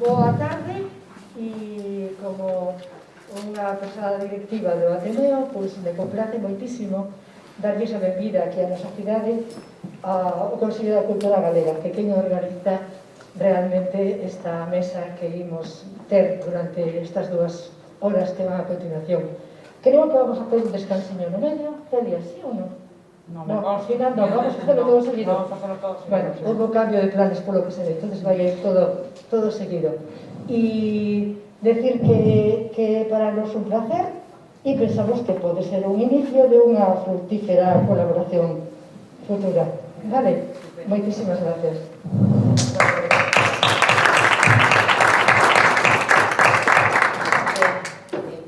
Boa tarde, e como unha persoa directiva do Ateneo, pois me complace moitísimo darlles a benvida aquí a nosa cidade ao Consello da Cultura Galega, que quen organiza realmente esta mesa que imos ter durante estas 2 horas que van a continuación. Creo que vamos a ter un descansiño no medio, Celia, sí ou non? No, ao final non, vamos a hacerlo todo seguido. Bueno, houve cambio de planes polo que se ve, entonces vai a ir todo seguido. E decir que para nos un placer e pensamos que pode ser un inicio de unha fructífera colaboración futura. Vale? Moitísimas gracias.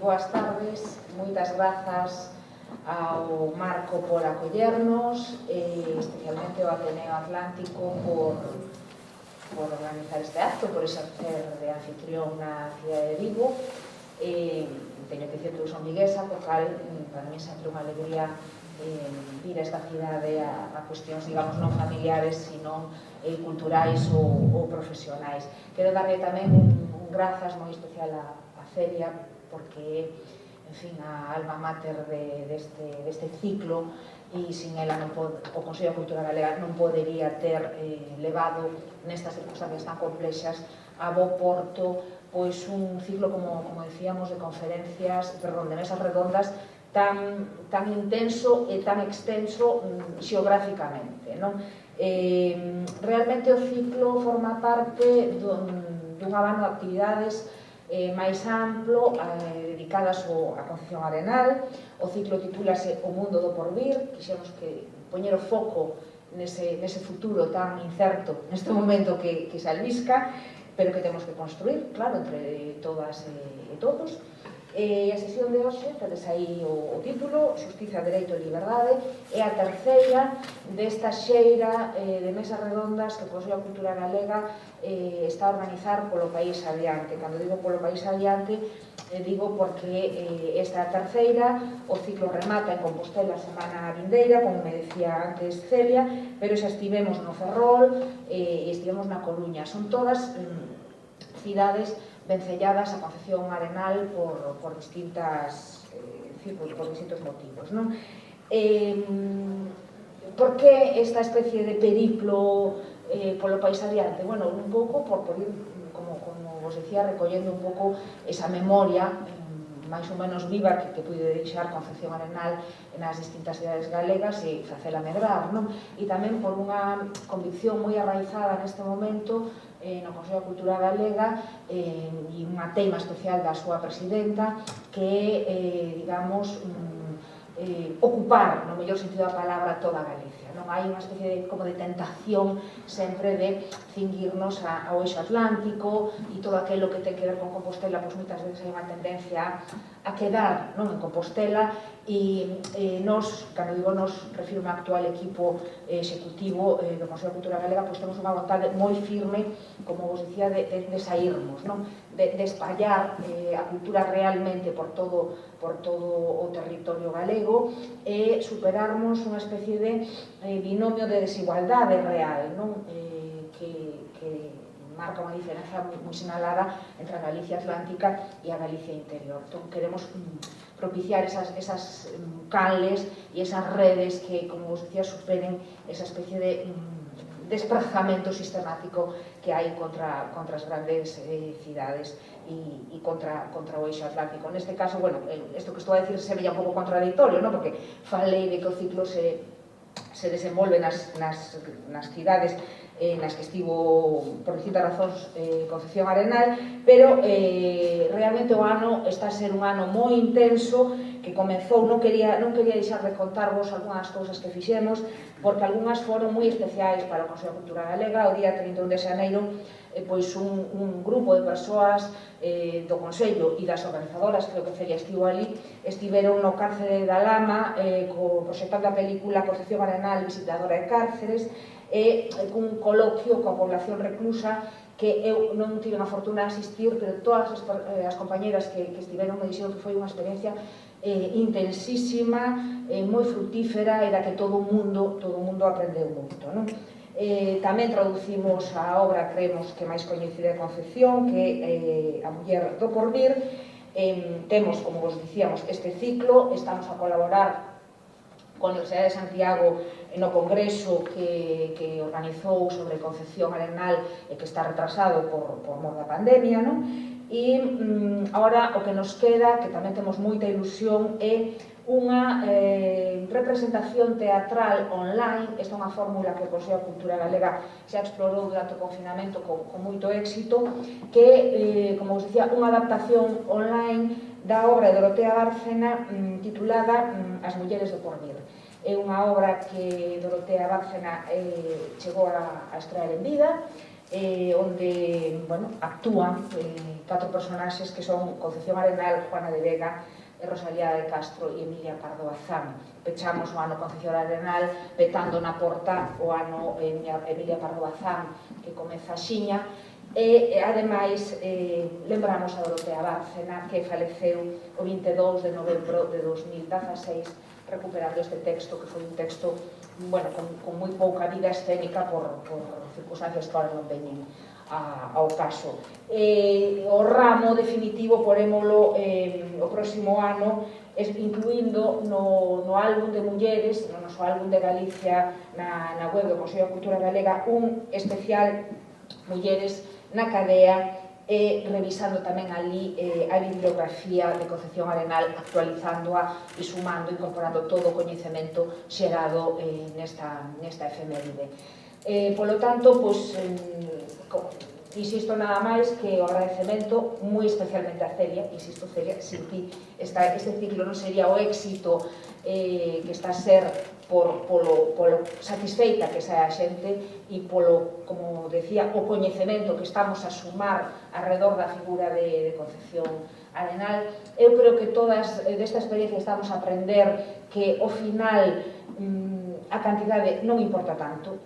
Boas tardes, moitas grazas ao Marco por acollernos, especialmente ao Ateneo Atlántico por organizar este acto, por exercer de anfitrión na cidade de Vigo. Teño que dicir que eu son viguesa, por cal para mí sempre unha alegría vir a esta cidade a cuestións, digamos, non familiares, sino culturais ou profesionais. Quero darle tamén un grazas moi especial a Celia, porque en fin, a alma mater deste ciclo, e sin ela o Consello da Cultura Galega non podería ter levado nestas circunstancias tan complexas a bo porto pois un ciclo, como decíamos, de conferencias, de mesas redondas tan intenso e tan extenso xeográficamente, non? Realmente o ciclo forma parte dun abano de actividades máis amplo, dedicadas á Concepción Arenal. O ciclo titúlase O mundo do porvir, quixemos que poñer o foco nese futuro tan incerto neste momento que se albisca, pero que temos que construir, claro, entre todas e todos. E a sesión de hoxe, tedes aí o título, Xustiza, Dereito e Liberdade, é a terceira desta xeira de mesas redondas que o Consello da Cultura Galega está a organizar polo país adiante. Cando digo polo país adiante, digo porque esta terceira, o ciclo remata en Compostela a semana vindeira, como me decía antes Celia, pero xa estivemos no Ferrol e estivemos na Coruña. Son todas cidades vencelladas a Concepción Arenal por distintos motivos, non? Por que esta especie de periplo polo país adiante? Bueno, un pouco por ir, como vos decía, recollendo un pouco esa memoria máis ou menos viva que puide deixar Concepción Arenal nas distintas cidades galegas e facela medrar, non? E tamén por unha convicción moi arraizada neste momento no Consello da Cultura Galega e unha teima especial da súa presidenta que é, digamos, ocupar, no mellor sentido da palabra, toda Galicia. Non hai unha especie como de tentación sempre de cinguirnos ao eixo atlántico e todo aquilo que ten que ver con Compostela, pois moitas veces hai unha tendencia a quedar en Compostela e nos, cando digo nos, refiro ao actual equipo executivo do Consello da Cultura Galega, pois temos unha vontade moi firme, como vos dicía, de sairnos, de espallar a cultura realmente por todo o territorio galego e superarmos unha especie de binomio de desigualdade real, que marca unha diferenza moi sinalada entre a Galicia Atlántica e a Galicia interior. Entón, queremos propiciar esas canles e esas redes que, como vos decía, superen esa especie de desplazamento sistemático que hai contra as grandes cidades e contra o eixo atlántico. Neste caso, bueno, isto que estou a decir se veía un pouco contradictorio, porque falei de que o ciclo se desenvolve nas cidades nas que estivo, por distintas razóns, Concepción Arenal, pero realmente o ano está a ser un ano moi intenso que comezou, non quería deixar de contarvos algunhas cousas que fixemos, porque algunhas foron moi especiais para o Consello da Cultura Galega. O día 31 de xaneiro, pois un grupo de persoas do Consello e das organizadoras, creo que Celia estivo ali, estiveron no cárcere da Lama proxectando a película Concepción Arenal, visitadora de cárceres, e cun coloquio coa población reclusa que eu non tive a fortuna de asistir, pero todas as compañeras que estiveron me dixeron que foi unha experiencia intensísima, moi fructífera e da que todo o mundo aprendeu moito, non? Tamén traducimos a obra, creemos que máis coñecida de Concepción, que é A muller do porvir. Temos, como vos dicíamos, este ciclo, estamos a colaborar con a Universidade de Santiago no congreso que organizou sobre Concepción Arenal e que está retrasado por mor da pandemia, non? E agora o que nos queda, que tamén temos moita ilusión, é unha representación teatral online. Esta é unha fórmula que o Consello de Cultura Galega xa explorou durante o confinamento con moito éxito, que, como vos dicía, unha adaptación online da obra de Dorotea Bárcena titulada As mulleres do porvir. É unha obra que Dorotea Bárcena chegou a estrear en vida, onde actúan 4 personaxes que son Concepción Arenal, Juana de Vega, Rosalía de Castro e Emilia Pardo Bazán. Pechamos o ano Concepción Arenal petando na porta o ano Emilia Pardo Bazán, que comeza xiña, e ademais lembramos a Dorotea Bárcena, que faleceu o 22 de novembro de 2016 recuperando este texto, que foi un texto con moi pouca vida escénica por circunstancias que ahora non veñen ao caso. O ramo definitivo porémolo o próximo ano, incluindo no álbum de mulleres, no noso álbum de Galicia na web do Consello de Cultura Galega, un especial Mulleres na cadea, e revisando tamén ali a bibliografía de Concepción Arenal, actualizándoa e sumando, incorporando todo o coñecemento xerado nesta efeméride. Polo tanto, insisto nada máis que o agradecemento moi especialmente a Celia, insisto, Celia, sin ti este ciclo non sería o éxito que está a ser polo satisfeita que sea a xente e polo, como decía, o coñecemento que estamos a sumar alrededor da figura de Concepción Arenal. Eu creo que todas desta experiencia estamos a aprender que ao final a cantidade non importa tanto,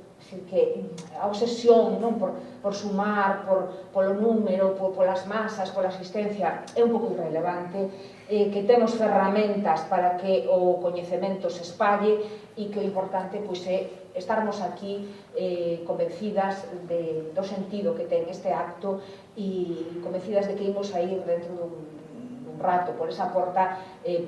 que a obsesión por sumar, polo número, polas masas, pola asistencia, é un pouco irrelevante, que temos ferramentas para que o coñecemento se espalle e que o importante é estarmos aquí convencidas do sentido que ten este acto e convencidas de que imos a ir dentro dun rato por esa porta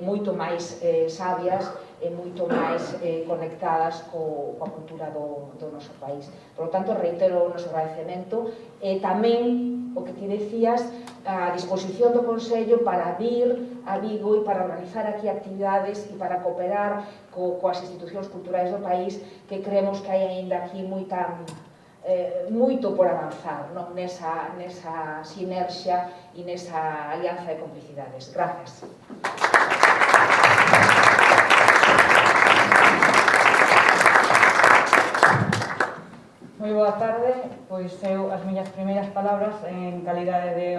moito máis sabias e moito máis conectadas coa cultura do noso país. Por lo tanto, reitero o noso agradecemento e tamén o que ti decías, a disposición do Consello para vir a Vigo e para organizar aquí actividades e para cooperar coas institucións culturais do país, que creemos que hai aínda aquí moito por avanzar nesa sinerxia e nesa alianza de complicidades. Gracias. Moi boa tarde, pois eu as miñas primeiras palabras en calidade de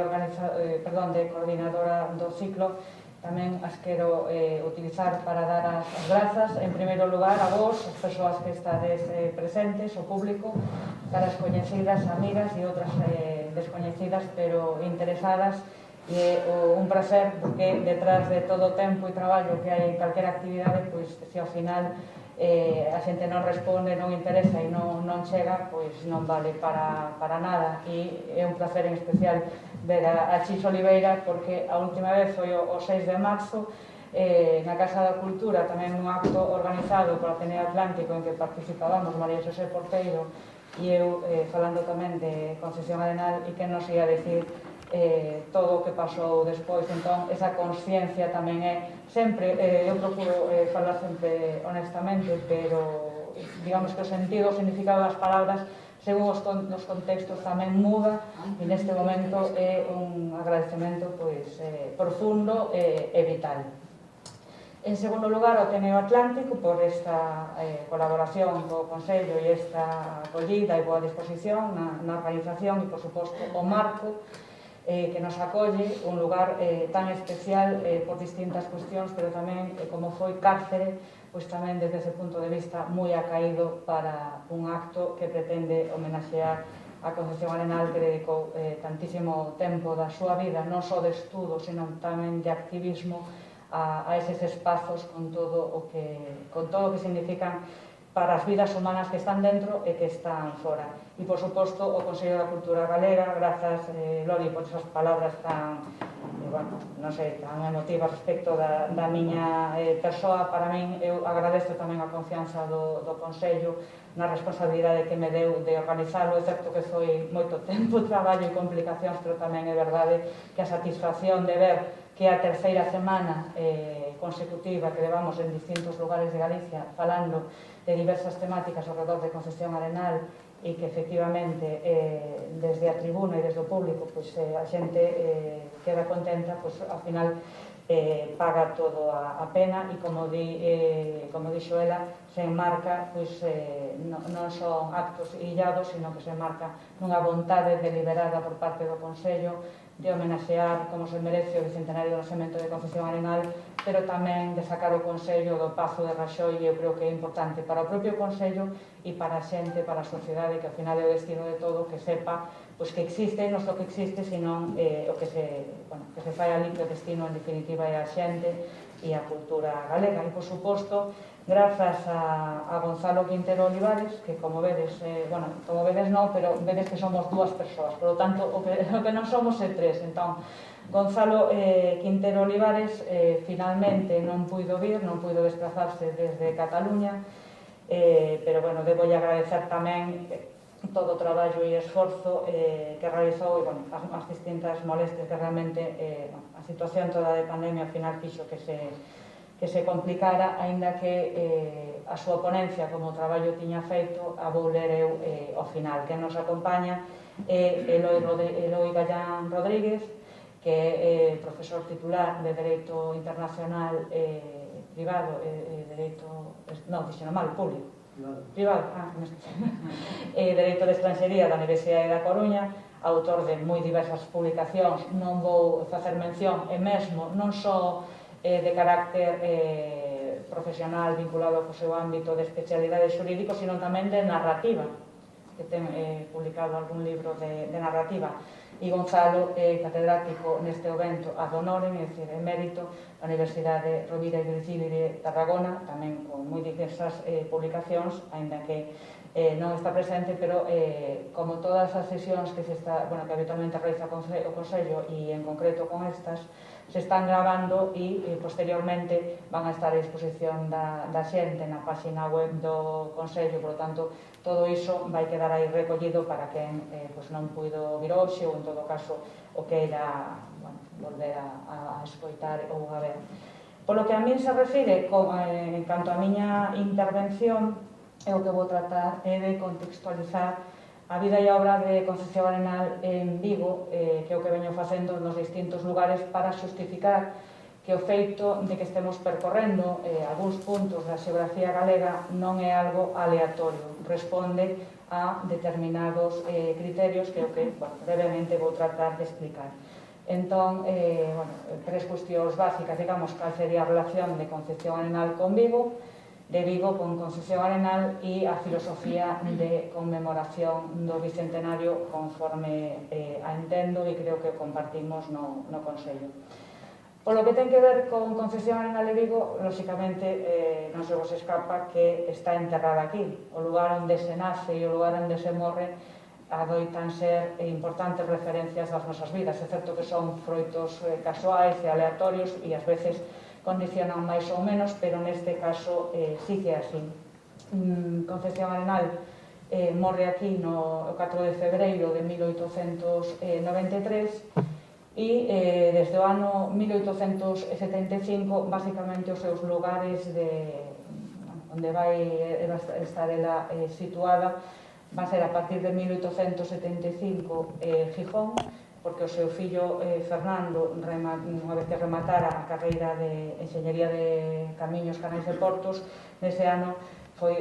coordinadora do ciclo tamén as quero utilizar para dar as grazas en primeiro lugar a vos, as persoas que estades presentes, o público, caras coñecidas, amigas e outras descoñecidas pero interesadas, e é un placer porque detrás de todo o tempo e traballo que hai en calquera actividade, pois se ao final a xente non responde, non interesa e non chega, pois non vale para nada. E é un placer en especial ver a Chis Oliveira, porque a última vez foi o 6 de marzo na Casa da Cultura, tamén nun acto organizado polo Ateneo Atlántico en que participábamos María Xosé Porteiro e eu falando tamén de Concepción Arenal, e que nos ia dicir todo o que pasou despois. Entón, esa consciencia tamén é sempre, eu procuro falar sempre honestamente, pero digamos que o sentido, o significado das palabras según os contextos tamén muda, e neste momento é un agradecemento profundo e vital. En segundo lugar, o Ateneo Atlántico por esta colaboración co Consello e esta acollida e boa disposición na organización e, por suposto, o marco que nos acolle, un lugar tan especial por distintas cuestións, pero tamén como foi Cárcere, pois tamén desde ese punto de vista moi acaído para un acto que pretende homenaxear a Concepción Arenal, que dedicou tantísimo tempo da súa vida, non só de estudo, sino tamén de activismo a eses espazos con todo o que significan para as vidas humanas que están dentro e que están fora. E, por suposto, o Consello da Cultura Galega, grazas, Lori, por esas palabras tan, non sei, tan emotivas respecto da miña persoa. Para min, eu agradezo tamén a confianza do Consello na responsabilidade que me deu de organizalo. É certo que foi moito tempo, traballo e complicacións, pero tamén é verdade que a satisfacción de ver que a terceira semana consecutiva que levamos en distintos lugares de Galicia falando de diversas temáticas ao redor de Concepción Arenal e que efectivamente desde a tribuna e desde o público a xente queda contenta, ao final paga todo a pena e como dixo ela, se enmarca non son actos illados, sino que se enmarca nunha vontade deliberada por parte do Consello de homenaxear como se merece o bicentenario do nacemento de Concepción Arenal, pero tamén de sacar o Consello do Pazo de Raxoi. E eu creo que é importante para o propio Consello e para a xente, para a sociedade, que ao final é o destino de todo, que sepa que existe, non só que existe, sino o que se fai ali, que o destino en definitiva é a xente e a cultura galega. E, por suposto, grazas a Gonzalo Quintero Olivares, que como vedes, como vedes non, pero vedes que somos dúas persoas, por lo tanto, o que non somos é tres. Entón, Gonzalo Quintero Olivares finalmente non puido vir, non puido desplazarse desde Cataluña, pero, debo agradecer tamén todo o traballo e esforzo que realizou e as distintas molestias que realmente a situación toda de pandemia ao final fixo que se complicara, aínda que a súa ponencia como o traballo tiña feito a vou ler eu ao final. Que nos acompaña Eloi Gallán Rodríguez, que é profesor titular de Dereito Internacional privado Dereito, non, dixeno mal, público privado, Dereito de Estranxería da Universidade da Coruña, autor de moi diversas publicacións. Non vou facer mención, e mesmo non só de carácter profesional vinculado co seu ámbito de especialidade xurídico, sino tamén de narrativa, que ten publicado algún libro de narrativa. E Gonzalo é catedrático neste evento ad honorem, é dicir, emérito da Universidade Rovira e Virgili de Tarragona, tamén con moi diversas publicacións, aínda que non está presente, pero como todas as sesións que habitualmente realiza o Consello e en concreto con estas, se están gravando e posteriormente van a estar a disposición da xente na página web do Consello. Por lo tanto, todo iso vai quedar aí recollido para quen non puido vir hoxe ou en todo caso o que era volver a escoitar ou a ver. Polo que a min se refire, en canto a miña intervención, o que vou tratar é de contextualizar a vida e a obra de Concepción Arenal en Vigo, que é o que veño facendo nos distintos lugares para xustificar que o feito de que estemos percorrendo algúns puntos da xeografía galega non é algo aleatorio, responde a determinados criterios que é o que brevemente vou tratar de explicar. Entón, tres cuestións básicas, digamos, cal sería a relación de Concepción Arenal con Vigo, de Vigo con Concepción Arenal e a filosofía de conmemoración do bicentenario conforme a entendo e creo que compartimos no Consello. Polo que ten que ver con Concepción Arenal e Vigo, lóxicamente non se vos escapa que está enterrada aquí. O lugar onde se nace e o lugar onde se morre adoitan ser importantes referencias das nosas vidas. É certo que son froitos casuais e aleatorios e ás veces condicionan máis ou menos, pero neste caso sí que é así. Concepción Arenal morre aquí no 4 de febreiro de 1893 e desde o ano 1875 basicamente os seus lugares onde vai estar ela situada va a ser a partir de 1875 Gijón, porque o seu fillo Fernando, unha vez que rematara a carreira de Enxeñería de Camiños, Canais e Portos, nese ano foi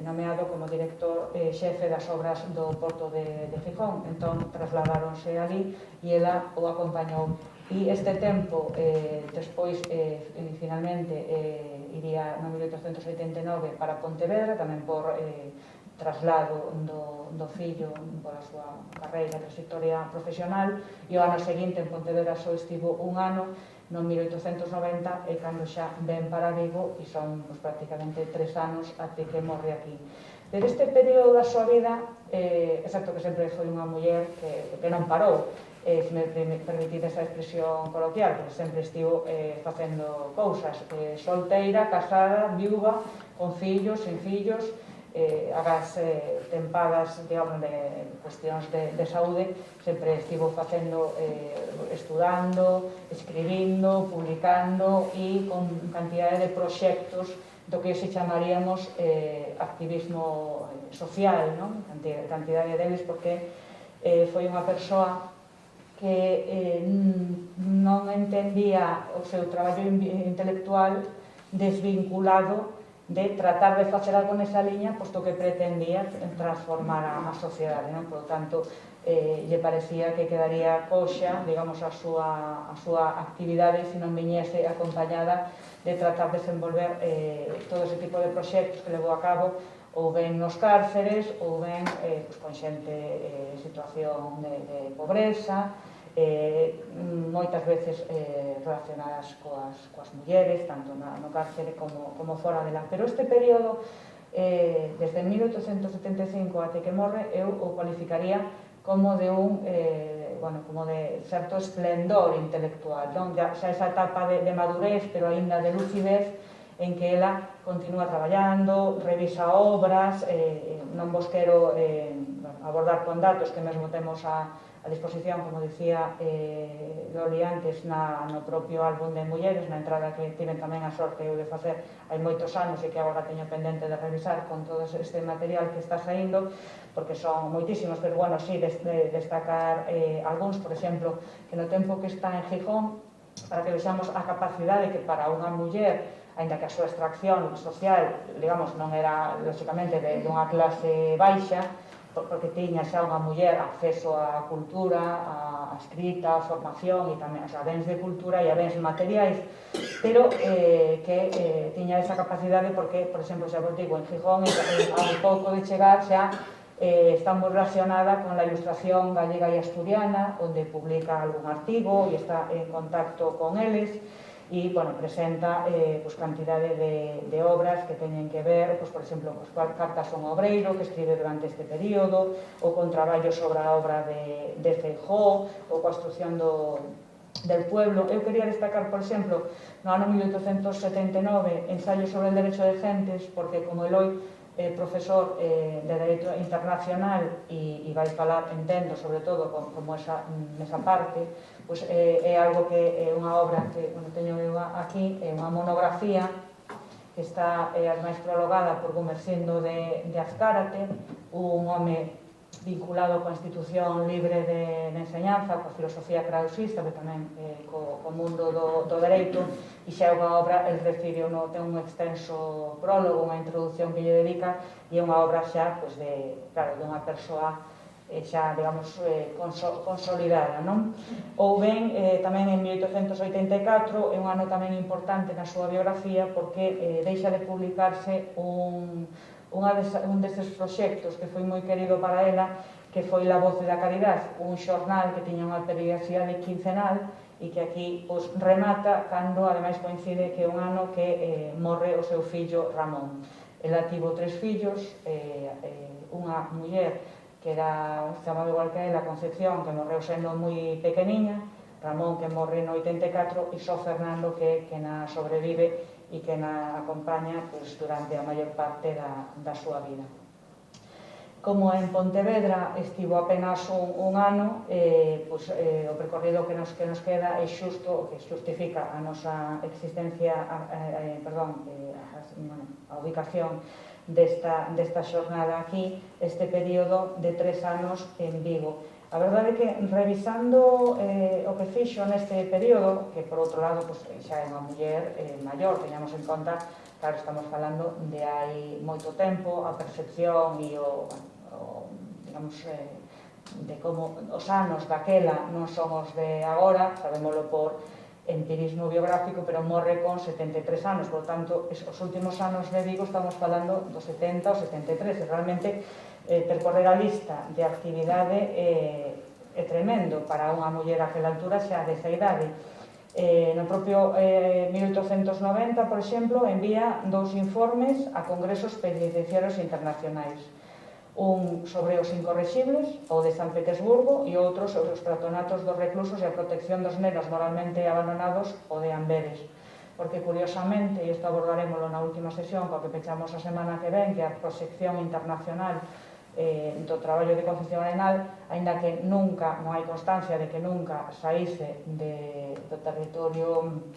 nomeado como director xefe das obras do Porto de Gijón. Entón, trasladáronse ali e ela o acompañou. E este tempo, despois, finalmente, iría no 1889 para Pontevedra, tamén por traslado do fillo por a súa carreira, trayectoria profesional, e o ano seguinte en Pontevedra só estivo un ano, no 1890 e cando xa ven para Vigo e son prácticamente 3 anos até que morre aquí. Pero este período da súa vida, é certo que sempre foi unha muller que non parou, se me permitite esa expresión coloquial, porque sempre estivo facendo cousas, solteira, casada, viúva, con fillos, sin fillos, agás tempadas, digamos, de cuestións de saúde, sempre estivo facendo, estudando, escribindo, publicando e con cantidade de proxectos do que se chamaríamos activismo social, non? Cantidade deles, porque foi unha persoa que non entendía o seu traballo intelectual desvinculado de tratar de facer algo nesa liña, posto que pretendía transformar a sociedade, non? Por lo tanto, lle parecía que quedaría coxa, digamos, a súa actividade se non viñese acompañada de tratar de desenvolver todo ese tipo de proxectos que levou a cabo ou ben nos cárceres, ou ben con xente en situación de pobreza, moitas veces relacionadas coas mulleres, tanto no cárcere como fora dela. Pero este período, desde 1875 até que morre, eu o cualificaría como de como de certo esplendor intelectual, non? Xa esa etapa de madurez, pero aínda de lucidez, en que ela continúa traballando, revisa obras, non vos quero abordar con datos que mesmo temos a disposición, como dicía Loli antes, no propio álbum de mulleres, na entrada que tiven tamén a sorte eu de facer hai moitos anos e que agora teño pendente de revisar con todo este material que está saindo, porque son moitísimos, pero bueno, sí, destacar algúns, por exemplo, que no tempo que está en Gijón, para que vexamos a capacidade que para unha muller, aínda que a súa extracción social, digamos, non era, lógicamente, de unha clase baixa, porque tiña xa unha muller acceso á cultura, á escrita, á formación e tamén a bens de cultura e a bens materiais, pero que tiña esa capacidade porque, por exemplo, xa vos digo, en Gijón, a un pouco de chegar xa está moi relacionada con a ilustración gallega e asturiana, onde publica algún artigo e está en contacto con eles, e, bueno, presenta cantidade de obras que teñen que ver, por exemplo, cartas a un obreiro que escribe durante este período, ou con traballo sobre a obra de Feijóo, ou coa instrucción del pueblo. Eu quería destacar, por exemplo, no ano 1879, ensayo sobre el derecho de gentes, porque como Eloi profesor de Dereito Internacional e vai falar, entendo, sobre todo como nesa parte, pois é algo que é unha obra que teño eu aquí, é unha monografía que está ademais prologada por Gumersindo de Azcárate, un home vinculado coa institución libre de enseñanza, coa filosofía krausista, que tamén co mundo do dereito, e xa é unha obra, el Refibio ten un extenso prólogo, unha introducción que lle dedica, e é unha obra xa, de unha persoa xa, digamos, consolidada, non? Ou ben, tamén en 1884, é un ano tamén importante na súa biografía, porque deixa de publicarse un destes proxectos que foi moi querido para ela, que foi La Voz da Caridad, un xornal que tiña unha periodicidade quincenal e que aquí remata cando, ademais, coincide que é un ano que morre o seu fillo Ramón. Ela tivo 3 fillos, unha muller que era chamada igual que ela, Concepción, que morreu sendo moi pequeniña, Ramón, que morre no 84, e só Fernando, que na sobrevive e que na acompaña durante a maior parte da súa vida. Como en Pontevedra estivo apenas un ano, o percorrido que nos queda é xusto o que justifica a nosa existencia, a ubicación desta xornada aquí, este período de 3 anos en Vigo. A verdade é que, revisando o que fixo neste período, que por outro lado xa é unha muller maior, teñamos en conta, claro, estamos falando de hai moito tempo, a percepción e digamos, de como os anos daquela non son os de agora, sabémolo por empirismo biográfico, pero morre con 73 anos, por tanto, os últimos anos de Vigo estamos falando dos 70 aos 73, e realmente percorrer a lista de actividade é tremendo para unha muller aquela altura xa desa idade. No propio 1890, por exemplo, envía 2 informes a congresos penitenciarios internacionais. Un sobre os incorrexibles, o de San Petersburgo, e outro sobre os patronatos dos reclusos e a protección dos nenos moralmente abandonados, o de Amberes. Porque, curiosamente, e isto abordaremoslo na última sesión, coa que pechamos a semana que ven, que a proxección internacional do traballo de Concepción Arenal, aínda que nunca, non hai constancia de que nunca saíse do territorio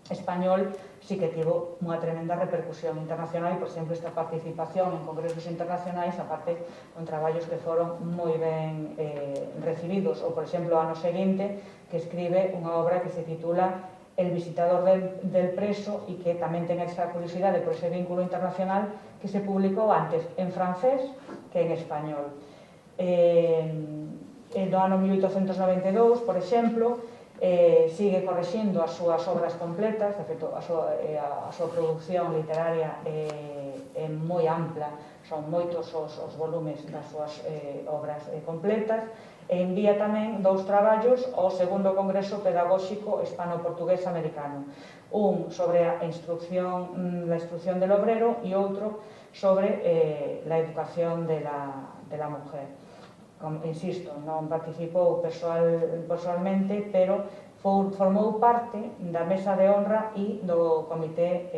español, sí que tivo unha tremenda repercusión internacional e, por exemplo, esta participación en congresos internacionais, aparte con traballos que foron moi ben recibidos, ou, por exemplo, ano seguinte, que escribe unha obra que se titula El visitador del preso, e que tamén ten esa curiosidade por ese vínculo internacional, que se publicou antes en francés que en español. No ano 1892, por exemplo, sigue correxindo as súas obras completas. De feito, a súa produción literaria é moi ampla, son moitos os volumes das súas obras completas. Envía tamén 2 traballos ao segundo Congreso Pedagóxico Hispano-Portugués Americano, un sobre a instrucción del obrero e outro sobre la educación de la mujer. Insisto, non participou personalmente, pero formou parte da mesa de honra e do comité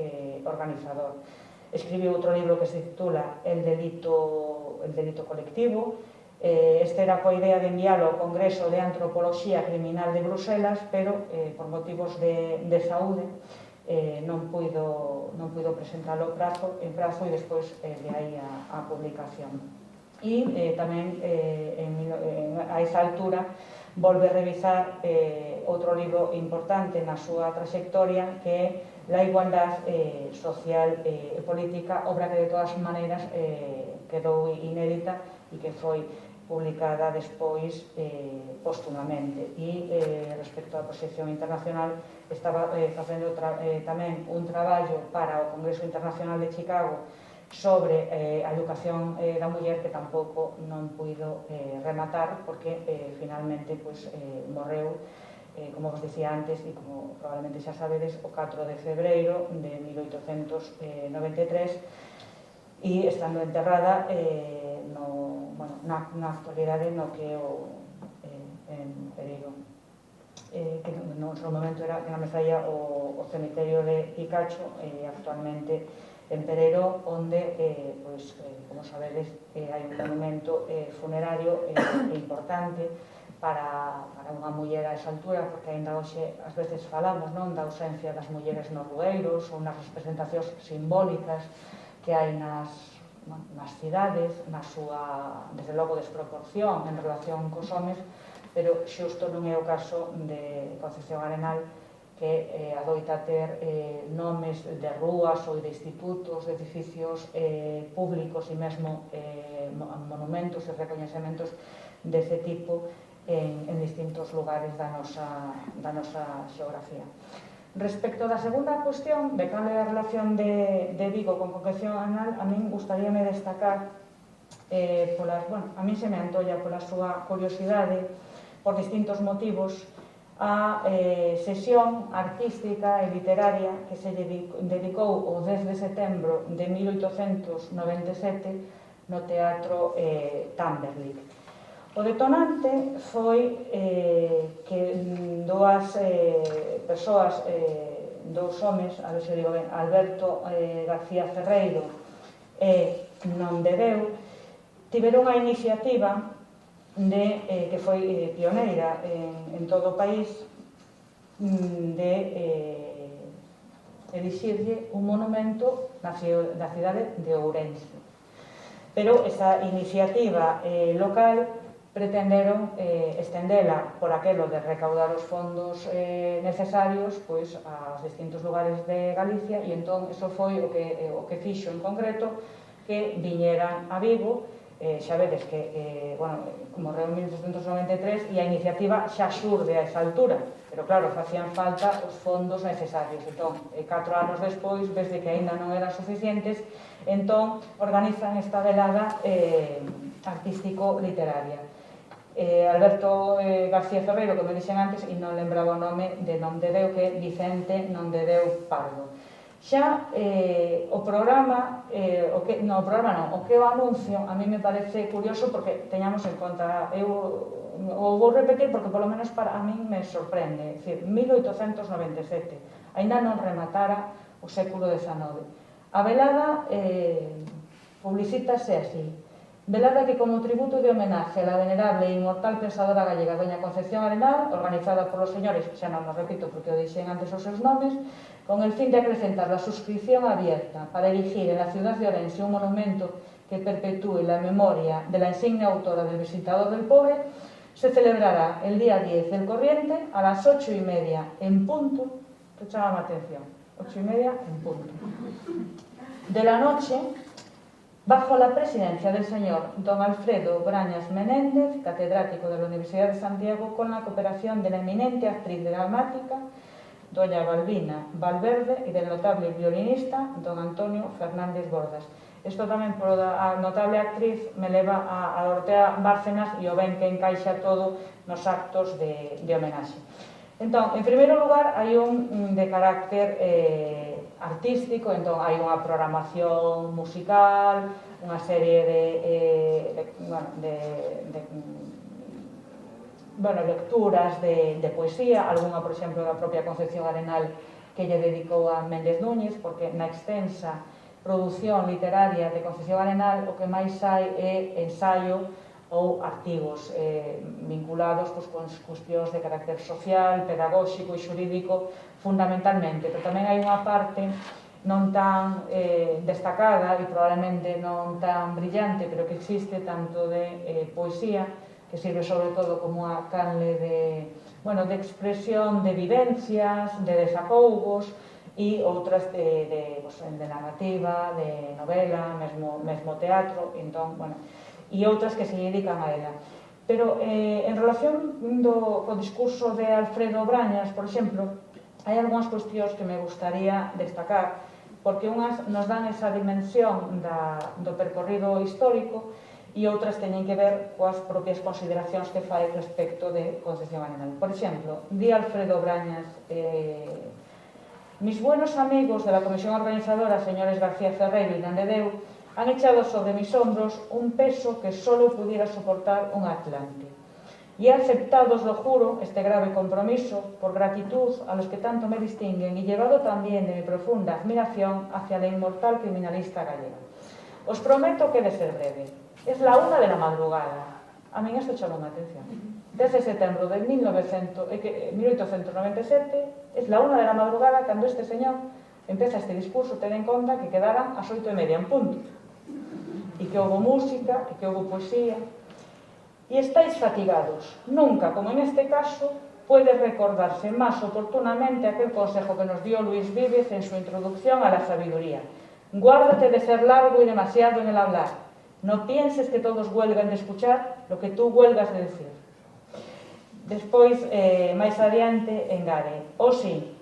organizador. Escribiu outro libro que se titula El delito colectivo. Este era coa idea de enviálo ao Congreso de Antropoloxía Criminal de Bruselas, pero por motivos de saúde non puido presentalo en prazo e despois de aí a publicación. E tamén a esa altura volve a revisar outro libro importante na súa trayectoria, que é La igualdad social e política, obra que de todas maneiras quedou inédita e que foi publicada despois póstumamente. E respecto á proxección internacional, estaba facendo tamén un traballo para o Congreso Internacional de Chicago sobre a educación da muller, que tampouco non puido rematar, porque finalmente morreu, como vos dicía antes, e como probablemente xa sabedes, o 4 de febreiro de 1893, e estando enterrada na actualidade no que é en Pereiro, que no outro momento era na Mestalla o cemiterio de Picacho, e actualmente en Pereiro, onde, como sabedes, hai un monumento funerario importante para unha muller a esa altura, porque ainda hoxe ás veces falamos da ausencia das mulleres nos rueiros ou nas representacións simbólicas que hai nas cidades, na súa, desde logo, desproporción en relación cos homes, pero xusto non é o caso de Concepción Arenal, que adoita ter nomes de rúas ou de institutos, de edificios públicos e mesmo monumentos e recoñecementos dese tipo en distintos lugares da nosa xeografía. Respecto da segunda cuestión, de cal é a relación de Vigo con Concepción Arenal, a min gustaríame destacar, a min se me antolla pola súa curiosidade, por distintos motivos, a sesión artística e literaria que se dedicou o 10 de setembro de 1897 no Teatro Tamberlik. O detonante foi que dúas persoas, dous homes, a ver se digo ben, Alberto García Ferreiro e Nondedeu, tiveron a iniciativa que foi pioneira en todo o país, de erixirlle un monumento na cidade de Ourense. Pero esa iniciativa local pretenderon estendela por aquelo de recaudar os fondos necesarios aos distintos lugares de Galicia, e entón iso foi o que fixo en concreto que viñeran a Vigo. Xa vedes que, morreu en 1893 e a iniciativa xa xurde a esa altura, pero claro, facían falta os fondos necesarios. Entón, 4 anos despois, desde que aínda non eran suficientes, entón organizan esta velada artístico-literaria. Alberto García Ferreiro, que me dixen antes, e non lembraba o nome de Nomdedeu, que é Vicente Nomdedeu Pardo. Xa o programa, o que o anuncio, a mí me parece curioso porque teñamos en conta, eu o vou repetir porque polo menos para a mí me sorprende, é dicir, 1897, ainda non rematara o século XIX. A velada publicítase así: velada que como tributo de homenaje a la venerable e inmortal pensadora gallega doña Concepción Arenal, organizada por los señores, xa non os repito porque o dixen antes os seus nomes, con el fin de acrecentar la suscripción abierta para erigir en la ciudad de Orense un monumento que perpetúe la memoria de la insignia autora del Visitador del Pobre, se celebrará el día 10 del corriente a las 8:30 en punto, que chama a atención, 8:30 en punto, de la noche, bajo la presidencia del señor don Alfredo Brañas Menéndez, catedrático de la Universidad de Santiago, con la cooperación de la eminente actriz dramática doña Balbina Valverde y del notable violinista don Antonio Fernández Bordas. Isto tamén por a notable actriz me leva a Dorotea Bárcenas e o ben que encaixa todo nos actos de homenaxe. Entón, en primeiro lugar, hai un de carácter artístico, entón hai unha programación musical, unha serie de lecturas de poesía, algunha, por exemplo, da propia Concepción Arenal que lle dedicou a Méndez Núñez, porque na extensa produción literaria de Concepción Arenal o que máis hai é ensaio ou artigos vinculados con cuestións de carácter social, pedagóxico e xurídico fundamentalmente, pero tamén hai unha parte non tan destacada e probablemente non tan brillante, pero que existe tanto de poesía, que sirve sobre todo como a canle de expresión de vivencias, de desafougos e outras de narrativa, de novela, mesmo teatro, entón, e outras que se dedican a ela. Pero en relación co discurso de Alfredo Brañas, por exemplo, hai algunhas cuestións que me gustaría destacar, porque unhas nos dan esa dimensión do percorrido histórico e outras teñen que ver coas propias consideracións que fai respecto de Concepción Arenal. Por exemplo, di Alfredo Brañas: mis buenos amigos de la comisión organizadora, señores García Ferreiro y Nomdedeu, han echado sobre mis hombros un peso que solo pudiera soportar un Atlante. Y he aceptado, os lo juro, este grave compromiso por gratitud a los que tanto me distinguen y llevado también de mi profunda admiración hacia la inmortal criminalista gallega. Os prometo que he de ser breve. Es la 1 de la madrugada. A min isto chamou a atención. 10 de setembro de 1897, es la 1 de la madrugada cando este señor empeza este discurso. Ten en conta que quedaran as 8:30 en punto. E que houve música, e que houve poesía. Y estáis fatigados. Nunca, como en este caso, puede recordarse más oportunamente aquel consejo que nos dio Luis Víguez en su introducción a la sabiduría. Guárdate de ser largo y demasiado en el hablar. No pienses que todos huelgan de escuchar lo que tú huelgas de decir. Despois, máis adiante, engade: oh sí,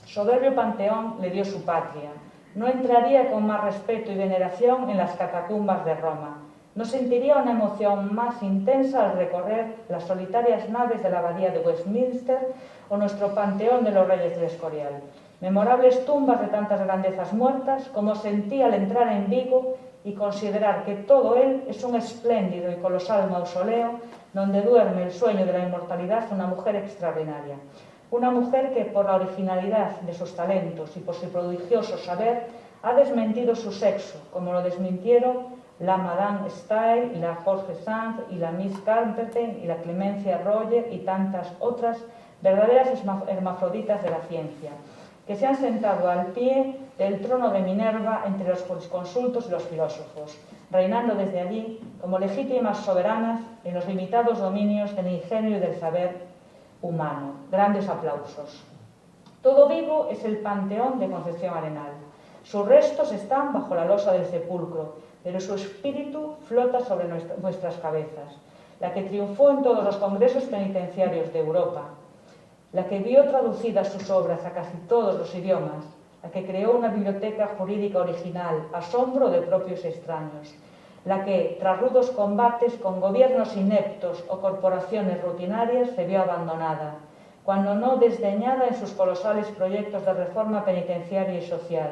soberbio panteón le dio su patria. No entraría con más respeto y veneración en las catacumbas de Roma. No sentiría una emoción más intensa al recorrer las solitarias naves de la abadía de Westminster o nuestro panteón de los Reyes del Escorial. Memorables tumbas de tantas grandezas muertas como sentí al entrar en Vigo y considerar que todo él es un espléndido y colosal mausoleo donde duerme el sueño de la inmortalidad una mujer extraordinaria. Una mujer que, por la originalidad de sus talentos y por su prodigioso saber, ha desmentido su sexo, como lo desmintieron la Madame Staël, y la Jorge Sanz, y la Miss Carpenter, y la Clemencia Roger, y tantas otras verdaderas hermafroditas de la ciencia, que se han sentado al pie del trono de Minerva entre los jurisconsultos y los filósofos, reinando desde allí como legítimas soberanas en los limitados dominios del ingenio y del saber humano. Grandes aplausos. Todo Vigo es el panteón de Concepción Arenal. Sus restos están bajo la losa del sepulcro, pero su espíritu flota sobre nuestras cabezas. La que triunfó en todos los congresos penitenciarios de Europa, la que vio traducidas sus obras a casi todos los idiomas, la que creó una biblioteca jurídica original, asombro de propios extraños, la que, tras rudos combates con gobiernos ineptos o corporaciones rutinarias, se vio abandonada, cuando no desdeñada en sus colosales proyectos de reforma penitenciaria y social.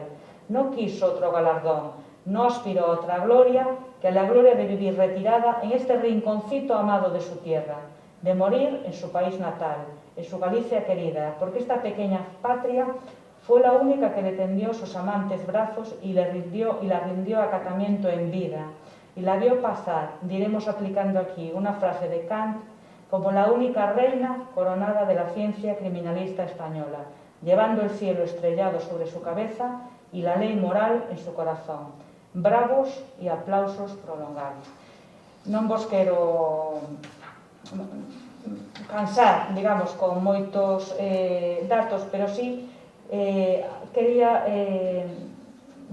No quiso otro galardón, no aspiró a otra gloria que a la gloria de vivir retirada en este rinconcito amado de su tierra, de morir en su país natal, en su Galicia querida, porque esta pequeña patria fue la única que le tendió sus amantes brazos y la rindió acatamiento en vida, y la vio pasar, diremos aplicando aquí una frase de Kant, como la única reina coronada de la ciencia criminalista española, llevando el cielo estrellado sobre su cabeza y la ley moral en su corazón. Bravos e aplausos prolongados. Non vos quero cansar, digamos, con moitos datos, pero sí quería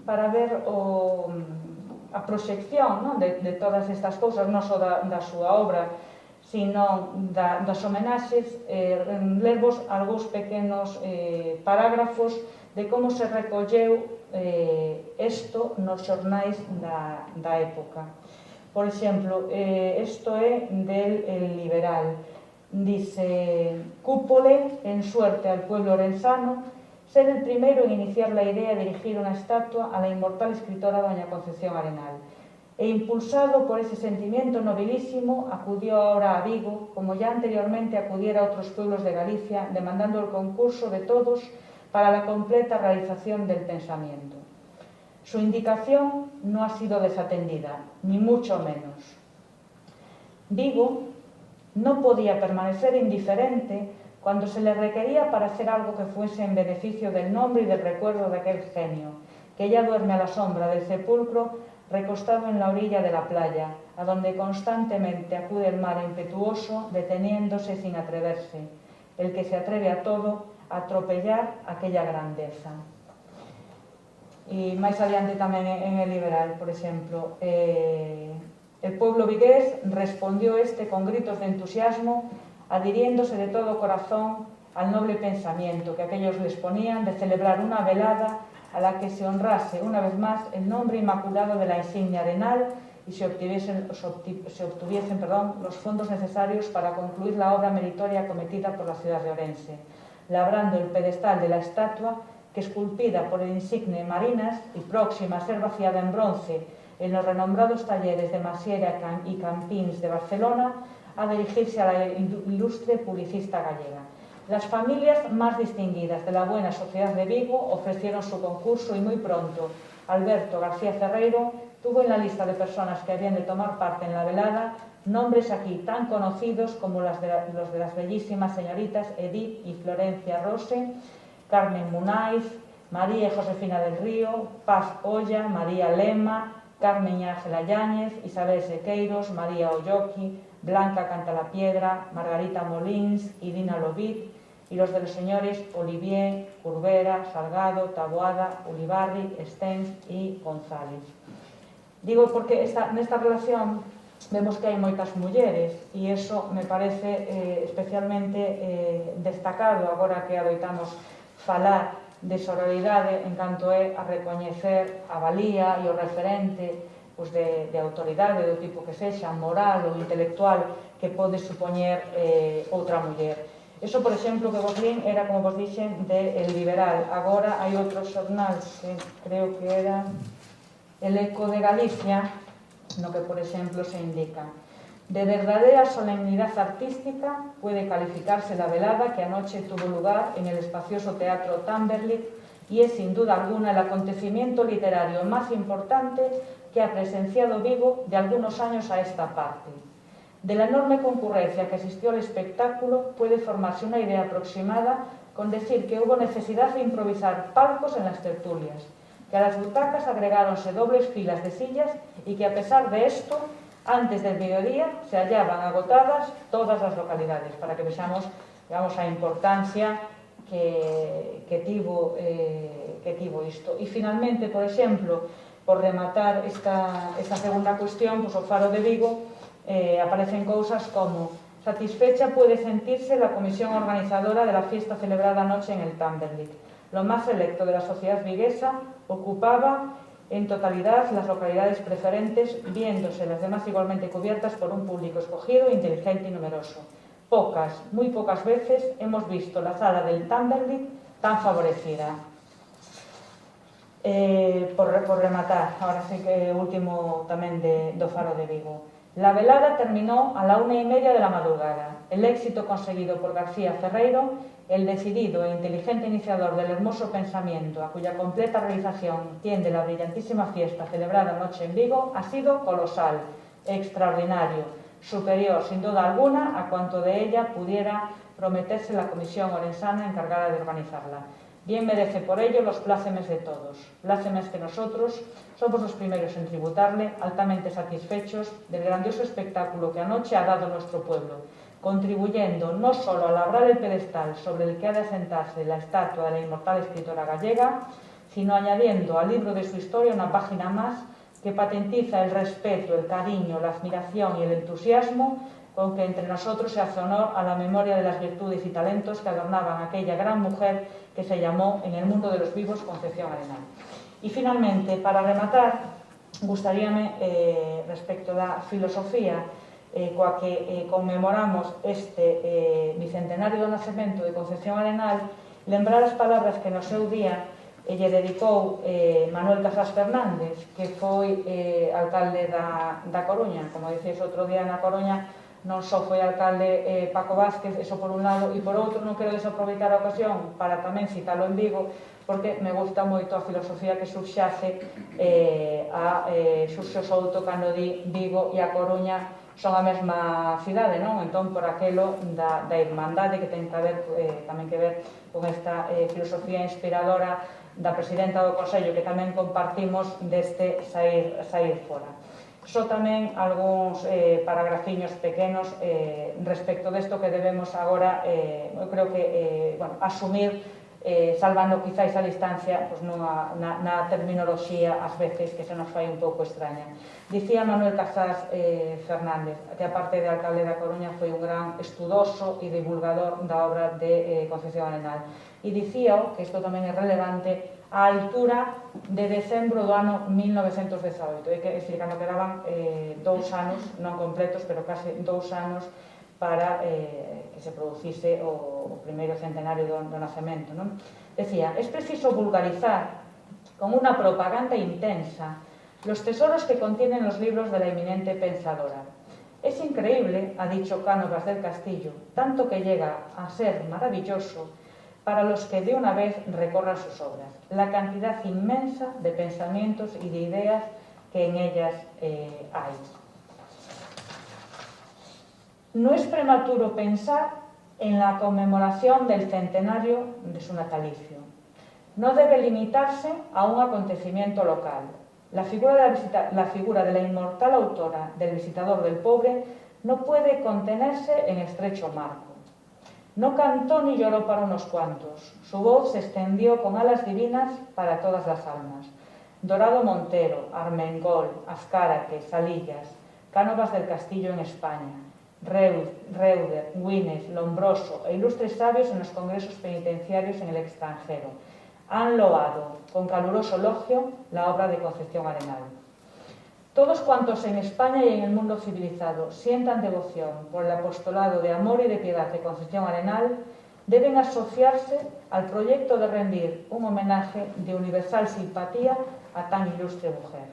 para ver a proxección, non, de todas estas cousas, non só da súa obra, sino das homenaxes, lervos algúns pequenos parágrafos de como se recolleu isto nos xornais da época. Por exemplo, isto é del El Liberal. Dice: cúpole en suerte al pueblo orensano ser el primero en iniciar la idea de erigir una estatua a la inmortal escritora doña Concepción Arenal. E impulsado por ese sentimiento nobilísimo, acudió ahora a Vigo, como ya anteriormente acudiera a otros pueblos de Galicia, demandando el concurso de todos para la completa realización del pensamiento. Su indicación no ha sido desatendida, ni mucho menos. Vigo no podía permanecer indiferente cuando se le requería para hacer algo que fuese en beneficio del nombre y del recuerdo de aquel genio, que ya duerme a la sombra del sepulcro recostado en la orilla de la playa, a donde constantemente acude el mar impetuoso, deteniéndose sin atreverse, el que se atreve a todo, a atropellar aquella grandeza. E máis adiante tamén en El Liberal, por exemplo, el pueblo vigués respondió con gritos de entusiasmo, adhiriéndose de todo corazón al noble pensamiento que aquellos les ponían de celebrar una velada a la que se honrase una vez más el nombre inmaculado de la insignia arenal y se obtuviesen los fondos necesarios para concluir la obra meritoria cometida por la ciudad de Orense, labrando el pedestal de la estatua que, esculpida por el insigne Marinas y próxima a ser vaciada en bronce en los renombrados talleres de Masiera y Campins de Barcelona, a dirigirse a la ilustre publicista gallega. Las familias más distinguidas de la buena sociedad de Vigo ofrecieron su concurso y muy pronto Alberto García Ferreiro tuvo en la lista de personas que habían de tomar parte en la velada nombres aquí tan conocidos como los de las bellísimas señoritas Edith y Florencia Rose, Carmen Munaiz, María y Josefina del Río, Paz Olla, María Lema, Carmen y Ángela Yáñez, Isabel Sequeiros, María Olloqui, Blanca Cantalapiedra, Margarita Molins y Dina Lobit, y los de los señores Olivier, Curbera, Salgado, Taboada, Ulibarri, Stens y González. Digo porque nesta relación vemos que hai moitas mulleres e iso me parece especialmente destacado agora que adoitamos falar de sororidade en canto é a recoñecer a valía e o referente de autoridade do tipo que sexa, moral ou intelectual que pode supoñer outra muller. Eso, por exemplo, que vos lín era, como vos dixen, de El Liberal. Agora hai outro xornal que creo que era El Eco de Galicia, no que, por exemplo, se indica: de verdadera solemnidad artística puede calificarse la velada que anoche tuvo lugar en el espacioso Teatro Tamberlik y es sin duda alguna el acontecimiento literario más importante que ha presenciado Vigo de algunos años a esta parte. De la enorme concurrencia que asistió al espectáculo puede formarse una idea aproximada con decir que hubo necesidad de improvisar palcos en las tertulias, que a las butacas agregáronse dobles filas de sillas y que a pesar de esto, antes del mediodía se hallaban agotadas todas las localidades, para que vexamos, digamos, a importancia que tivo isto. E finalmente, por exemplo, por rematar esta segunda cuestión, pues, o Faro de Vigo aparecen cousas como: satisfecha puede sentirse la comisión organizadora de la fiesta celebrada anoche en el Tamberlik. Lo más selecto de la sociedad viguesa ocupaba en totalidad las localidades preferentes, viéndose las demás igualmente cubiertas por un público escogido, inteligente y numeroso. Pocas, muy pocas veces hemos visto la sala del Tamberlit tan favorecida. Por rematar, ahora sí que último tamén do Faro de Vigo. La velada terminó a la 1:30 de la madrugada. El éxito conseguido por García Ferreiro, el decidido e inteligente iniciador del hermoso pensamiento a cuya completa realización tiende la brillantísima fiesta celebrada anoche en Vigo, ha sido colosal, extraordinario, superior sin duda alguna a cuanto de ella pudiera prometerse la comisión orensana encargada de organizarla. Bien merece por ello los plácemes de todos, plácemes que nosotros somos los primeros en tributarle, altamente satisfechos del grandioso espectáculo que anoche ha dado nuestro pueblo, contribuyendo no solo a labrar el pedestal sobre el que ha de asentarse la estatua de la inmortal escritora gallega, sino añadiendo al libro de su historia una página más que patentiza el respeto, el cariño, la admiración y el entusiasmo con que entre nosotros se hace honor a la memoria de las virtudes y talentos que adornaban a aquella gran mujer que se llamó en el mundo de los vivos Concepción Arenal. E finalmente, para rematar, gustaríame, respecto da filosofía coa que conmemoramos este bicentenario do nacemento de Concepción Arenal, lembrar as palabras que no seu día lle dedicou Manuel Casas Fernández, que foi alcalde da Coruña. Como dices, outro día na Coruña non só foi alcalde Paco Vázquez, eso por un lado, e por outro non quero desaproveitar a ocasión para tamén citalo en Vigo, porque me gusta moito a filosofía que subxace a Xurxo Souto cando di Vigo e a Coruña son a mesma cidade, non? Entón, por aquelo da irmandade que ten que ver, tamén que ver con esta filosofía inspiradora da presidenta do Consello, que tamén compartimos deste sair fora. Só tamén algúns paragrafiños pequenos respecto desto que debemos agora, eu creo que, asumir, salvando quizáis a distancia na terminoloxía ás veces que se nos fai un pouco extraña. Dicía Manuel Casas Fernández que, aparte de alcalde da Coruña, foi un gran estudoso e divulgador da obra de Concepción Arenal. E dicía que isto tamén é relevante a altura de decembro do ano 1918, é dicir, cando quedaban 2 anos, non completos, pero case 2 anos para que se producise o primeiro centenario do nacemento, non? Decía, es preciso vulgarizar con una propaganda intensa los tesoros que contienen los libros de la eminente pensadora. Es increíble, ha dicho Cánovas del Castillo, tanto que llega a ser maravilloso para los que de una vez recorran sus obras, la cantidad inmensa de pensamientos y de ideas que en ellas hay. No es prematuro pensar en la conmemoración del centenario de su natalicio. No debe limitarse a un acontecimiento local. La figura de la inmortal autora del Visitador del Pobre no puede contenerse en estrecho marco. No cantó ni lloró para unos cuantos. Su voz se extendió con alas divinas para todas las almas. Dorado Montero, Armengol, Azcárate, Salillas, Cánovas del Castillo en España, Reuder, Güines, Lombroso e ilustres sabios en los congresos penitenciarios en el extranjero han loado con caluroso elogio la obra de Concepción Arenal. Todos cuantos en España y en el mundo civilizado sientan devoción por el apostolado de amor y de piedad de Concepción Arenal deben asociarse al proyecto de rendir un homenaje de universal simpatía a tan ilustre mujer.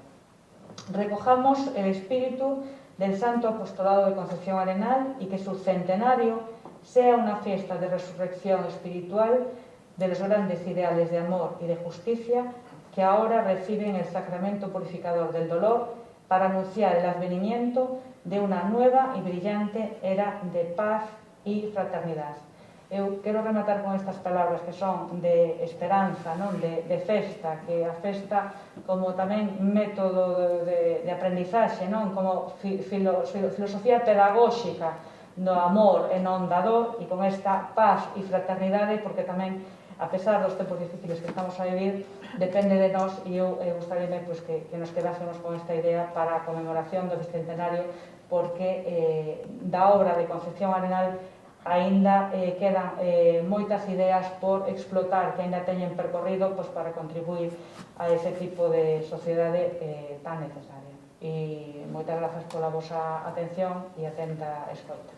Recojamos el espíritu del Santo Apostolado de Concepción Arenal y que su centenario sea una fiesta de resurrección espiritual de los grandes ideales de amor y de justicia que ahora reciben el sacramento purificador del dolor para anunciar el advenimiento de una nueva y brillante era de paz y fraternidad. Eu quero rematar con estas palabras que son de esperanza, non? De festa, que a festa como tamén método de aprendizaxe, non? Como filosofía pedagóxica do amor e non da dor, e con esta paz e fraternidade, porque tamén, a pesar dos tempos difíciles que estamos a vivir, depende de nós, e eu gustaríame que nos quedásemos con esta idea para a conmemoración do bicentenario, porque da obra de Concepción Arenal aínda quedan moitas ideas por explotar que aínda teñen percorrido para contribuir a ese tipo de sociedade tan necesaria. E moitas grazas pola vosa atención e atenta escoita.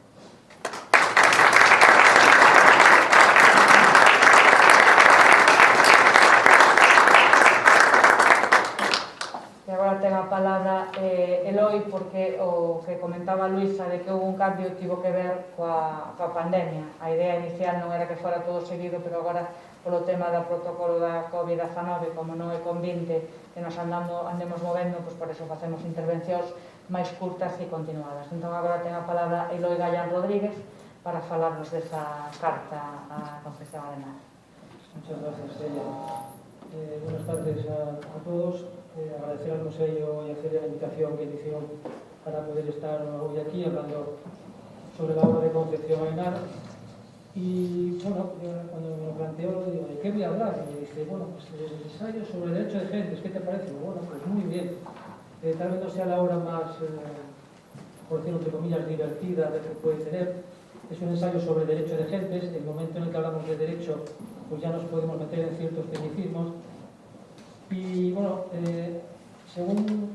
E agora ten a palabra Eloi, porque o que comentaba Luisa de que houve un cambio tivo que ver coa pandemia. A idea inicial non era que fora todo seguido, pero agora polo tema do protocolo da COVID-19, como non é convinte que nos andemos movendo, por eso facemos intervencións máis curtas e continuadas. Entón agora ten a palabra Eloi Gallán Rodríguez para falarnos desa carta á Concepción Arenal. Muchas gracias, Celia. Buenas tardes a todos. Agradecer al Consello y hacer la invitación que hicieron para poder estar hoy aquí hablando sobre la obra de Concepción Arenal. Y bueno, yo cuando me lo planteo, digo, ¿de qué voy a hablar? Y me dice, bueno, pues el ensayo sobre el derecho de gentes, ¿qué te parece? Bueno, pues muy bien. Tal vez no sea la obra más, por decirlo entre comillas, divertida de que puede tener. Es un ensayo sobre el derecho de gentes. El momento en el que hablamos de derecho, pues ya nos podemos meter en ciertos tecnicismos. Y bueno,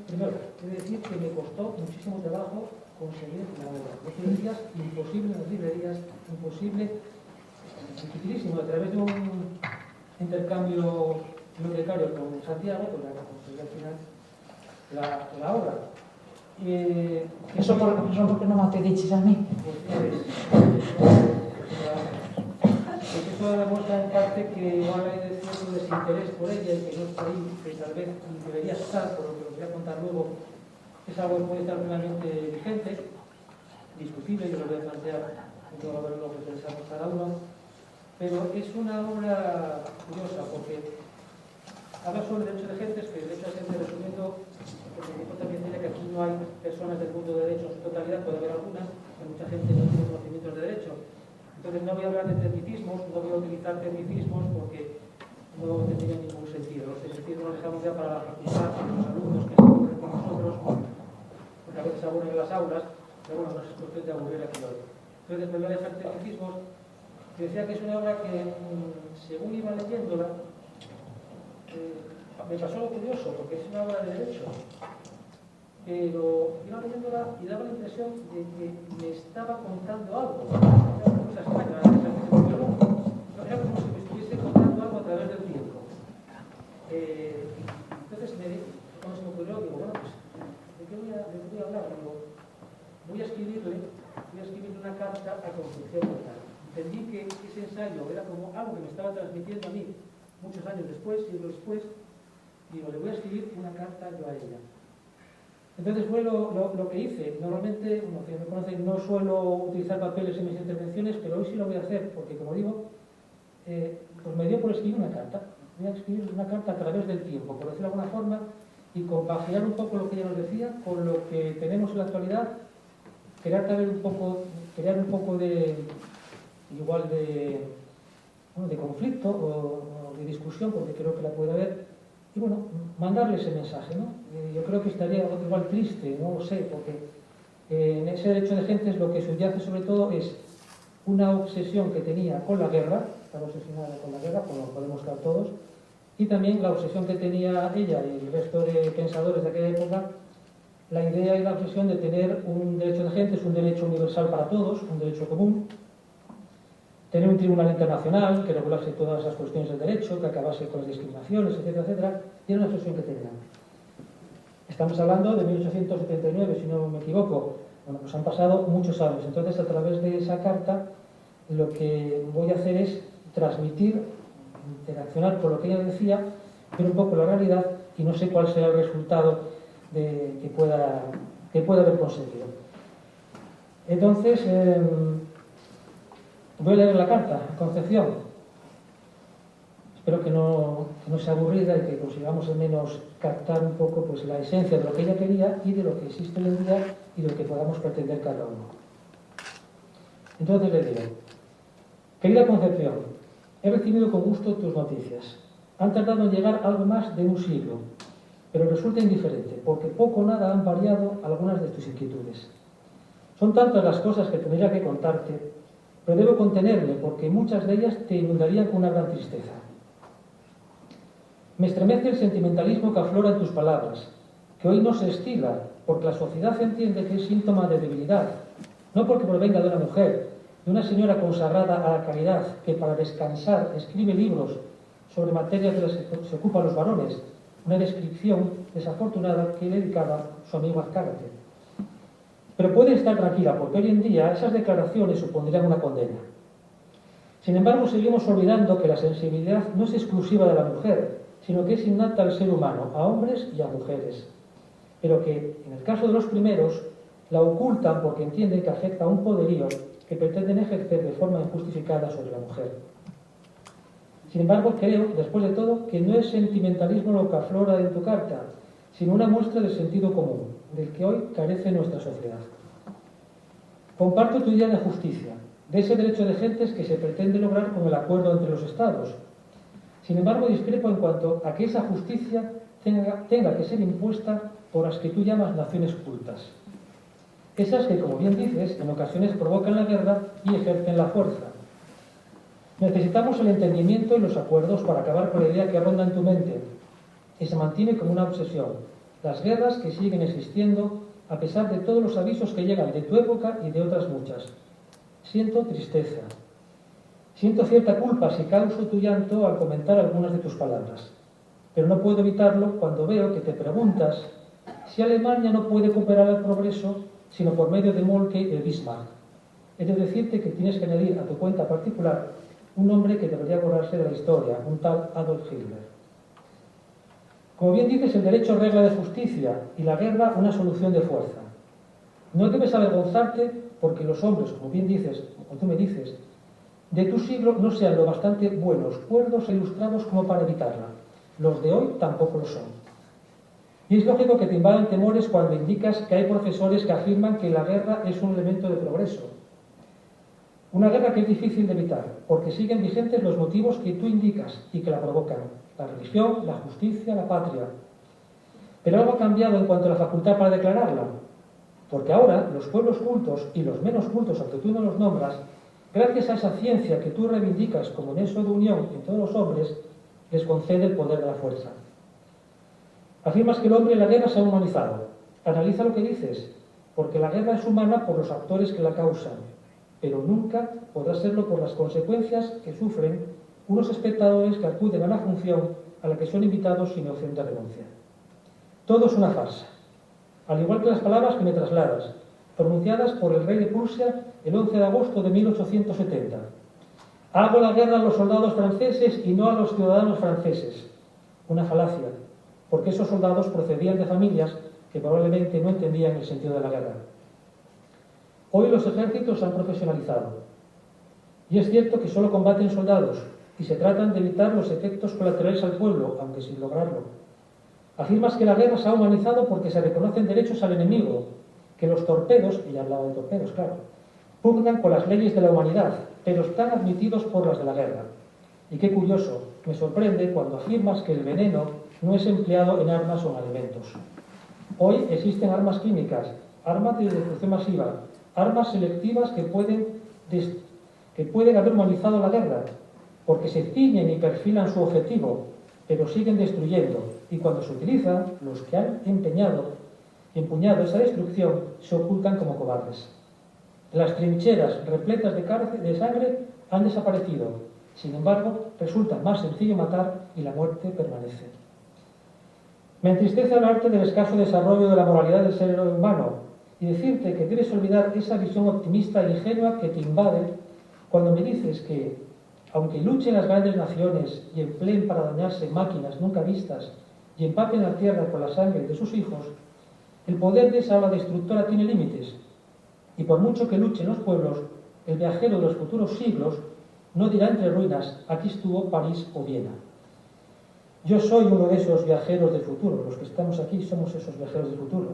primero, quiero decir que me costó muchísimo trabajo conseguir la obra. Lo que decías, imposible en las librerías, imposible, dificilísimo. A través de un intercambio bibliotecario con Santiago, pues la conseguí al final la obra. Eso porque non me pediches a mí. Eso demuestra en parte que igual hay cierto desinterés por ella y que no está ahí, que tal vez debería estar, por lo que os voy a contar luego, es algo que puede estar plenamente vigente, discutible, yo lo voy a plantear en todo lo que pensamos cada uno, pero es una obra curiosa porque habla sobre el derecho de gentes, que el derecho de gente, resumiendo, porque el tipo también dice que aquí no hay personas del mundo de derecho en su totalidad, puede haber algunas, que mucha gente no tiene conocimientos de derecho. Entonces no voy a hablar de tecnicismos, no voy a utilizar tecnicismos porque no tendría ningún sentido. Los tecnicismos los dejamos ya para la facultad, para los alumnos que se aburren con nosotros, porque a veces se aburren en las aulas, pero bueno, no es cuestión de aburrir aquí hoy. Entonces me voy a dejar tecnicismos. Y decía que es una obra que, según iba leyéndola, me pasó lo curioso, porque es una obra de derecho. Pero iba leyéndola y daba la impresión de que me estaba contando algo. Era una cosa extraña, era como si me estuviese contando algo a través del tiempo. Entonces, cuando se me ocurrió, digo, bueno, pues, ¿de qué voy a hablar? Digo, voy a escribirle una carta a Concepción Arenal. Entendí que ese ensayo era como algo que me estaba transmitiendo a mí muchos años después, siglos después. Digo, le voy a escribir una carta yo a ella. Entonces fue lo que hice. Normalmente, como que me conocen, no suelo utilizar papeles en mis intervenciones, pero hoy sí lo voy a hacer, porque como digo, pues me dio por escribir una carta. Voy a escribir una carta a través del tiempo, por decirlo de alguna forma, y compaginar un poco lo que ella nos decía con lo que tenemos en la actualidad, crear un poco de conflicto o de discusión, porque creo que la puede haber. Y bueno, mandarle ese mensaje, ¿no? Yo creo que estaría igual triste, no lo sé, porque en ese derecho de gentes lo que subyace sobre todo es una obsesión que tenía con la guerra, estaba obsesionada con la guerra, como podemos estar todos, y también la obsesión que tenía ella y el resto de pensadores de aquella época, la idea y la obsesión de tener un derecho de gentes, un derecho universal para todos, un derecho común, tener un tribunal internacional que regulase todas esas cuestiones del derecho, que acabase con las discriminaciones, etcétera, etcétera, y era una obsesión que tenían. Estamos hablando de 1879, si no me equivoco. Bueno, pues han pasado muchos años. Entonces, a través de esa carta, lo que voy a hacer es transmitir, interaccionar con lo que ella decía, ver un poco la realidad y no sé cuál será el resultado que pueda haber conseguido. Entonces, voy a leer la carta, Concepción. Espero que no sea aburrida y que consigamos al menos captar un poco pues, la esencia de lo que ella quería y de lo que existe hoy en día y de lo que podamos pretender cada uno. Entonces le digo, querida Concepción, he recibido con gusto tus noticias. Han tardado en llegar algo más de un siglo, pero resulta indiferente, porque poco o nada han variado algunas de tus inquietudes. Son tantas las cosas que tendría que contarte, pero debo contenerme porque muchas de ellas te inundarían con una gran tristeza. Me estremece el sentimentalismo que aflora en tus palabras, que hoy no se estila, porque la sociedad entiende que es síntoma de debilidad, no porque provenga de una mujer, de una señora consagrada a la caridad, que para descansar escribe libros sobre materias de las que se ocupan los varones, una descripción desafortunada que le dedicaba su amigo Azcárate. Pero puede estar tranquila, porque hoy en día esas declaraciones supondrían una condena. Sin embargo, seguimos olvidando que la sensibilidad no es exclusiva de la mujer, sino que es innata al ser humano, a hombres y a mujeres. Pero que, en el caso de los primeros, la ocultan porque entienden que afecta a un poderío que pretenden ejercer de forma injustificada sobre la mujer. Sin embargo, creo, después de todo, que no es sentimentalismo lo que aflora en tu carta, sino una muestra del sentido común, del que hoy carece nuestra sociedad. Comparto tu idea de justicia, de ese derecho de gentes que se pretende lograr con el acuerdo entre los Estados. Sin embargo, discrepo en cuanto a que esa justicia tenga que ser impuesta por las que tú llamas naciones cultas. Esas que, como bien dices, en ocasiones provocan la guerra y ejercen la fuerza. Necesitamos el entendimiento y los acuerdos para acabar con la idea que ronda en tu mente y se mantiene como una obsesión. Las guerras que siguen existiendo a pesar de todos los avisos que llegan de tu época y de otras muchas. Siento tristeza. Siento cierta culpa si causo tu llanto al comentar algunas de tus palabras. Pero no puedo evitarlo cuando veo que te preguntas si Alemania no puede cooperar al progreso sino por medio de Moltke y de Bismarck. He de decirte que tienes que añadir a tu cuenta particular un nombre que debería borrarse de la historia, un tal Adolf Hitler. Como bien dices, el derecho es regla de justicia y la guerra una solución de fuerza. No debes avergonzarte porque los hombres, como bien dices, o tú me dices, de tu siglo no sean lo bastante buenos, cuerdos e ilustrados como para evitarla. Los de hoy tampoco lo son. Y es lógico que te invadan temores cuando indicas que hay profesores que afirman que la guerra es un elemento de progreso. Una guerra que es difícil de evitar, porque siguen vigentes los motivos que tú indicas y que la provocan: la religión, la justicia, la patria. Pero algo ha cambiado en cuanto a la facultad para declararla, porque ahora los pueblos cultos y los menos cultos, aunque tú no los nombras, gracias a esa ciencia que tú reivindicas como nexo de unión en todos los hombres, les concede el poder de la fuerza. Afirmas que el hombre en la guerra se ha humanizado. Analiza lo que dices, porque la guerra es humana por los actores que la causan, pero nunca podrá serlo por las consecuencias que sufren unos espectadores que acuden a la función a la que son invitados sin opción de renuncia. Todo es una farsa, al igual que las palabras que me trasladas, pronunciadas por el rey de Prusia el 11 de agosto de 1870. Hago la guerra a los soldados franceses y no a los ciudadanos franceses. Una falacia, porque esos soldados procedían de familias que probablemente no entendían el sentido de la guerra. Hoy los ejércitos se han profesionalizado. Y es cierto que solo combaten soldados y se tratan de evitar los efectos colaterales al pueblo, aunque sin lograrlo. Afirmas que la guerra se ha humanizado porque se reconocen derechos al enemigo, que los torpedos, y ya hablaba de torpedos, claro, pugnan con las leyes de la humanidad, pero están admitidos por las de la guerra. Y qué curioso, me sorprende cuando afirmas que el veneno no es empleado en armas o en alimentos. Hoy existen armas químicas, armas de destrucción masiva, armas selectivas que pueden haber humanizado la guerra, porque se ciñen y perfilan su objetivo, pero siguen destruyendo, y cuando se utilizan, los que han empuñado esa destrucción se ocultan como cobardes. Las trincheras repletas de sangre han desaparecido. Sin embargo, resulta más sencillo matar y la muerte permanece. Me entristece hablarte del escaso desarrollo de la moralidad del ser humano y decirte que debes olvidar esa visión optimista e ingenua que te invade cuando me dices que, aunque luchen las grandes naciones y empleen para dañarse máquinas nunca vistas y empapen la tierra con la sangre de sus hijos, el poder de esa ola destructora tiene límites, y por mucho que luchen los pueblos, el viajero de los futuros siglos no dirá entre ruinas: aquí estuvo París o Viena. Yo soy uno de esos viajeros del futuro. Los que estamos aquí somos esos viajeros del futuro.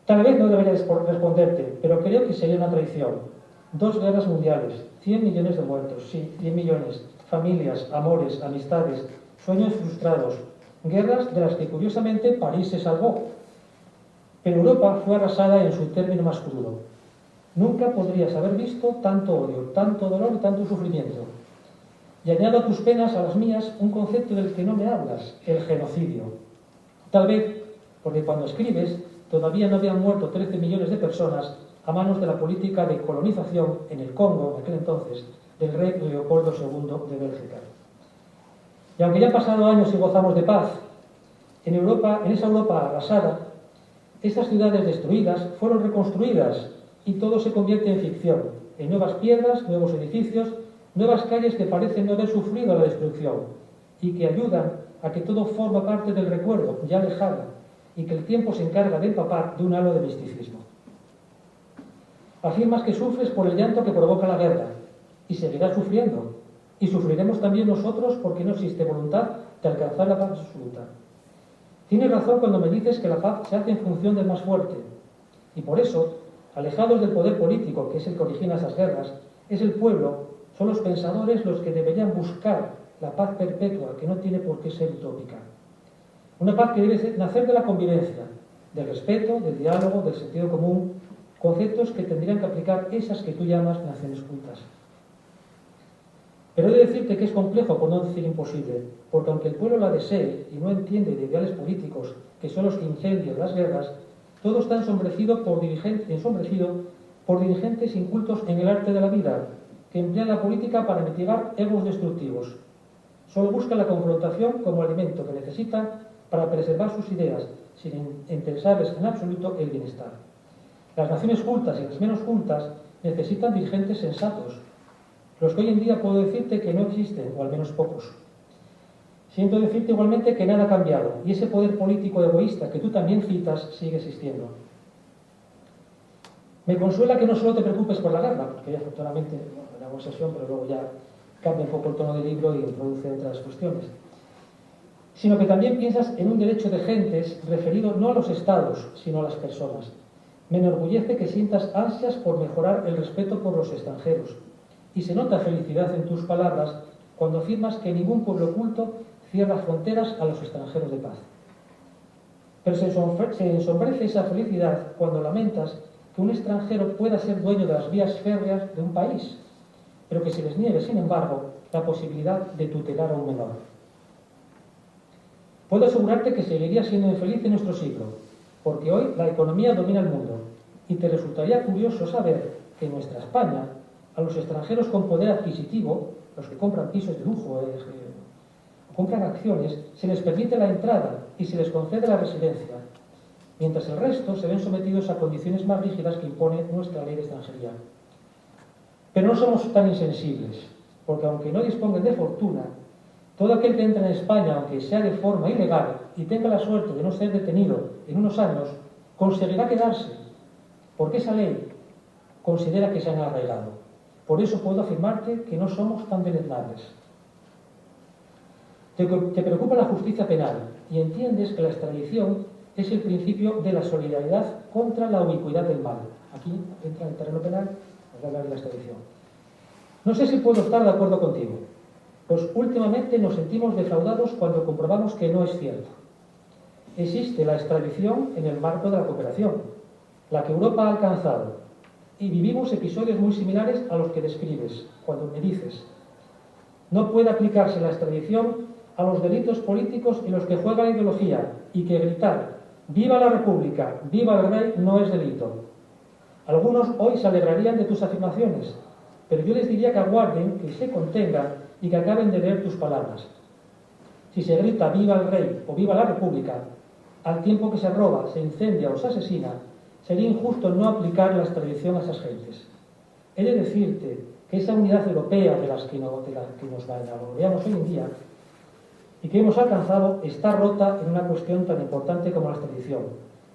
Tal vez no debería responderte, pero creo que sería una traición. 2 guerras mundiales, 100 millones de muertos, sí, 100 millones, familias, amores, amistades, sueños frustrados, guerras de las que curiosamente París se salvó. Pero Europa fue arrasada en su término más crudo. Nunca podrías haber visto tanto odio, tanto dolor y tanto sufrimiento. Y añado a tus penas, a las mías, un concepto del que no me hablas, el genocidio. Tal vez porque cuando escribes todavía no habían muerto 13 millones de personas a manos de la política de colonización en el Congo, en aquel entonces, del rey Leopoldo II de Bélgica. Y aunque ya han pasado años y gozamos de paz, en esa Europa arrasada, estas ciudades destruidas fueron reconstruidas y todo se convierte en ficción, en nuevas piedras, nuevos edificios, nuevas calles que parecen no haber sufrido la destrucción y que ayudan a que todo forma parte del recuerdo ya lejano y que el tiempo se encarga de empapar de un halo de misticismo. Afirmas que sufres por el llanto que provoca la guerra y seguirás sufriendo, y sufriremos también nosotros porque no existe voluntad de alcanzar la paz absoluta. Tienes razón cuando me dices que la paz se hace en función del más fuerte, y por eso, alejados del poder político, que es el que origina esas guerras, es el pueblo, son los pensadores los que deberían buscar la paz perpetua, que no tiene por qué ser utópica. Una paz que debe nacer de la convivencia, del respeto, del diálogo, del sentido común, conceptos que tendrían que aplicar esas que tú llamas naciones cultas. Pero he de decirte que es complejo, por no decir imposible, porque aunque el pueblo la desee y no entiende de ideales políticos que son los que incendian las guerras, todo está ensombrecido por dirigentes incultos en el arte de la vida, que emplean la política para mitigar egos destructivos. Solo buscan la confrontación como alimento que necesitan para preservar sus ideas, sin interesarles en absoluto el bienestar. Las naciones cultas y las menos cultas necesitan dirigentes sensatos, los que hoy en día puedo decirte que no existen, o al menos pocos. Siento decirte igualmente que nada ha cambiado, y ese poder político egoísta que tú también citas sigue existiendo. Me consuela que no solo te preocupes por la guerra, porque ya afortunadamente, en alguna sesión, pero luego ya cambia un poco el tono del libro y introduce otras cuestiones, sino que también piensas en un derecho de gentes referido no a los estados, sino a las personas. Me enorgullece que sientas ansias por mejorar el respeto por los extranjeros, y se nota felicidad en tus palabras cuando afirmas que ningún pueblo culto cierra fronteras a los extranjeros de paz. Pero se ensombrece esa felicidad cuando lamentas que un extranjero pueda ser dueño de las vías férreas de un país, pero que se les niegue, sin embargo, la posibilidad de tutelar a un menor. Puedo asegurarte que seguirías siendo infeliz en nuestro siglo, porque hoy la economía domina el mundo, y te resultaría curioso saber que en nuestra España, a los extranjeros con poder adquisitivo, los que compran pisos de lujo o compran acciones, se les permite la entrada y se les concede la residencia, mientras el resto se ven sometidos a condiciones más rígidas que impone nuestra ley de extranjería. Pero no somos tan insensibles, porque aunque no dispongan de fortuna, todo aquel que entra en España, aunque sea de forma ilegal y tenga la suerte de no ser detenido en unos años, conseguirá quedarse, porque esa ley considera que se han arraigado. Por eso puedo afirmarte que no somos tan deleznables. Te preocupa la justicia penal y entiendes que la extradición es el principio de la solidaridad contra la ubicuidad del mal. Aquí entra en el terreno penal, os voy a hablar de la extradición. No sé si puedo estar de acuerdo contigo, pues últimamente nos sentimos defraudados cuando comprobamos que no es cierto. Existe la extradición en el marco de la cooperación, la que Europa ha alcanzado, y vivimos episodios muy similares a los que describes, cuando me dices: no puede aplicarse la extradición a los delitos políticos en los que juega la ideología, y que gritar «¡Viva la República! ¡Viva el Rey!» no es delito. Algunos hoy se alegrarían de tus afirmaciones, pero yo les diría que aguarden, que se contengan y que acaben de leer tus palabras. Si se grita «Viva el Rey!» o «Viva la República», al tiempo que se roba, se incendia o se asesina, sería injusto no aplicar la extradición a esas gentes. He de decirte que esa unidad europea de la que nos vanagloriamos hoy en día y que hemos alcanzado está rota en una cuestión tan importante como la extradición.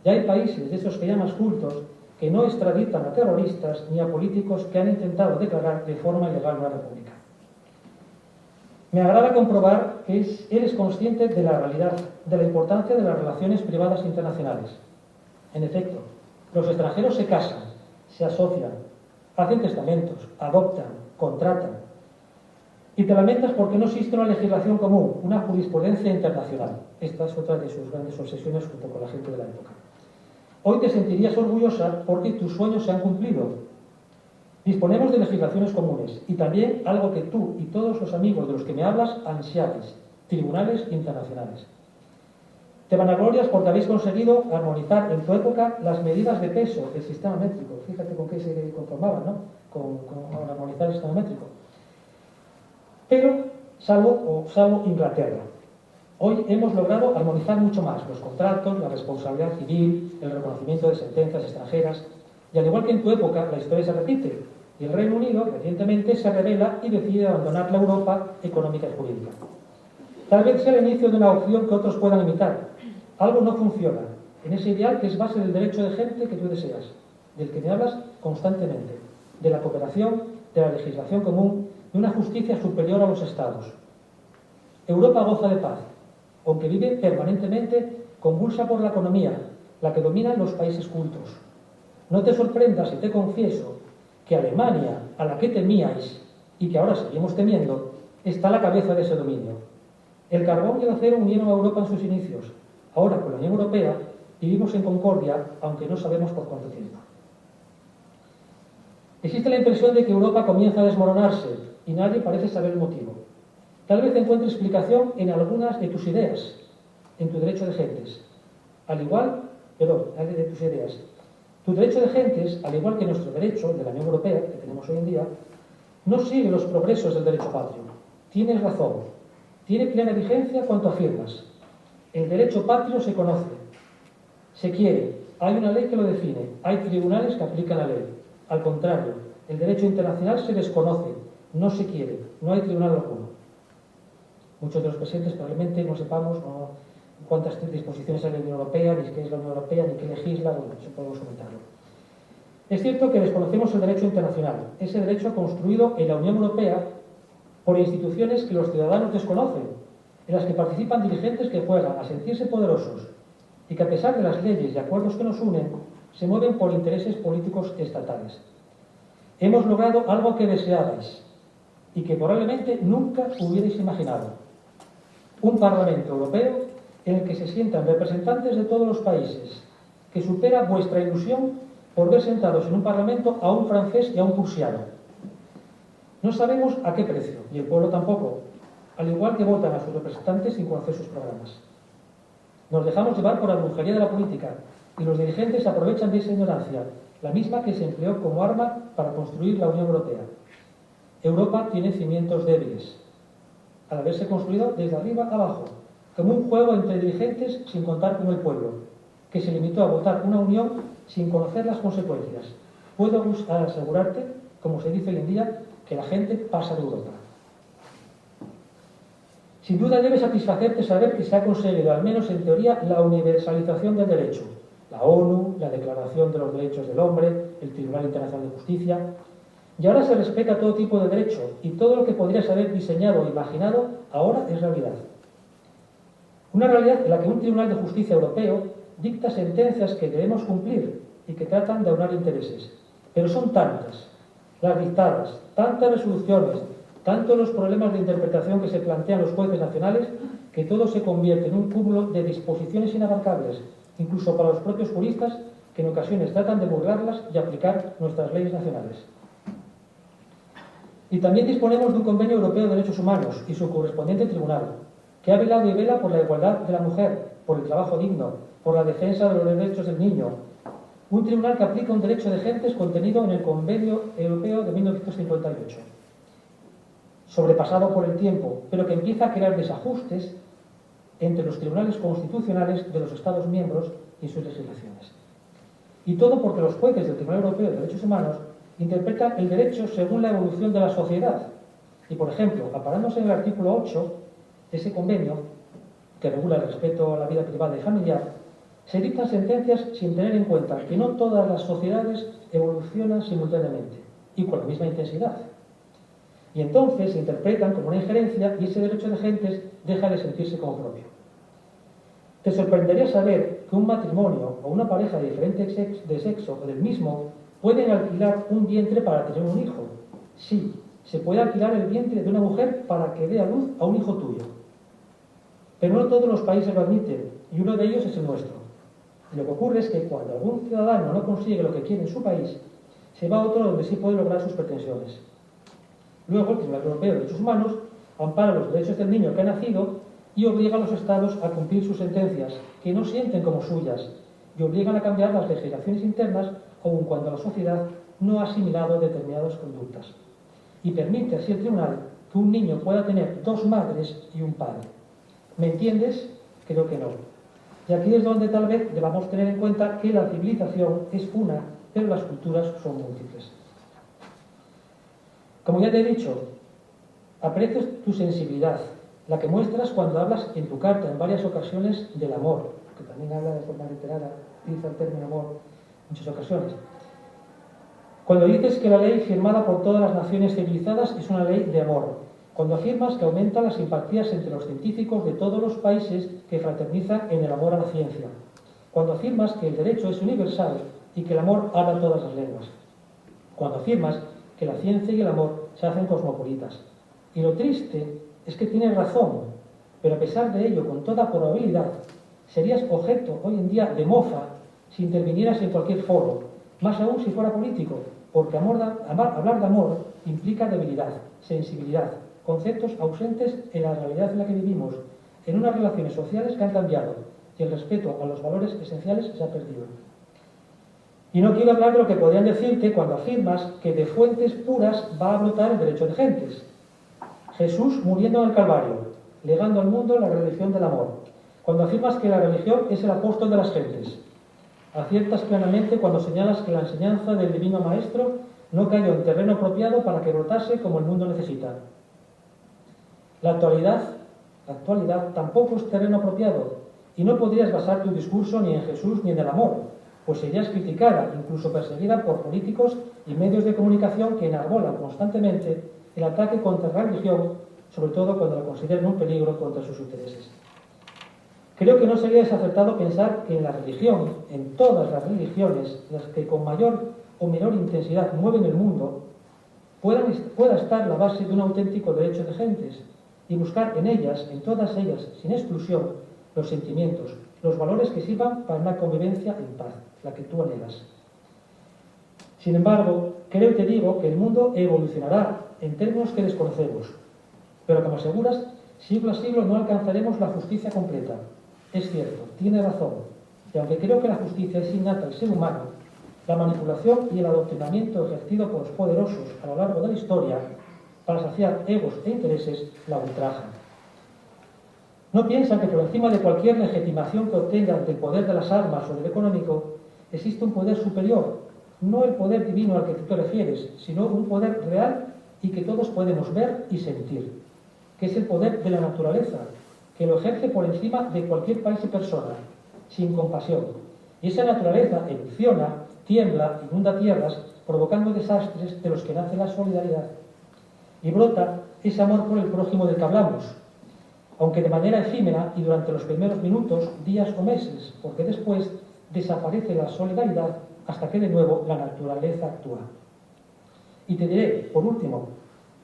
Ya hay países de esos que llamas cultos que no extraditan a terroristas ni a políticos que han intentado declarar de forma ilegal una república. Me agrada comprobar que eres consciente de la realidad, de la importancia de las relaciones privadas internacionales. En efecto, los extranjeros se casan, se asocian, hacen testamentos, adoptan, contratan. Y te lamentas porque no existe una legislación común, una jurisprudencia internacional. Esta es otra de sus grandes obsesiones junto con la gente de la época. Hoy te sentirías orgullosa porque tus sueños se han cumplido, Disponemos de legislaciones comunes y también algo que tú y todos los amigos de los que me hablas ansiáis, tribunales internacionales. Te vanaglorias porque habéis conseguido armonizar en tu época las medidas de peso del sistema métrico. Fíjate con qué se conformaban, ¿no? Con armonizar el sistema métrico. Pero, salvo Inglaterra. Hoy hemos logrado armonizar mucho más los contratos, la responsabilidad civil, el reconocimiento de sentencias extranjeras. Y al igual que en tu época, la historia se repite. Y el Reino Unido recientemente se rebela y decide abandonar la Europa económica y jurídica. Tal vez sea el inicio de una opción que otros puedan imitar. Algo no funciona en ese ideal que es base del derecho de gente que tú deseas, del que me hablas constantemente, de la cooperación, de la legislación común, de una justicia superior a los estados. Europa goza de paz, aunque vive permanentemente convulsa por la economía, la que dominan los países cultos. No te sorprendas si te confieso que Alemania, a la que temíais y que ahora seguimos temiendo, está a la cabeza de ese dominio. El carbón y el acero unieron a Europa en sus inicios. Ahora, con la Unión Europea, vivimos en concordia, aunque no sabemos por cuánto tiempo. Existe la impresión de que Europa comienza a desmoronarse y nadie parece saber el motivo. Tal vez encuentre explicación en algunas de tus ideas, en tu derecho de gentes. De tus ideas. Tu derecho de gentes, al igual que nuestro derecho de la Unión Europea, que tenemos hoy en día, no sigue los progresos del derecho patrio. Tienes razón. Tiene plena vigencia cuanto afirmas. El derecho patrio se conoce, se quiere, hay una ley que lo define, hay tribunales que aplican la ley. Al contrario, el derecho internacional se desconoce, no se quiere, no hay tribunal alguno. Muchos de los presentes probablemente no sepamos cuántas disposiciones hay en la Unión Europea, ni qué es la Unión Europea, ni qué legisla, bueno, eso podemos comentarlo. Es cierto que desconocemos el derecho internacional, ese derecho construido en la Unión Europea por instituciones que los ciudadanos desconocen, en las que participan dirigentes que juegan a sentirse poderosos y que a pesar de las leyes y acuerdos que nos unen, se mueven por intereses políticos estatales. Hemos logrado algo que deseabais y que probablemente nunca hubierais imaginado. Un Parlamento Europeo en el que se sientan representantes de todos los países, que supera vuestra ilusión por ver sentados en un Parlamento a un francés y a un prusiano. No sabemos a qué precio, y el pueblo tampoco, al igual que votan a sus representantes sin conocer sus programas. Nos dejamos llevar por la brujería de la política y los dirigentes aprovechan de esa ignorancia, la misma que se empleó como arma para construir la Unión Europea. Europa tiene cimientos débiles, al haberse construido desde arriba abajo, como un juego entre dirigentes sin contar con el pueblo, que se limitó a votar una unión sin conocer las consecuencias. Puedo asegurarte, como se dice hoy en día, que la gente pasa de Europa. Sin duda debe satisfacerte saber que se ha conseguido, al menos en teoría, la universalización del derecho. La ONU, la Declaración de los Derechos del Hombre, el Tribunal Internacional de Justicia. Y ahora se respeta todo tipo de derecho y todo lo que podrías haber diseñado o imaginado ahora es realidad. Una realidad en la que un Tribunal de Justicia Europeo dicta sentencias que debemos cumplir y que tratan de aunar intereses. Pero son tantas las dictadas, tantas resoluciones, tanto los problemas de interpretación que se plantean los jueces nacionales, que todo se convierte en un cúmulo de disposiciones inabarcables, incluso para los propios juristas, que en ocasiones tratan de burlarlas y aplicar nuestras leyes nacionales. Y también disponemos de un Convenio Europeo de Derechos Humanos y su correspondiente tribunal, que ha velado y vela por la igualdad de la mujer, por el trabajo digno, por la defensa de los derechos del niño. Un tribunal que aplica un derecho de gentes contenido en el Convenio Europeo de 1958. Sobrepasado por el tiempo, pero que empieza a crear desajustes entre los tribunales constitucionales de los Estados miembros y sus legislaciones. Y todo porque los jueces del Tribunal Europeo de Derechos Humanos interpretan el derecho según la evolución de la sociedad. Y, por ejemplo, amparándose en el artículo 8 de ese convenio, que regula el respeto a la vida privada y familiar, se dictan sentencias sin tener en cuenta que no todas las sociedades evolucionan simultáneamente y con la misma intensidad. Y entonces se interpretan como una injerencia y ese derecho de gentes deja de sentirse como propio. Te sorprendería saber que un matrimonio o una pareja de diferente sexo o del mismo pueden alquilar un vientre para tener un hijo. Sí, se puede alquilar el vientre de una mujer para que dé a luz a un hijo tuyo. Pero no todos los países lo admiten y uno de ellos es el nuestro. Y lo que ocurre es que cuando algún ciudadano no consigue lo que quiere en su país, se va a otro donde sí puede lograr sus pretensiones. Luego, el Tribunal Europeo de Derechos Humanos ampara los derechos del niño que ha nacido y obliga a los Estados a cumplir sus sentencias, que no sienten como suyas, y obligan a cambiar las legislaciones internas aun cuando la sociedad no ha asimilado determinadas conductas. Y permite así el tribunal que un niño pueda tener dos madres y un padre. ¿Me entiendes? Creo que no. Y aquí es donde tal vez debamos tener en cuenta que la civilización es una, pero las culturas son múltiples. Como ya te he dicho, aprecio tu sensibilidad, la que muestras cuando hablas en tu carta en varias ocasiones del amor, que también habla de forma literada, utiliza el término amor en muchas ocasiones. Cuando dices que la ley firmada por todas las naciones civilizadas es una ley de amor, cuando afirmas que aumenta las simpatías entre los científicos de todos los países que fraternizan en el amor a la ciencia, cuando afirmas que el derecho es universal y que el amor habla todas las lenguas, cuando afirmas que la ciencia y el amor se hacen cosmopolitas. Y lo triste es que tienes razón, pero a pesar de ello, con toda probabilidad, serías objeto hoy en día de mofa si intervinieras en cualquier foro, más aún si fuera político, porque hablar de amor implica debilidad, sensibilidad, conceptos ausentes en la realidad en la que vivimos, en unas relaciones sociales que han cambiado y el respeto a los valores esenciales se ha perdido. Y no quiero hablar de lo que podrían decirte cuando afirmas que de fuentes puras va a brotar el derecho de gentes. Jesús muriendo en el Calvario, legando al mundo la religión del amor. Cuando afirmas que la religión es el apóstol de las gentes. Aciertas plenamente cuando señalas que la enseñanza del divino maestro no cayó en terreno apropiado para que brotase como el mundo necesita. La actualidad tampoco es terreno apropiado y no podrías basar tu discurso ni en Jesús ni en el amor, pues serías criticada, incluso perseguida por políticos y medios de comunicación que enarbolan constantemente el ataque contra la religión, sobre todo cuando la consideran un peligro contra sus intereses. Creo que no sería desacertado pensar que en la religión, en todas las religiones, las que con mayor o menor intensidad mueven el mundo, pueda estar la base de un auténtico derecho de gentes y buscar en ellas, en todas ellas, sin exclusión, los sentimientos, los valores que sirvan para una convivencia en paz, la que tú anhelas. Sin embargo, creo y te digo que el mundo evolucionará en términos que desconocemos, pero como aseguras, siglo a siglo no alcanzaremos la justicia completa. Es cierto, tiene razón, y aunque creo que la justicia es innata al ser humano, la manipulación y el adoctrinamiento ejercido por los poderosos a lo largo de la historia para saciar egos e intereses la ultrajan. No piensan que por encima de cualquier legitimación que obtengan del poder de las armas o del económico existe un poder superior, no el poder divino al que tú te refieres, sino un poder real y que todos podemos ver y sentir, que es el poder de la naturaleza, que lo ejerce por encima de cualquier país y persona, sin compasión. Y esa naturaleza erupciona, tiembla, inunda tierras, provocando desastres de los que nace la solidaridad. Y brota ese amor por el prójimo del que hablamos, aunque de manera efímera y durante los primeros minutos, días o meses, porque después desaparece la solidaridad hasta que de nuevo la naturaleza actúa. Y te diré, por último,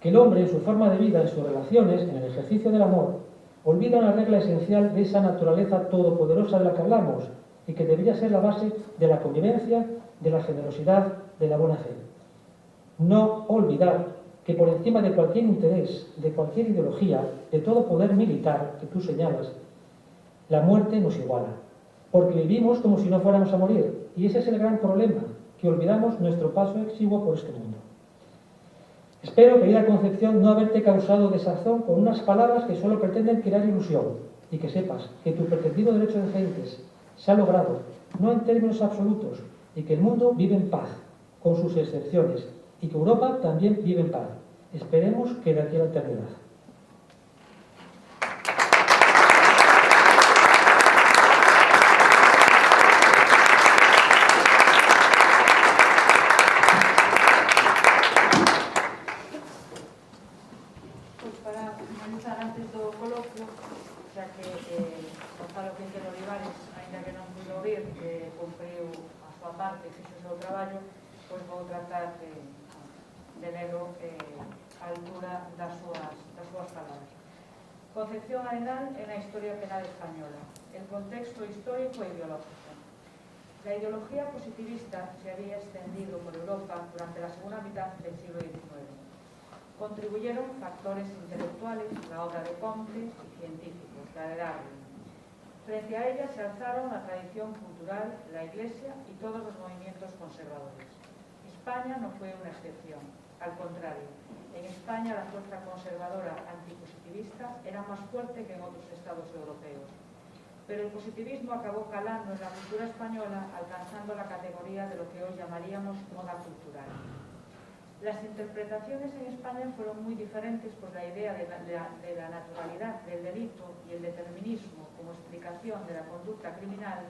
que el hombre en su forma de vida, en sus relaciones, en el ejercicio del amor, olvida una regla esencial de esa naturaleza todopoderosa de la que hablamos y que debería ser la base de la convivencia, de la generosidad, de la buena fe. No olvidar que por encima de cualquier interés, de cualquier ideología, de todo poder militar que tú señalas, la muerte nos iguala, porque vivimos como si no fuéramos a morir, y ese es el gran problema, que olvidamos nuestro paso exiguo por este mundo. Espero, querida Concepción, no haberte causado desazón con unas palabras que solo pretenden crear ilusión, y que sepas que tu pretendido derecho de gentes se ha logrado, no en términos absolutos, y que el mundo vive en paz, con sus excepciones, y que Europa también vive en paz. Esperemos que de aquí a la eternidad. Pues para finalizar antes do coloquio, xa que Gonzalo Quintero Olivares, ainda que non puido oír, cumpriu a súa parte, fixo o seu traballo, pois vou tratar de lelo a altura das súas palabras. Concepción Arenal en la historia penal española. El contexto histórico e ideológico. La ideología positivista se había extendido por Europa durante la segunda mitad del siglo XIX. Contribuyeron factores intelectuales, la obra de Comte, y científicos, la de Darwin. Frente a ella se alzaron la tradición cultural, la Iglesia y todos los movimientos conservadores. España no fue una excepción, al contrario. En España la fuerza conservadora antipositivista era más fuerte que en otros estados europeos. Pero el positivismo acabó calando en la cultura española, alcanzando la categoría de lo que hoy llamaríamos moda cultural. Las interpretaciones en España fueron muy diferentes, pues la idea de la naturalidad del delito y el determinismo como explicación de la conducta criminal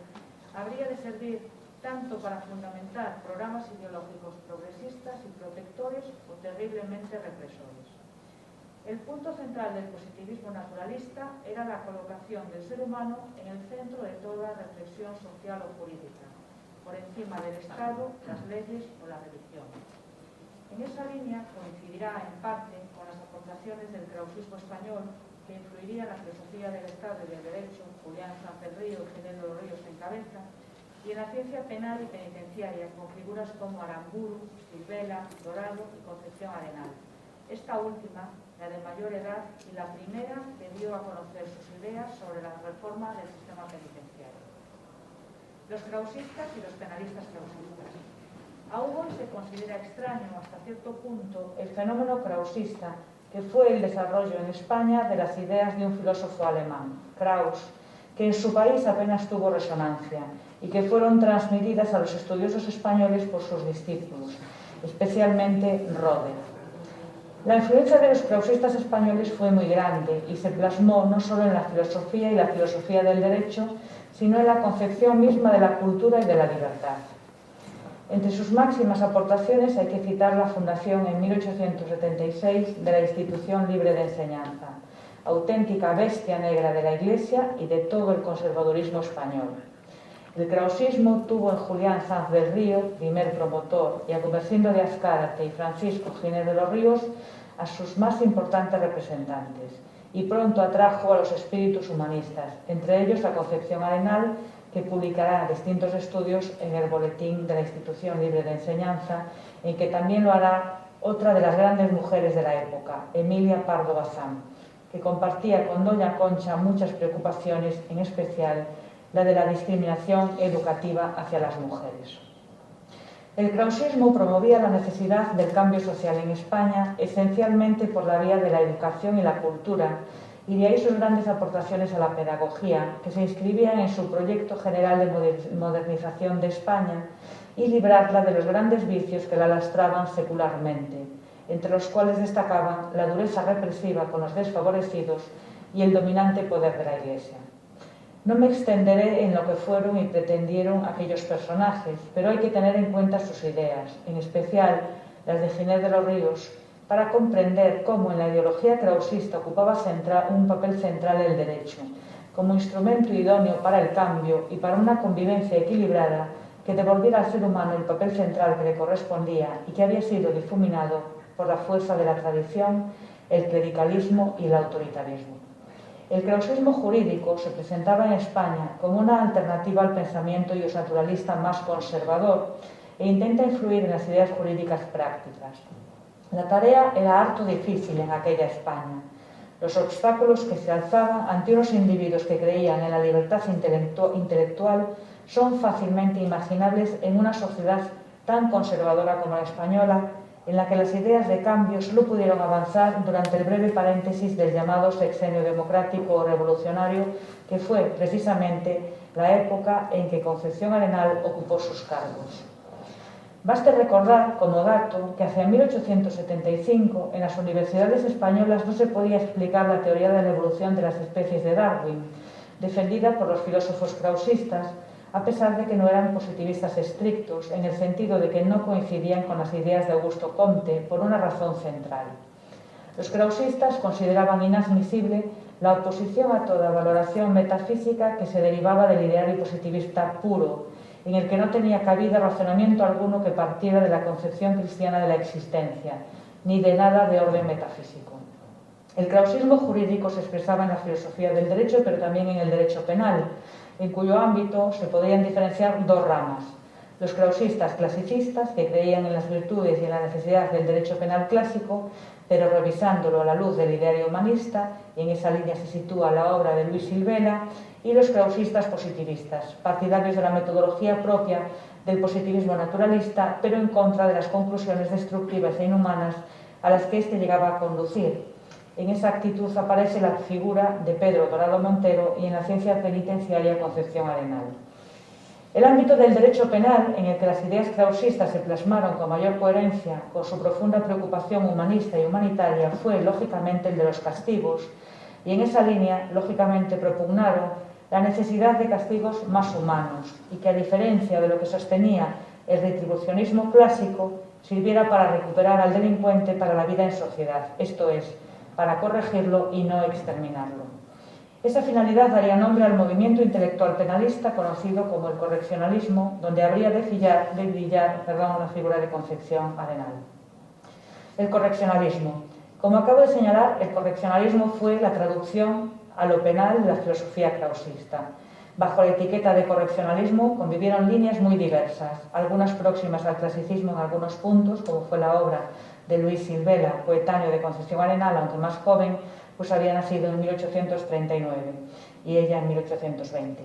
habría de servir tanto para fundamentar programas ideológicos progresistas y protectores o terriblemente represores. El punto central del positivismo naturalista era la colocación del ser humano en el centro de toda reflexión social o jurídica, por encima del Estado, las leyes o la religión. En esa línea coincidirá en parte con las aportaciones del krausismo español, que influiría en la filosofía del Estado y del Derecho, Julián Sánchez Río y Ginés de los Ríos en cabeza, y en la ciencia penal y penitenciaria, con figuras como Aramburu, Silvela, Dorado y Concepción Arenal. Esta última, la de mayor edad y la primera que dio a conocer sus ideas sobre la reforma del sistema penitenciario. Los krausistas y los penalistas krausistas. Aún hoy se considera extraño hasta cierto punto el fenómeno krausista, que fue el desarrollo en España de las ideas de un filósofo alemán, Krauss, que en su país apenas tuvo resonancia y que fueron transmitidas a los estudiosos españoles por sus discípulos, especialmente Rode. La influencia de los krausistas españoles fue muy grande y se plasmó no solo en la filosofía y la filosofía del derecho, sino en la concepción misma de la cultura y de la libertad. Entre sus máximas aportaciones hay que citar la fundación en 1876 de la Institución Libre de Enseñanza, auténtica bestia negra de la Iglesia y de todo el conservadurismo español. El krausismo tuvo en Julián Sanz del Río, primer promotor, y a Gumersindo de Azcárate y Francisco Ginés de los Ríos a sus más importantes representantes, y pronto atrajo a los espíritus humanistas, entre ellos a Concepción Arenal, que publicará distintos estudios en el boletín de la Institución Libre de Enseñanza, en que también lo hará otra de las grandes mujeres de la época, Emilia Pardo Bazán, que compartía con doña Concha muchas preocupaciones, en especial la de la discriminación educativa hacia las mujeres. El krausismo promovía la necesidad del cambio social en España, esencialmente por la vía de la educación y la cultura, y de ahí sus grandes aportaciones a la pedagogía, que se inscribían en su proyecto general de modernización de España y librarla de los grandes vicios que la lastraban secularmente, entre los cuales destacaban la dureza represiva con los desfavorecidos y el dominante poder de la Iglesia. No me extenderé en lo que fueron y pretendieron aquellos personajes, pero hay que tener en cuenta sus ideas, en especial las de Ginés de los Ríos, para comprender cómo en la ideología krausista ocupaba un papel central el derecho, como instrumento idóneo para el cambio y para una convivencia equilibrada que devolviera al ser humano el papel central que le correspondía y que había sido difuminado por la fuerza de la tradición, el clericalismo y el autoritarismo. El krausismo jurídico se presentaba en España como una alternativa al pensamiento naturalista más conservador e intenta influir en las ideas jurídicas prácticas. La tarea era harto difícil en aquella España. Los obstáculos que se alzaban ante unos individuos que creían en la libertad intelectual son fácilmente imaginables en una sociedad tan conservadora como la española, en la que las ideas de cambio solo pudieron avanzar durante el breve paréntesis del llamado sexenio democrático o revolucionario, que fue precisamente la época en que Concepción Arenal ocupó sus cargos. Baste recordar, como dato, que hacia 1875 en las universidades españolas no se podía explicar la teoría de la evolución de las especies de Darwin, defendida por los filósofos krausistas, a pesar de que no eran positivistas estrictos, en el sentido de que no coincidían con las ideas de Augusto Comte por una razón central. Los krausistas consideraban inadmisible la oposición a toda valoración metafísica que se derivaba del ideario positivista puro, en el que no tenía cabida razonamiento alguno que partiera de la concepción cristiana de la existencia, ni de nada de orden metafísico. El krausismo jurídico se expresaba en la filosofía del derecho, pero también en el derecho penal, en cuyo ámbito se podían diferenciar dos ramas, Los krausistas clasicistas, que creían en las virtudes y en la necesidad del derecho penal clásico, pero revisándolo a la luz del ideario humanista, y en esa línea se sitúa la obra de Luis Silvela, y los krausistas positivistas, partidarios de la metodología propia del positivismo naturalista, pero en contra de las conclusiones destructivas e inhumanas a las que éste llegaba a conducir. En esa actitud aparece la figura de Pedro Dorado Montero y en la ciencia penitenciaria Concepción Arenal. El ámbito del derecho penal, en el que las ideas krausistas se plasmaron con mayor coherencia con su profunda preocupación humanista y humanitaria, fue, lógicamente, el de los castigos, y en esa línea, lógicamente, propugnaron la necesidad de castigos más humanos y que, a diferencia de lo que sostenía el retribucionismo clásico, sirviera para recuperar al delincuente para la vida en sociedad, esto es, para corregirlo y no exterminarlo. Esa finalidad daría nombre al movimiento intelectual penalista conocido como el correccionalismo, donde habría de brillar la figura de Concepción Arenal. El correccionalismo. Como acabo de señalar, el correccionalismo fue la traducción a lo penal de la filosofía krausista. Bajo la etiqueta de correccionalismo convivieron líneas muy diversas, algunas próximas al clasicismo en algunos puntos, como fue la obra de Luis Silvela, coetáneo de Concepción Arenal, aunque más joven, pues había nacido en 1839 y ella en 1820.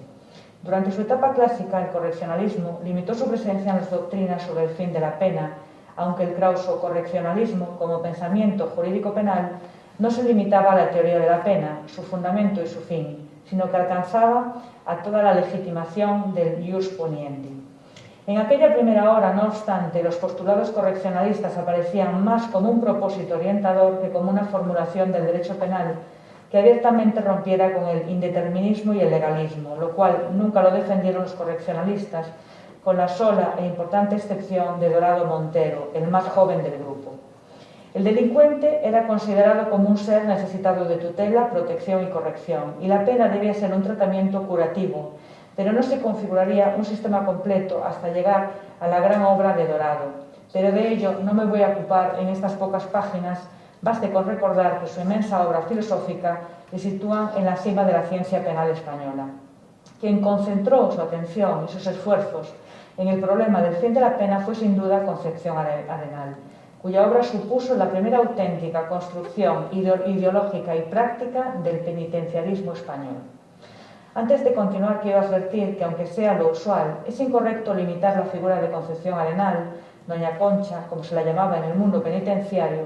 Durante su etapa clásica, el correccionalismo limitó su presencia en las doctrinas sobre el fin de la pena, aunque el krauso-correccionalismo, como pensamiento jurídico penal, no se limitaba a la teoría de la pena, su fundamento y su fin, sino que alcanzaba a toda la legitimación del ius poniendi. En aquella primera hora, no obstante, los postulados correccionalistas aparecían más como un propósito orientador que como una formulación del derecho penal que abiertamente rompiera con el indeterminismo y el legalismo, lo cual nunca lo defendieron los correccionalistas, con la sola e importante excepción de Dorado Montero, el más joven del grupo. El delincuente era considerado como un ser necesitado de tutela, protección y corrección, y la pena debía ser un tratamiento curativo, pero no se configuraría un sistema completo hasta llegar a la gran obra de Dorado. Pero de ello no me voy a ocupar en estas pocas páginas, baste con recordar que su inmensa obra filosófica le sitúa en la cima de la ciencia penal española. Quien concentró su atención y sus esfuerzos en el problema del fin de la pena fue sin duda Concepción Arenal, cuya obra supuso la primera auténtica construcción ideológica y práctica del penitenciarismo español. Antes de continuar, quiero advertir que, aunque sea lo usual, es incorrecto limitar la figura de Concepción Arenal, Doña Concha, como se la llamaba en el mundo penitenciario,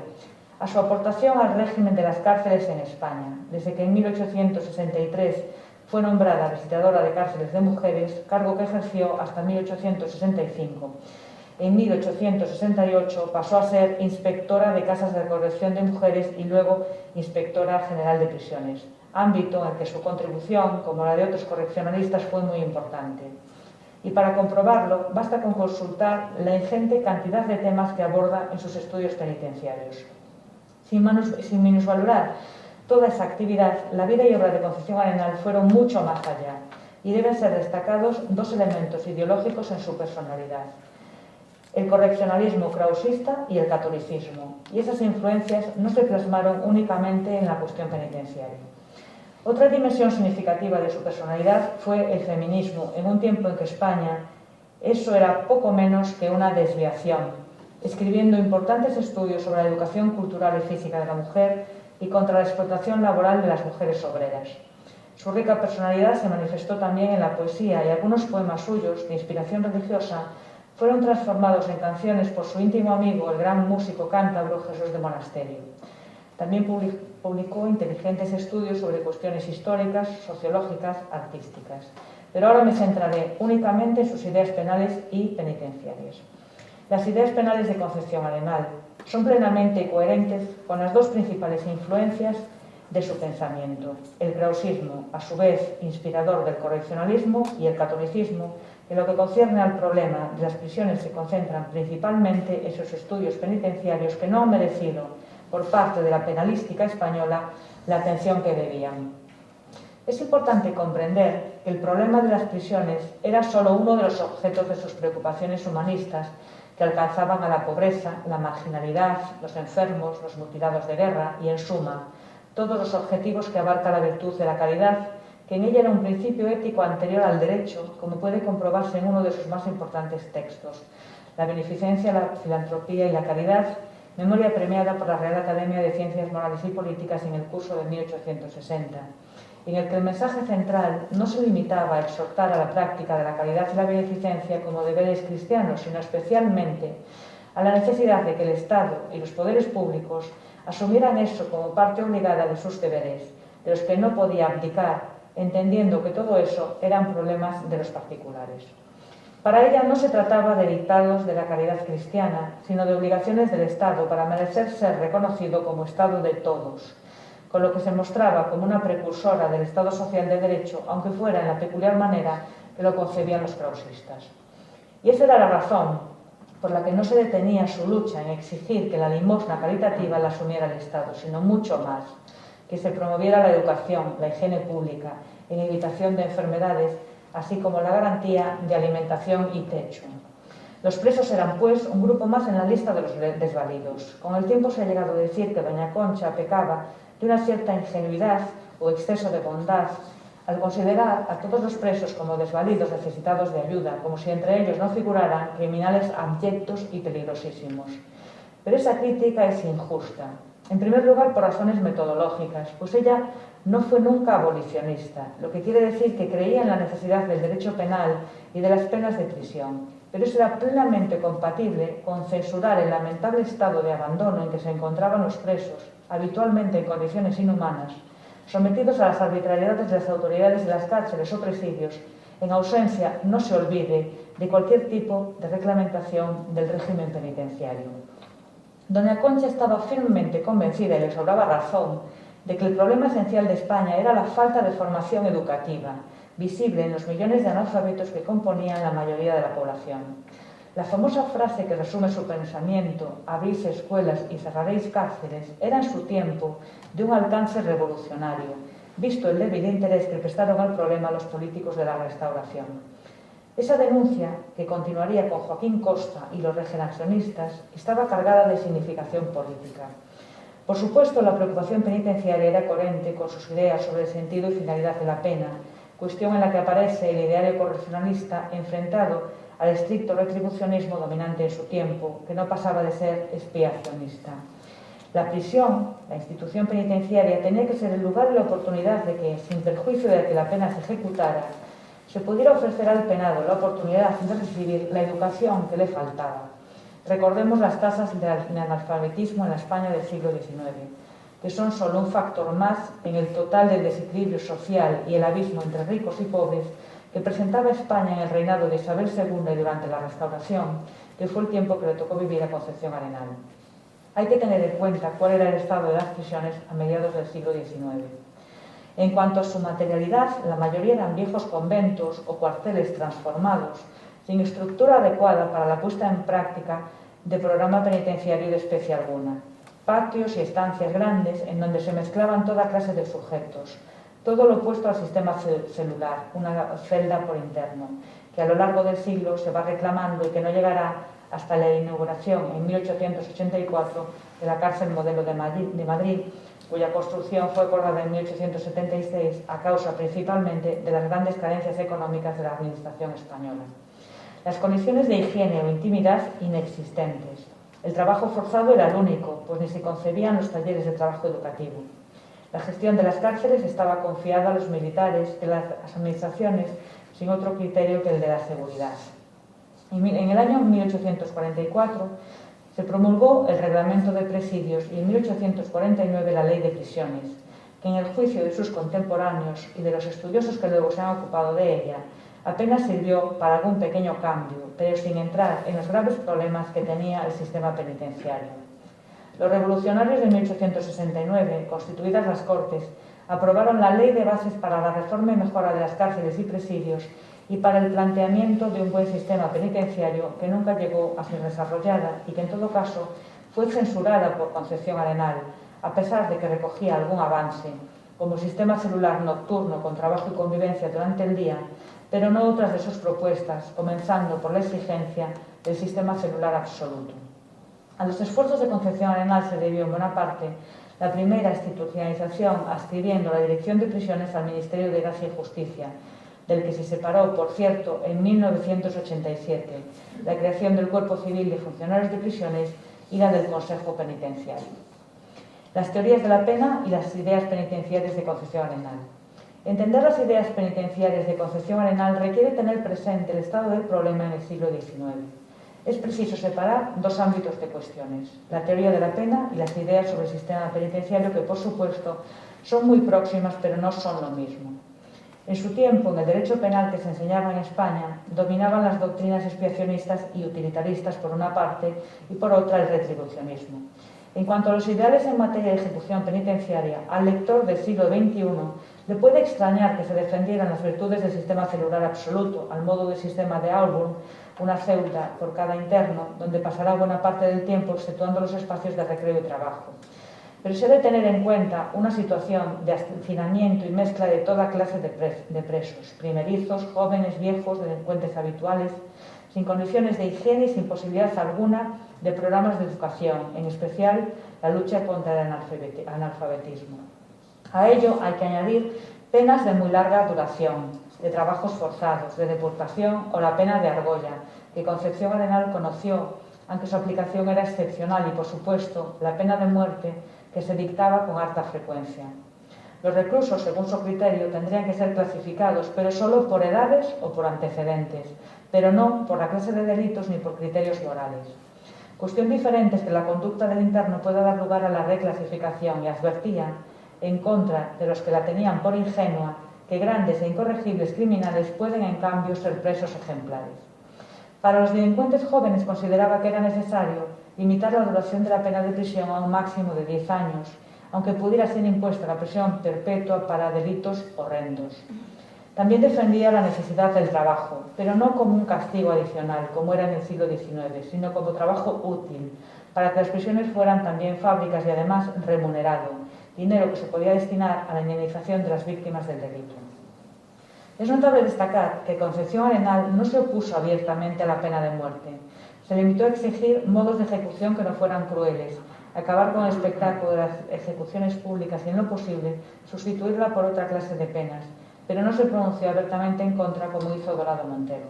a su aportación al régimen de las cárceles en España. Desde que en 1863 fue nombrada visitadora de cárceles de mujeres, cargo que ejerció hasta 1865. En 1868 pasó a ser inspectora de casas de corrección de mujeres y luego inspectora general de prisiones, ámbito en el que su contribución, como la de otros correccionalistas, fue muy importante. Y para comprobarlo, basta con consultar la ingente cantidad de temas que aborda en sus estudios penitenciarios. Sin minusvalorar toda esa actividad, la vida y obra de Concepción Arenal fueron mucho más allá, y deben ser destacados dos elementos ideológicos en su personalidad: el correccionalismo krausista y el catolicismo, y esas influencias no se plasmaron únicamente en la cuestión penitenciaria. Otra dimensión significativa de su personalidad fue el feminismo, en un tiempo en que España eso era poco menos que una desviación, escribiendo importantes estudios sobre la educación cultural y física de la mujer y contra la explotación laboral de las mujeres obreras. Su rica personalidad se manifestó también en la poesía, y algunos poemas suyos, de inspiración religiosa, fueron transformados en canciones por su íntimo amigo, el gran músico cántabro Jesús de Monasterio. También publicó inteligentes estudios sobre cuestiones históricas, sociológicas, artísticas. Pero ahora me centraré únicamente en sus ideas penales y penitenciarias. Las ideas penales de Concepción Arenal son plenamente coherentes con las dos principales influencias de su pensamiento: el krausismo, a su vez inspirador del correccionalismo, y el catolicismo, que en lo que concierne al problema de las prisiones se concentran principalmente en sus estudios penitenciarios, que no han merecido por parte de la penalística española la atención que debían. Es importante comprender que el problema de las prisiones era solo uno de los objetos de sus preocupaciones humanistas, que alcanzaban a la pobreza, la marginalidad, los enfermos, los mutilados de guerra y, en suma, todos los objetivos que abarca la virtud de la caridad, que en ella era un principio ético anterior al derecho, como puede comprobarse en uno de sus más importantes textos, La beneficencia, la filantropía y la caridad, memoria premiada por la Real Academia de Ciencias Morales y Políticas en el curso de 1860, en el que el mensaje central no se limitaba a exhortar a la práctica de la caridad y la beneficencia como deberes cristianos, sino especialmente a la necesidad de que el Estado y los poderes públicos asumieran eso como parte obligada de sus deberes, de los que no podía abdicar, entendiendo que todo eso eran problemas de los particulares. Para ella no se trataba de dictados de la caridad cristiana, sino de obligaciones del Estado para merecer ser reconocido como Estado de todos, con lo que se mostraba como una precursora del Estado social de derecho, aunque fuera en la peculiar manera que lo concebían los krausistas. Y esa era la razón por la que no se detenía su lucha en exigir que la limosna caritativa la asumiera el Estado, sino mucho más, que se promoviera la educación, la higiene pública, en evitación de enfermedades, así como la garantía de alimentación y techo. Los presos eran, pues, un grupo más en la lista de los desvalidos. Con el tiempo se ha llegado a decir que doña Concha pecaba de una cierta ingenuidad o exceso de bondad al considerar a todos los presos como desvalidos necesitados de ayuda, como si entre ellos no figuraran criminales abyectos y peligrosísimos. Pero esa crítica es injusta. En primer lugar, por razones metodológicas, pues ella no fue nunca abolicionista, lo que quiere decir que creía en la necesidad del derecho penal y de las penas de prisión, pero eso era plenamente compatible con censurar el lamentable estado de abandono en que se encontraban los presos, habitualmente en condiciones inhumanas, sometidos a las arbitrariedades de las autoridades de las cárceles o presidios, en ausencia, no se olvide, de cualquier tipo de reglamentación del régimen penitenciario. Doña Concha estaba firmemente convencida, y le sobraba razón, de que el problema esencial de España era la falta de formación educativa, visible en los millones de analfabetos que componían la mayoría de la población. La famosa frase que resume su pensamiento, abrís escuelas y cerraréis cárceles, era en su tiempo de un alcance revolucionario, visto el débil interés que prestaron al problema los políticos de la Restauración. Esa denuncia, que continuaría con Joaquín Costa y los regeneracionistas, estaba cargada de significación política. Por supuesto, la preocupación penitenciaria era coherente con sus ideas sobre el sentido y finalidad de la pena, cuestión en la que aparece el ideario correccionalista enfrentado al estricto retribucionismo dominante en su tiempo, que no pasaba de ser expiacionista. La prisión, la institución penitenciaria, tenía que ser el lugar y la oportunidad de que, sin perjuicio de que la pena se ejecutara, se pudiera ofrecer al penado la oportunidad de recibir la educación que le faltaba. Recordemos las tasas de analfabetismo en la España del siglo XIX, que son solo un factor más en el total del desequilibrio social y el abismo entre ricos y pobres que presentaba España en el reinado de Isabel II y durante la Restauración, que fue el tiempo que le tocó vivir a Concepción Arenal. Hay que tener en cuenta cuál era el estado de las prisiones a mediados del siglo XIX. En cuanto a su materialidad, la mayoría eran viejos conventos o cuarteles transformados, sin estructura adecuada para la puesta en práctica de programa penitenciario de especie alguna. Patios y estancias grandes en donde se mezclaban toda clase de sujetos, todo lo opuesto al sistema celular, una celda por interno, que a lo largo del siglo se va reclamando y que no llegará hasta la inauguración en 1884 de la cárcel modelo de Madrid, cuya construcción fue acordada en 1876 a causa principalmente de las grandes carencias económicas de la administración española. Las condiciones de higiene o intimidad inexistentes. El trabajo forzado era el único, pues ni se concebían los talleres de trabajo educativo. La gestión de las cárceles estaba confiada a los militares de las administraciones sin otro criterio que el de la seguridad. En el año 1844 se promulgó el Reglamento de Presidios y en 1849 la Ley de Prisiones, que en el juicio de sus contemporáneos y de los estudiosos que luego se han ocupado de ella, apenas sirvió para algún pequeño cambio, pero sin entrar en los graves problemas que tenía el sistema penitenciario. Los revolucionarios de 1869, constituidas las Cortes, aprobaron la Ley de Bases para la reforma y mejora de las cárceles y presidios y para el planteamiento de un buen sistema penitenciario que nunca llegó a ser desarrollada y que en todo caso fue censurada por Concepción Arenal, a pesar de que recogía algún avance, como sistema celular nocturno con trabajo y convivencia durante el día, pero no otras de sus propuestas, comenzando por la exigencia del sistema celular absoluto. A los esfuerzos de Concepción Arenal se debió en buena parte La primera institucionalización adscribiendo la Dirección de Prisiones al Ministerio de Gracia y Justicia, del que se separó, por cierto, en 1987, la creación del Cuerpo Civil de Funcionarios de Prisiones y la del Consejo Penitenciario. Las teorías de la pena y las ideas penitenciarias de Concepción Arenal. Entender las ideas penitenciarias de Concepción Arenal requiere tener presente el estado del problema en el siglo XIX. Es preciso separar dos ámbitos de cuestiones, la teoría de la pena y las ideas sobre el sistema penitenciario que, por supuesto, son muy próximas pero no son lo mismo. En su tiempo, en el derecho penal que se enseñaba en España, dominaban las doctrinas expiacionistas y utilitaristas por una parte y por otra el retribucionismo. En cuanto a los ideales en materia de ejecución penitenciaria, al lector del siglo XXI le puede extrañar que se defendieran las virtudes del sistema celular absoluto, al modo del sistema de Auburn, una celda por cada interno, donde pasará buena parte del tiempo exceptuando los espacios de recreo y trabajo. Pero se debe tener en cuenta una situación de hacinamiento y mezcla de toda clase de presos, primerizos, jóvenes, viejos, delincuentes habituales, sin condiciones de higiene y sin posibilidad alguna de programas de educación, en especial la lucha contra el analfabetismo. A ello hay que añadir penas de muy larga duración, de trabajos forzados, de deportación o la pena de argolla, que Concepción Arenal conoció, aunque su aplicación era excepcional, y, por supuesto, la pena de muerte, que se dictaba con harta frecuencia. Los reclusos, según su criterio, tendrían que ser clasificados, pero solo por edades o por antecedentes, pero no por la clase de delitos ni por criterios morales. Cuestión diferente es que la conducta del interno pueda dar lugar a la reclasificación, y advertía, en contra de los que la tenían por ingenua, que grandes e incorregibles criminales pueden, en cambio, ser presos ejemplares. Para los delincuentes jóvenes consideraba que era necesario limitar la duración de la pena de prisión a un máximo de 10 años, aunque pudiera ser impuesta la prisión perpetua para delitos horrendos. También defendía la necesidad del trabajo, pero no como un castigo adicional, como era en el siglo XIX, sino como trabajo útil, para que las prisiones fueran también fábricas y además remunerado, dinero que se podía destinar a la indemnización de las víctimas del delito. Es notable destacar que Concepción Arenal no se opuso abiertamente a la pena de muerte. Se limitó a exigir modos de ejecución que no fueran crueles, acabar con el espectáculo de las ejecuciones públicas y, en lo posible, sustituirla por otra clase de penas, pero no se pronunció abiertamente en contra como hizo Dorado Montero.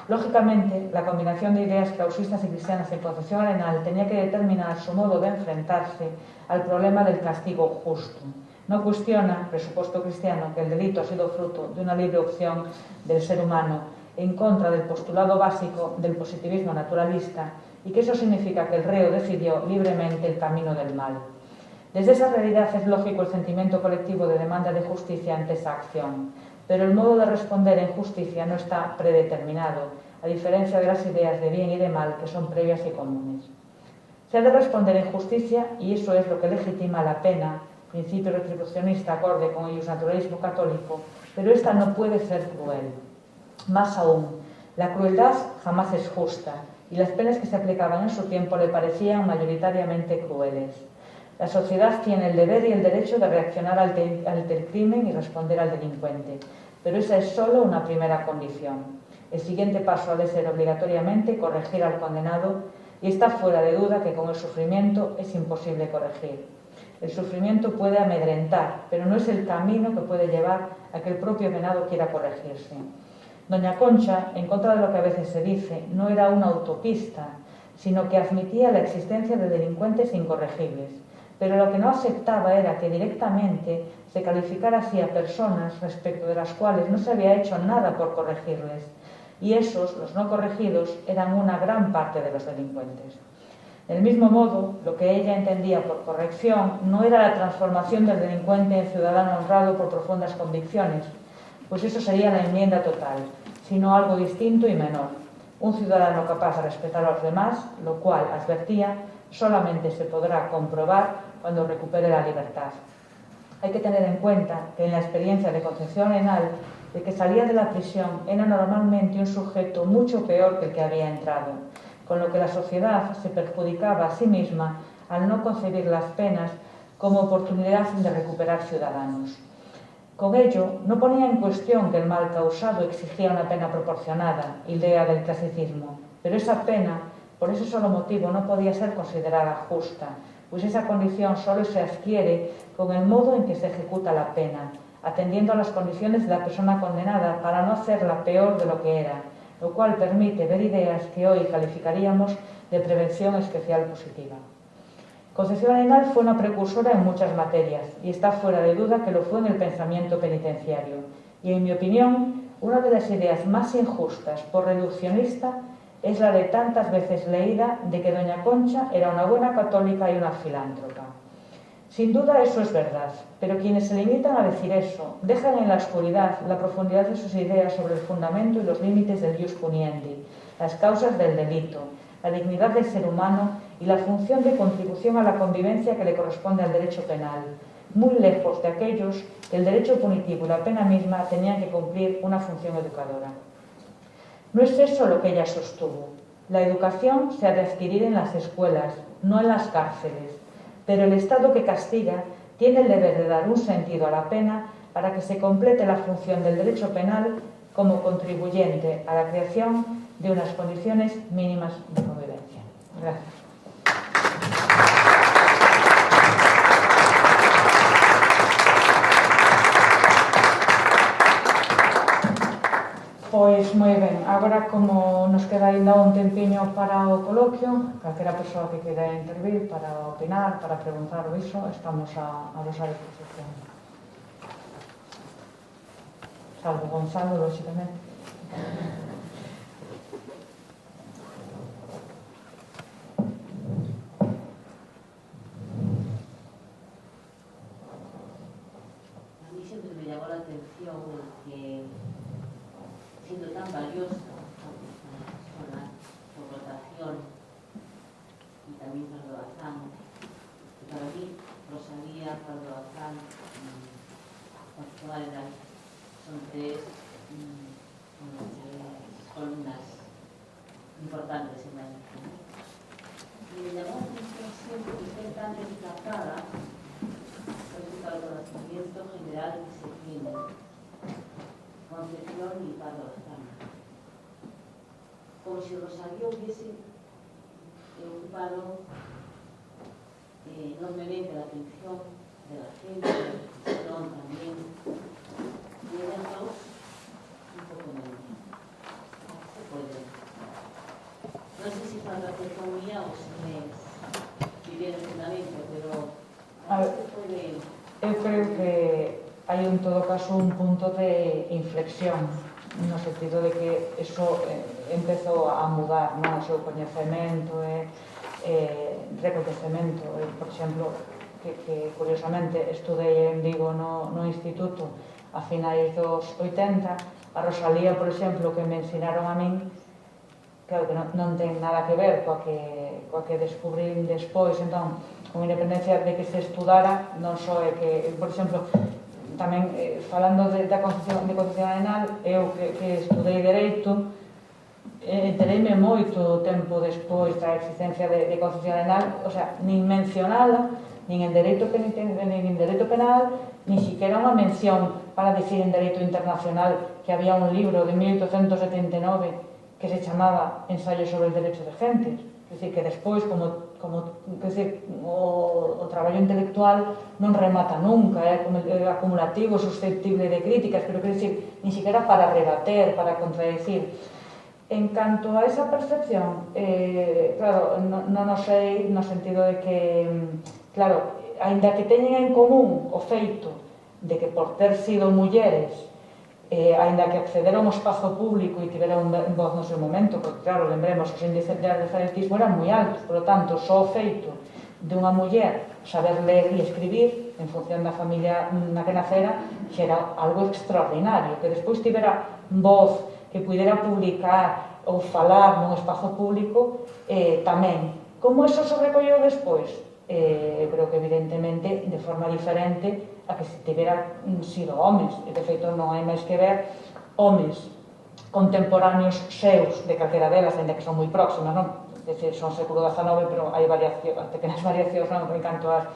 Lógicamente, la combinación de ideas clausistas y cristianas en Concepción Arenal tenía que determinar su modo de enfrentarse al problema del castigo justo. No cuestiona, presupuesto cristiano, que el delito ha sido fruto de una libre opción del ser humano en contra del postulado básico del positivismo naturalista y que eso significa que el reo decidió libremente el camino del mal. Desde esa realidad es lógico el sentimiento colectivo de demanda de justicia ante esa acción, pero el modo de responder en justicia no está predeterminado, a diferencia de las ideas de bien y de mal que son previas y comunes. Se ha de responder en justicia y eso es lo que legitima la pena, principio retribucionista acorde con el naturalismo católico, pero esta no puede ser cruel. Más aún, la crueldad jamás es justa y las penas que se aplicaban en su tiempo le parecían mayoritariamente crueles. La sociedad tiene el deber y el derecho de reaccionar ante el crimen y responder al delincuente, pero esa es solo una primera condición. El siguiente paso ha de ser obligatoriamente corregir al condenado y está fuera de duda que con el sufrimiento es imposible corregir. El sufrimiento puede amedrentar, pero no es el camino que puede llevar a que el propio penado quiera corregirse. Doña Concha, en contra de lo que a veces se dice, no era una utopista, sino que admitía la existencia de delincuentes incorregibles. Pero lo que no aceptaba era que directamente se calificara así a personas respecto de las cuales no se había hecho nada por corregirles, y esos, los no corregidos, eran una gran parte de los delincuentes. Del mismo modo, lo que ella entendía por corrección no era la transformación del delincuente en ciudadano honrado por profundas convicciones, pues eso sería la enmienda total, sino algo distinto y menor, un ciudadano capaz de respetar a los demás, lo cual, advertía, solamente se podrá comprobar cuando recupere la libertad. Hay que tener en cuenta que en la experiencia de Concepción Arenal, el que salía de la prisión era normalmente un sujeto mucho peor que el que había entrado, con lo que la sociedad se perjudicaba a sí misma al no concebir las penas como oportunidad de recuperar ciudadanos. Con ello, no ponía en cuestión que el mal causado exigía una pena proporcionada, idea del clasicismo, pero esa pena, por ese solo motivo, no podía ser considerada justa, pues esa condición solo se adquiere con el modo en que se ejecuta la pena, atendiendo a las condiciones de la persona condenada para no hacerla peor de lo que era, lo cual permite ver ideas que hoy calificaríamos de prevención especial positiva. Concepción Arenal fue una precursora en muchas materias y está fuera de duda que lo fue en el pensamiento penitenciario. Y en mi opinión, una de las ideas más injustas por reduccionista es la de tantas veces leída de que doña Concha era una buena católica y una filántropa. Sin duda eso es verdad, pero quienes se limitan a decir eso dejan en la oscuridad la profundidad de sus ideas sobre el fundamento y los límites del ius puniendi, las causas del delito, la dignidad del ser humano y la función de contribución a la convivencia que le corresponde al derecho penal, muy lejos de aquellos que el derecho punitivo y la pena misma tenían que cumplir una función educadora. No es eso lo que ella sostuvo. La educación se ha de adquirir en las escuelas, no en las cárceles, pero el Estado que castiga tiene el deber de dar un sentido a la pena para que se complete la función del derecho penal como contribuyente a la creación de unas condiciones mínimas de convivencia. Gracias. Pois moi ben, agora como nos queda ainda un tempiño para o coloquio, calquera persoa que queira intervir para opinar, para preguntar o iso, estamos a vosa disposición. Salvo Gonzalo, lóxicamente. A mí siempre me llamó la atención que, siendo tan valiosa una persona por votación y también Pardo Bazán, para mí Rosalía, Pardo Bazán y Concepción Arenal son tres columnas importantes en la elección. Y me llamó la atención siempre que estén tan desplazadas respecto al conocimiento general que se tiene. Concepción y Pardo Bazán. Como si Rosalía hubiese ocupado enormemente la atención de la gente, de la discusión también, y ellas dos un poco menos. Se puede. No sé si fue una atención mía o si me viví en el fundamento, pero A ver, se puede. eu creo que hai en todo caso un punto de inflexión no sentido de que eso empezou a mudar, non? O seu coñecemento e recoñecemento. Por exemplo, que curiosamente estudei en Vigo no instituto a finais dos 80, a Rosalía, por exemplo, que me ensinaron a min, claro que non ten nada que ver coa que descubrín despois, entón, con independencia de que se estudara, non só é que, por exemplo, tamén falando da Concepción Arenal, eu que estudei Dereito, entereime moito tempo despois da existencia de Concepción Arenal, o sea, nin mencionala, nin en Dereito Penal, nin siquiera unha mención para decir en Dereito Internacional que había un libro de 1879 que se chamaba Ensayo sobre el derecho de gentes. É dicir, que despois, como o traballo intelectual non remata nunca, é acumulativo, susceptible de críticas, pero quer dicir, ni siquiera para rebater, para contradecir. En canto a esa percepción, claro, non o sei no sentido de que, claro, aínda que teñen en común o feito de que por ter sido mulleres, aínda que accederon ao espazo público e tiveron voz no seu momento, porque claro, lembremos, os índices de analfabetismo eran moi altos, por lo tanto, só o feito de unha muller saber ler e escribir en función da familia na que nacera xa era algo extraordinario, que despois tivera voz, que pudera publicar ou falar nun espazo público tamén. Como eso se recolleu despois? Eu creo que evidentemente de forma diferente a que se tivera sido homes, e de feito non hai máis que ver homes contemporáneos seus de calquera delas, ainda que son moi próximas, non? É dicir, son século XIX, pero hai pequenas variacións, non? En canto a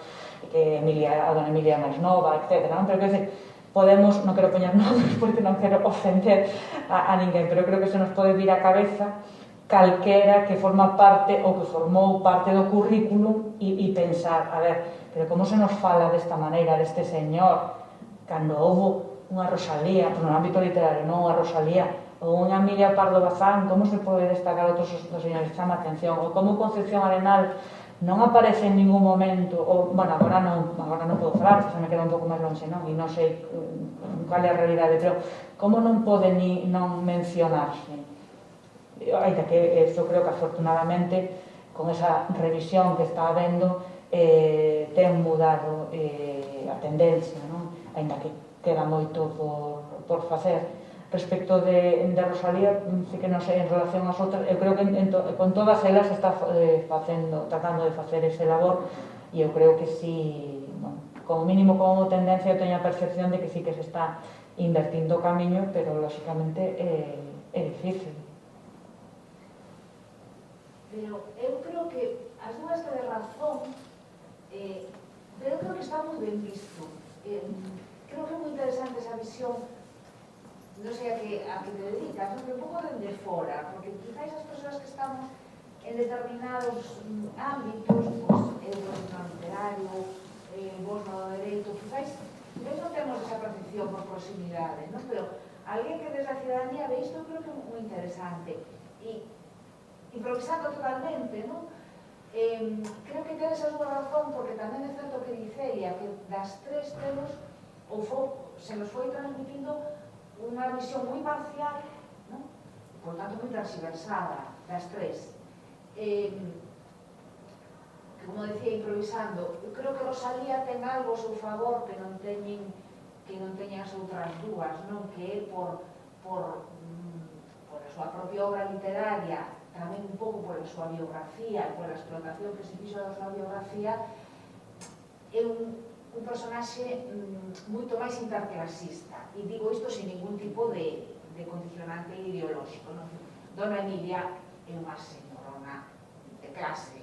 que a dona Emilia máis nova, etc. Non? Pero, quer dizer, podemos, non quero poñer nomes porque non quero ofender a ninguén, pero creo que se nos pode vir á cabeza calquera que forma parte ou que formou parte do currículum e pensar, a ver, pero como se nos fala desta maneira deste señor cando houve unha Rosalía, no ámbito literario, non unha Rosalía ou unha Emilia Pardo Bazán, como se pode destacar outros dos señores, chama a atención, ou como Concepción Arenal non aparece en ningún momento, ou, bueno, agora non podo falar, se me queda un pouco máis longe, non? E non sei cal é a realidade, pero como non pode ni non mencionarse? Ainda que eu creo que afortunadamente con esa revisión que está habendo ten mudado a tendencia, non? Ainda que queda moito por facer. Respecto de Rosalía, sí que non sei en relación ás outras, eu creo que con todas elas está tratando de facer ese labor e eu creo que sí, bueno, como mínimo como tendencia eu teño a percepción de que sí que se está invertindo o camiño, pero lóxicamente é difícil. Pero eu creo que as dúas tedes razón, pero eu creo que está moi ben visto. Creo que é moi interesante esa visión, non sei a que te dedicas, non? Pero un pouco dende fora, porque quizáis as persoas que estamos en determinados ámbitos, pues, eu no literario, vos no dereito, quizáis non temos esa percepción por proximidade, non? Pero alguén que desde a ciudadanía ve isto, creo que é moi interesante. E improvisando totalmente, non? Creo que tedes a súa razón, porque tamén é certo que dice Celia, que das tres temos, se nos foi transmitindo unha visión moi parcial, non? Por tanto, moi transversada das tres. Que, como decía, improvisando, eu creo que Rosalía ten algo ao seu favor que non teñen as outras dúas, non? Que é por a súa propia obra literaria, tamén un pouco por a súa biografía e por a explotación que se fixo da súa biografía, é un personaxe moito máis interclasista. E digo isto sin ningún tipo de condicionante ideolóxico, non? Dona Emilia é unha señorona de clase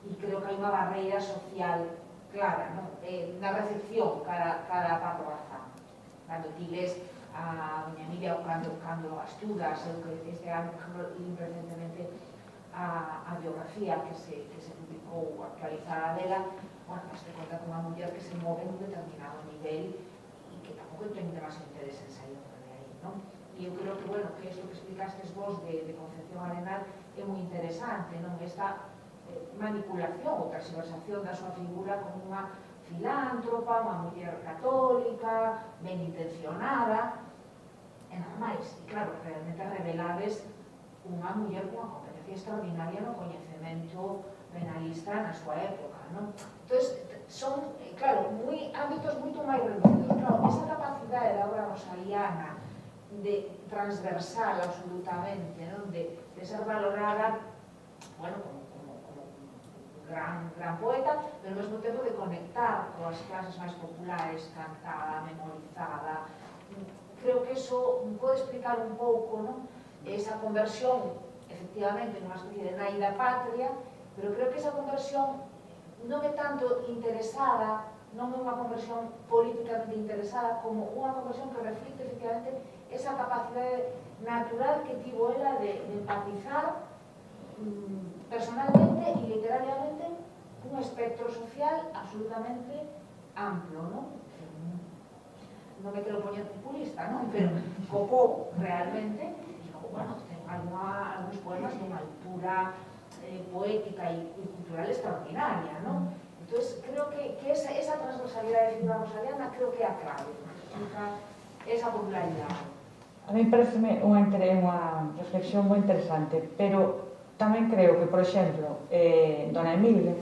e creo que hai unha barreira social clara, non? Na recepción cara a Paco Bazán. Cando ti les a doña Emilia cando a estudas, eu que este ano, por exemplo, presentemente a biografía que se publicou actualizada dela, bueno, te conta con unha muller que se move en un determinado nivel e que tampouco ten demasiado interés en sair de aí, non? E eu creo que, bueno, que isto que explicastes vos de Concepción Arenal é moi interesante, non? Esta manipulación ou tergiversación da súa figura como unha filántropa, unha muller católica, ben intencionada, e nada máis. E claro, realmente revelades unha muller cunha competencia extraordinaria no coñecemento penalista na súa época, non? Entón, son, claro, ámbitos moito máis reducidos. Claro, esa capacidade da obra rosaliana de transversal absolutamente, non? De ser valorada, bueno, como gran poeta, pero ao mesmo tempo de conectar coas clases máis populares, cantada, memorizada. Creo que iso pode explicar un pouco, non? Esa conversión, efectivamente, nunha especie de nai da patria, pero creo que esa conversión non é tanto interesada, non é unha conversión políticamente interesada, como unha conversión que reflicte, efectivamente, esa capacidade natural que tivo ela de empatizar personalmente e literariamente un espectro social absolutamente amplo, non? Non me quero poñer populista, non? Pero copou realmente, e logo, bueno, ten algúns poemas dunha altura poética e cultural extraordinaria, non? Entón, creo que esa transversalidade de figura rosaliana creo que é a clave, esa popularidade. A mí pareceme unha reflexión moi interesante, pero tamén creo que, por exemplo, Dona Emilia,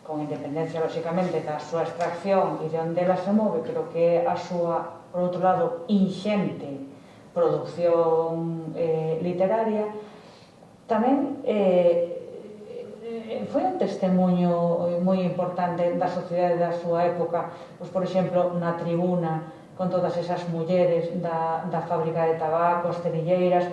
con independencia, lóxicamente, da súa extracción e de onde ela se move, pero que a súa, por outro lado, inxente producción literaria, tamén foi un testemunho moi importante da sociedade da súa época, pois, por exemplo, na Tribuna, con todas esas mulleres da fábrica de tabaco, as cerilleiras,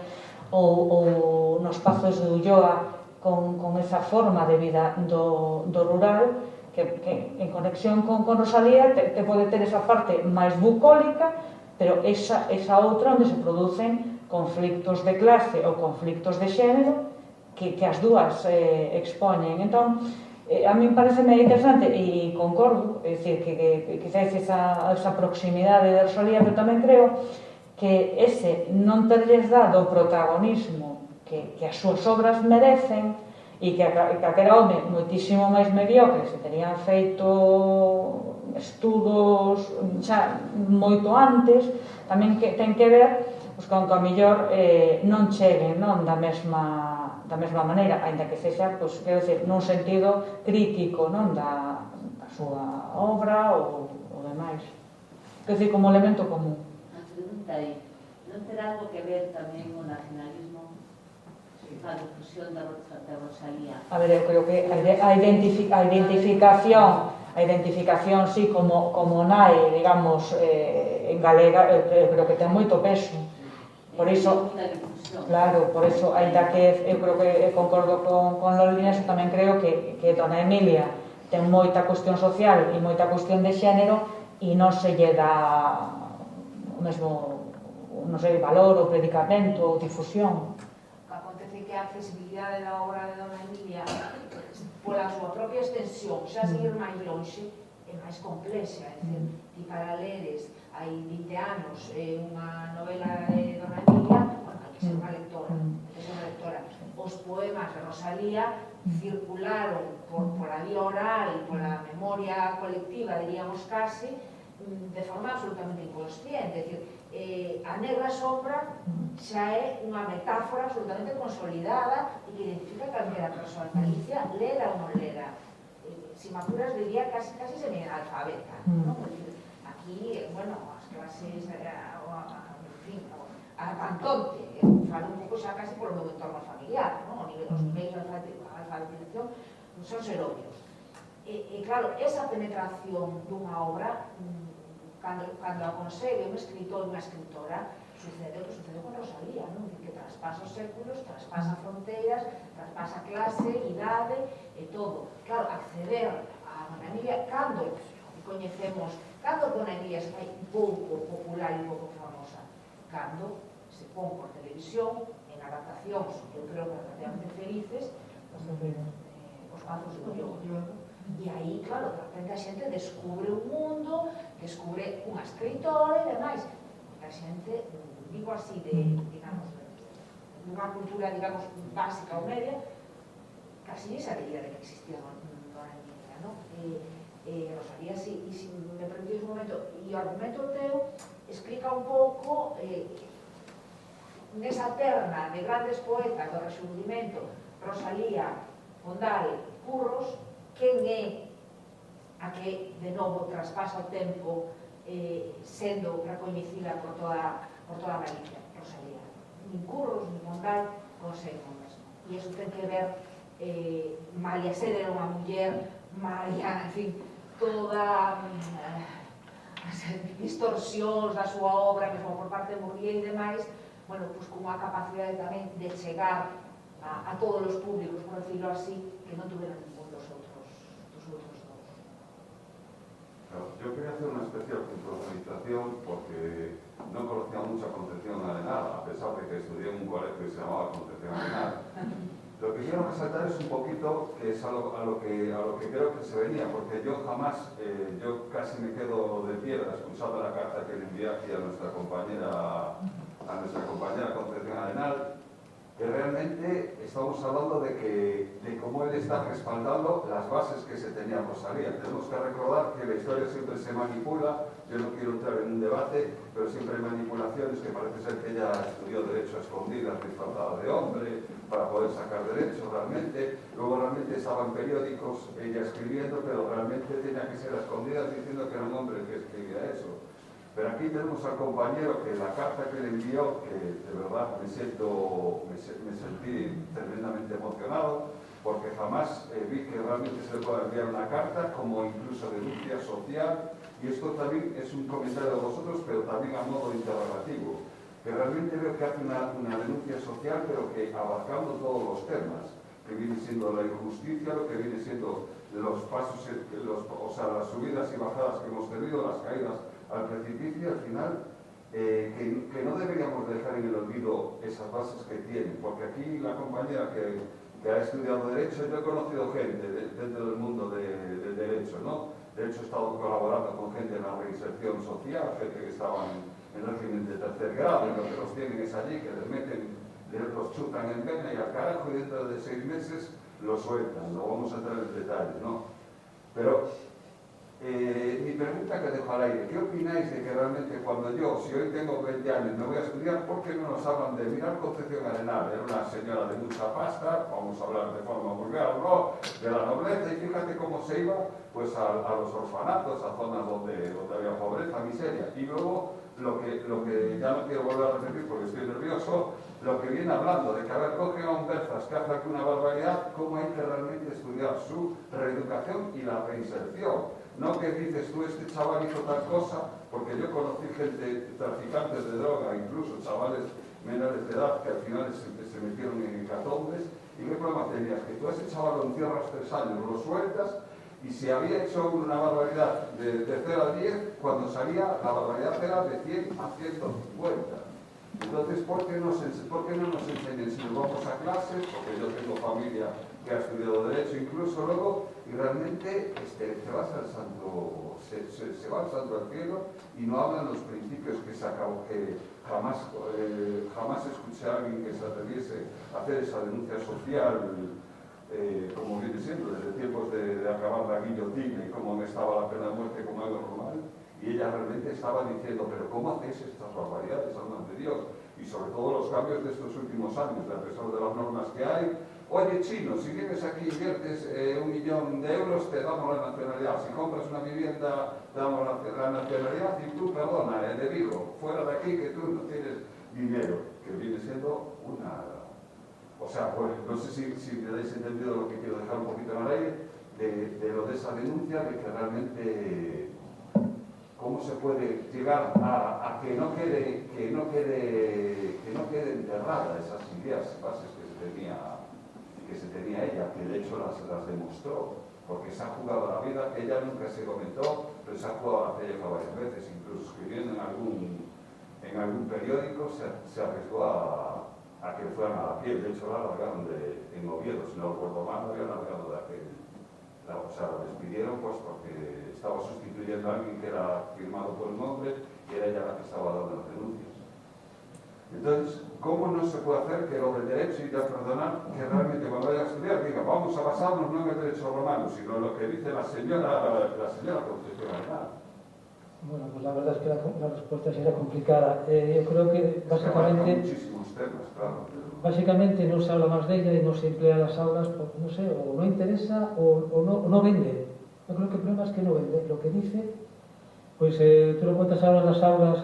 ou nos pazos de Ulloa, con esa forma de vida do rural, que en conexión con Rosalía te pode ter esa parte máis bucólica, pero esa outra onde se producen conflictos de clase ou conflictos de xénero que as dúas expoñen. Entón, a mí pareceme interesante e concordo, é dicir, que quizás esa proximidade de Rosalía, pero tamén creo que ese non terlles dado o protagonismo que as súas obras merecen e que aquera home moitísimo máis mediocre se terían feito estudos xa moito antes, tamén ten que ver con que a mellor non cheguen da mesma maneira, ainda que sexa, quero dizer, nun sentido crítico da súa obra ou demais. Quero dizer, como elemento común. A pregunta é, non terá algo que ver tamén o nacionalismo a difusión da Rosalía? A ver, eu creo que a identificación, sí, como nai, digamos, en galega, eu creo que ten moito peso. Por iso, claro, por iso, ainda que eu creo que concordo con Lolina, eu tamén creo que Dona Emilia ten moita cuestión social e moita cuestión de xénero e non se lle dá o mesmo, non sei, valor ou predicamento ou difusión. Acontece que a accesibilidade da obra de Dona Emilia, pola súa propia extensión, xa seguir máis lonxe, é máis complexa, é dicir, ti para leres hai 20 anos unha novela de Dona Emilia, hai que ser unha lectora, os poemas de Rosalía circularon por a vía oral, pola memoria colectiva, diríamos casi, de forma absolutamente inconsciente, é dicir, a negra sombra xa é unha metáfora absolutamente consolidada e que identifica calquera persoa en Galicia, lera ou non lera. Si me apuras diría casi semi-analfabeta, non? Aquí, bueno, as clases, en fin, a pantonte, falo un pouco xa casi polo meu entorno familiar, non? Os niveis de alfabetización son ser obvios. E claro, esa penetración dunha obra, cando a consegue un escritor ou unha escritora, sucede o que sucede con Rosalía, non? Que traspasa os séculos, traspasa fronteiras, traspasa clase, idade e todo. Claro, acceder a Dona Emilia, cando coñecemos, cando Dona Emilia se fai pouco popular e pouco famosa, cando se pon por televisión en adaptacións, eu creo que relativamente felices, os Pazos do Lloro. E aí, claro, de repente a xente descubre un mundo, descubre unha escritora e demais. A xente, digo así, digamos, dunha cultura, digamos, básica ou media, casi esa idea de que existía Dona Emilia, non? Rosalía, e se me permitís un momento, e o argumento teu explica un pouco nesa terna de grandes poetas do Rexurdimento, Rosalía, Pondal, Curros, quen é a que de novo traspasa o tempo sendo recoñecida por toda Galicia? Rosalía. Nin Curros, nin Pondal conseguen o mesmo. E iso ten que ver, Malia Sede era unha muller, Malia, en fin, toda as distorsións da súa obra, mesmo por parte de Murguía e demais, bueno, pois con unha capacidade tamén de chegar a todos os públicos, por decirlo así, que non tuveron ningún dos outros dous. Yo quería hacer una especial puntualización porque no conocía mucho a Concepción Arenal, a pesar de que estudié en un colegio que se llamaba Concepción Arenal. Lo que quiero resaltar es un poquito que es a lo que creo que se venía, porque yo jamás, yo casi me quedo de piedra escuchando la carta que le envié aquí a nuestra compañera Concepción Arenal, que realmente estamos hablando de cómo él está respaldando las bases que se tenía Rosalía. Tenemos que recordar que la historia siempre se manipula, yo no quiero entrar en un debate, pero siempre hay manipulaciones, que parece ser que ella estudió Derecho a escondidas, disfrazada de hombre, para poder sacar derecho realmente. Luego realmente estaba en periódicos ella escribiendo, pero realmente tenía que ser a escondidas diciendo que era un hombre el que escribía eso. Pero aquí tenemos al compañero que la carta que le envió, que de verdad me sentí tremendamente emocionado, porque jamás vi que realmente se le pueda enviar una carta como incluso denuncia social, y esto también es un comentario de vosotros, pero también a modo interrogativo, que realmente veo que hace una denuncia social, pero que abarcando todos los temas, que viene siendo la injusticia, lo que viene siendo los pasos, o sea, las subidas y bajadas que hemos tenido, las caídas al precipicio, al final que no deberíamos dejar en el olvido esas bases que tienen, porque aquí la compañera que ha estudiado Derecho, yo he conocido gente dentro del mundo del Derecho, ¿no? De hecho, he estado colaborando con gente en la reinserción social, gente que estaba en régimen de tercer grado, y lo que los tienen es allí, que les meten, los chutan en pena y al carajo, y dentro de 6 meses los sueltan. No vamos a entrar en detalles, ¿no? Pero mi pregunta que dejo al aire, ¿qué opináis de que realmente cuando yo, si hoy tengo 20 años, me voy a estudiar, ¿por qué no nos hablan de mirar Concepción Arenal? Era una señora de mucha pasta, vamos a hablar de forma vulgar, ¿no? De la nobleza, y fíjate cómo se iba pues a los orfanatos, a zonas donde había pobreza, miseria. Y luego, lo que ya no quiero volver a repetir porque estoy nervioso, lo que viene hablando de que a ver, cogen a un Berzas que hace aquí una barbaridad, cómo hay que realmente estudiar su reeducación y la reinserción. No que dices tú, este chaval hizo tal cosa, porque yo conocí gente, traficantes de droga, incluso chavales menores de edad que al final se metieron en hecatombes. ¿Y qué problema tenías? Que tú a ese chaval lo encierras 3 años, lo sueltas, y si había hecho una barbaridad de 0 a 10, cuando salía la barbaridad era de 100 a 150. Entonces, ¿por qué no nos enseñan si nos vamos a clases? Porque yo tengo familia que ha estudiado Derecho incluso luego, y realmente se va al santo al cielo y no hablan los principios que jamás escuché a alguien que se atreviese a hacer esa denuncia social, como viene siendo desde tiempos de acabar la guillotina y cómo me estaba la pena de muerte como algo normal. Y ella realmente estaba diciendo, pero ¿cómo hacéis estas barbaridades, almas de Dios? Y sobre todo los cambios de estos últimos años, a pesar de las normas que hay. Oye, chino, si vienes aquí y inviertes 1 millón de euros, te damos la nacionalidad. Si compras una vivienda, te damos la nacionalidad. Y tú, perdona, de Vigo, fuera de aquí, que tú no tienes dinero. Que viene siendo una... O sea, pues, no sé si me dais entendido lo que quiero dejar un poquito en el aire, de lo de esa denuncia, de que realmente... ¿Cómo se puede llegar a que no quede enterrada esas ideas bases que se tenía ella, que de hecho las demostró, porque se ha jugado la vida, ella nunca se comentó, pero se ha jugado la pelleja varias veces, incluso escribiendo en algún periódico se arriesgó a que le fueran a la piel. De hecho la largaron en Oviedo, si no recuerdo mal, la habían largado de aquel. O sea, lo despidieron pues porque estaba sustituyendo a alguien que era firmado por un hombre y era ella la que estaba dando las denuncias. Entonces, ¿cómo no se puede hacer que lo del derecho, y ya perdonar, que realmente cuando vaya a estudiar diga, vamos a basarnos no en el derecho romano, sino en lo que dice la señora Concepción Arenal? Bueno, pues la verdad es que la respuesta sería complicada. Yo creo que básicamente... muchísimos temas, claro. Básicamente no se habla más de ella y no se emplea en las aulas, porque no sé, o no interesa o no vende. Yo creo que el problema es que no vende. Lo que dice, pues tú lo cuentas ahora en las aulas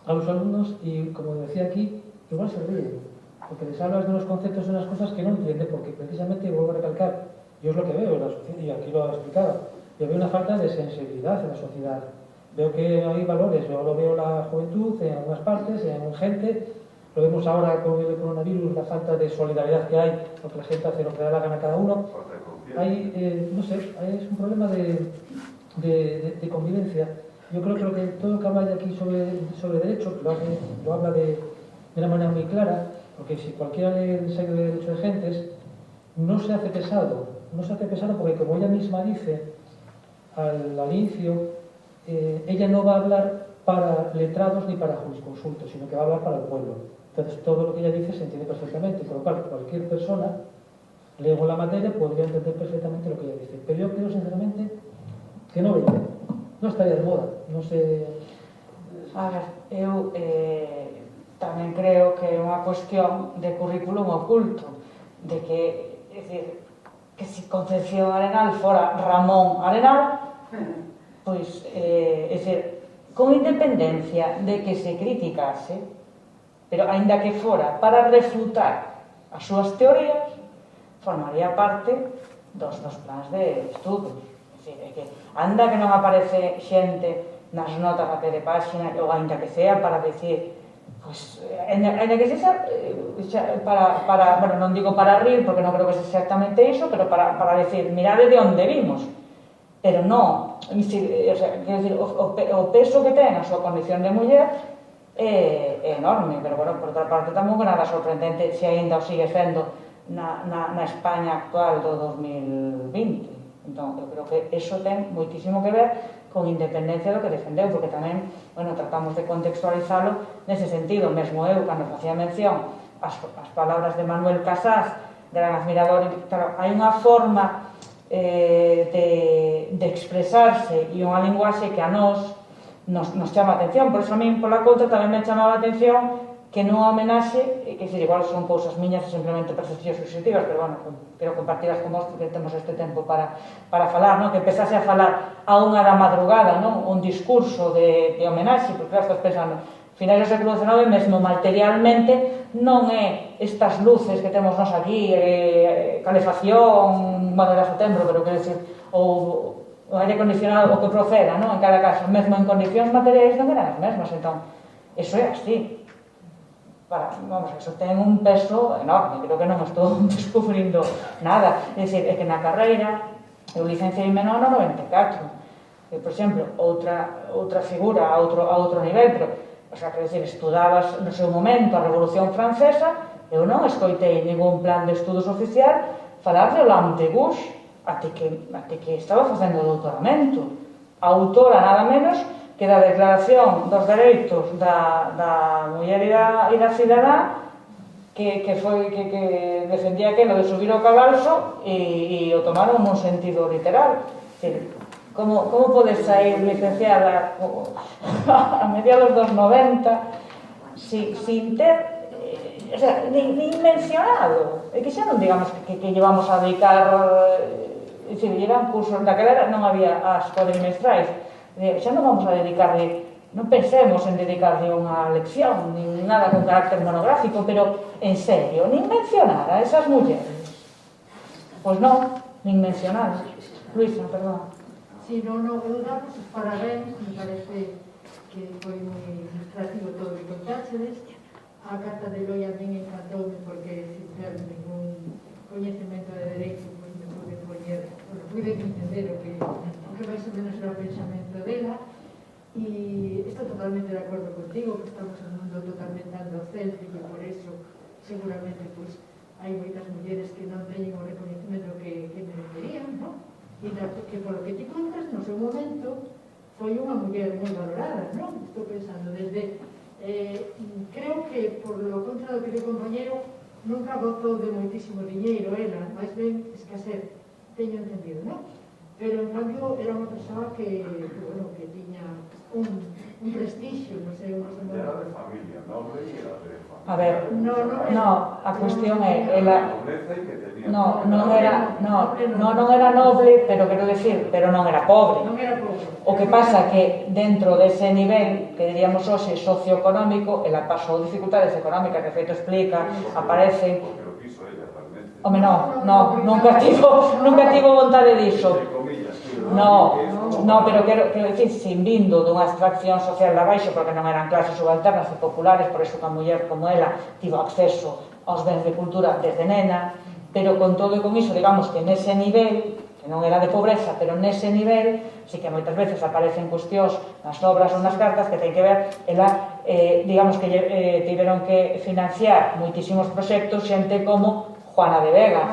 a los alumnos y, como decía aquí, igual se ríen, porque les hablas de unos conceptos, de unas cosas que no entienden, porque precisamente, vuelvo a recalcar, yo es lo que veo en la sociedad, y aquí lo he explicado, yo veo una falta de sensibilidad en la sociedad. Veo que hay valores, yo lo veo en la juventud, en algunas partes, en gente. Lo vemos ahora con el coronavirus, la falta de solidaridad que hay, porque la gente hace lo que le da la gana a cada uno. Hay, no sé, es un problema de convivencia. Yo creo que todo lo que habla aquí sobre derecho, que lo habla de una manera muy clara, porque si cualquiera lee el ensayo de derecho de gentes, no se hace pesado porque, como ella misma dice al inicio, ella no va a hablar para letrados ni para jurisconsultos, sino que va a hablar para el pueblo. Entonces, todo lo que ella dice se entiende perfectamente, con lo cual cualquier persona, leo la materia, podría entender perfectamente lo que ella dice. Pero yo creo, sinceramente, que no vende. No estaría de moda, non sei... A ver, eu tamén creo que é unha cuestión de currículum oculto, de que, é dicir, que se Concepción Arenal fora Ramón Arenal, pois, é dicir, con independencia de que se criticase, pero aínda que fora para refutar as súas teorías, formaría parte dos plans de estudos. É que anda que non aparece xente nas notas a pé de página, ou ainda que sea para decir, pues, ainda que sea para, bueno, non digo para rir, porque non creo que sea exactamente iso, pero para decir, mirade de onde vimos. pero non, o sea, quero dicir, o peso que ten a súa condición de muller é enorme, pero, bueno, por outra parte tamén non é nada sorprendente se aínda o sigue sendo na España actual do 2020. Entón, eu creo que iso ten moitísimo que ver con independencia do que defendeu, porque tamén, bueno, tratamos de contextualizalo nese sentido. Mesmo eu, cando facía mención as palabras de Manuel Casás, gran admirador, claro, hai unha forma de expresarse e unha linguaxe que a nos chama a atención. Por iso a min, pola contra, tamén me chamaba a atención que nunha homenaxe, que se igual son cousas miñas e simplemente percepcións subjetivas, pero, bueno, quero compartirlas con vos porque temos este tempo para falar, non? Que empezase a falar a unha da madrugada, non? Un discurso de homenaxe, porque claro, estás pensando, finais do século XIX, mesmo materialmente, non é estas luces que temos nos aquí, calefacción, bueno, era setembro, pero quero dicir, ou o aire acondicionado, o que proceda, non? En cada caso, mesmo en condicións materiais non eran as mesmas, entón, eso é así. Vamos, eso ten un peso enorme, creo que non estou descubrindo nada. É dicir, é que na carreira eu licenciei no 94. Por exemplo, outra figura a outro nivel, pero, o sea, quero dicir, estudabas no seu momento a Revolución Francesa, eu non escoitei ningún plan de estudos oficial falar de Olympe de Gouges até que estaba facendo o doutoramento. A autora, nada menos, que da Declaración dos Dereitos da Muller e da Cidadá, que defendía aquilo de subir ao cabalso e o tomaron nun sentido literal. Como podes sair licenciada a mediados dos 90 sin ter, o sea, nin mencionado? É que xa non digamos que llevamos a dedicar, llevan cursos, daquela non había as cuadrimestrais, xa non vamos a dedicarle, non pensemos en dedicarle unha lección, nin nada con carácter monográfico, pero en serio, nin mencionar a esas mulleres. Pois non, nin mencionar. Luisa, perdón. Si, non, eu damos os parabéns, me parece que foi moi ilustrativo todo o que contáxedes. A carta de Eloi a min encantoume porque sin ter ningún coñecemento de dereito, pois me pude poñer, pude entender o que máis ou menos era o pensamento dela, e estou totalmente de acordo contigo, que estamos en un mundo totalmente androcéntrico e por eso seguramente pois hai moitas mulleres que non teñen o reconhecimento que merecerían, non? E que polo que ti contas, no seu momento foi unha muller moi valorada, non? Estou pensando desde creo que por lo contra do que o compañero nunca gozou de moitísimo diñeiro ela, máis ben escasez, teño entendido, non? Pero en cambio era unha persoa que tiña un prestigio, non sei, era de familia noble e era de familia. A ver, no, a cuestión é non era noble, pero quero decir, pero non era pobre. O que pasa que dentro dese nivel, que diríamos hoxe socioeconómico, ela pasou dificultades económicas, que feito explica, aparecen. Home, nunca tivo vontade diso. No, pero quero dicir, sin vindo dunha extracción social de abaixo, porque non eran clases subalternas e populares, por eso unha muller como ela tivo acceso aos bens de cultura desde nena, pero con todo e con iso, digamos que nese nivel, que non era de pobreza, pero nese nivel, sí que moitas veces aparecen cuestións nas obras ou nas cartas que ten que ver, ela, digamos que tiveron que financiar moitísimos proxectos, xente como Juana de Vega,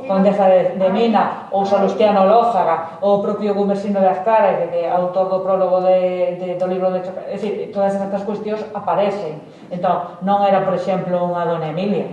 Condesa de Mina, ou Salustiano Lózaga, ou o propio Gumersindo de Azcárez, que é autor do prólogo do libro de Choca. É dicir, todas estas cuestións aparecen. Entón, non era, por exemplo, unha dona Emilia.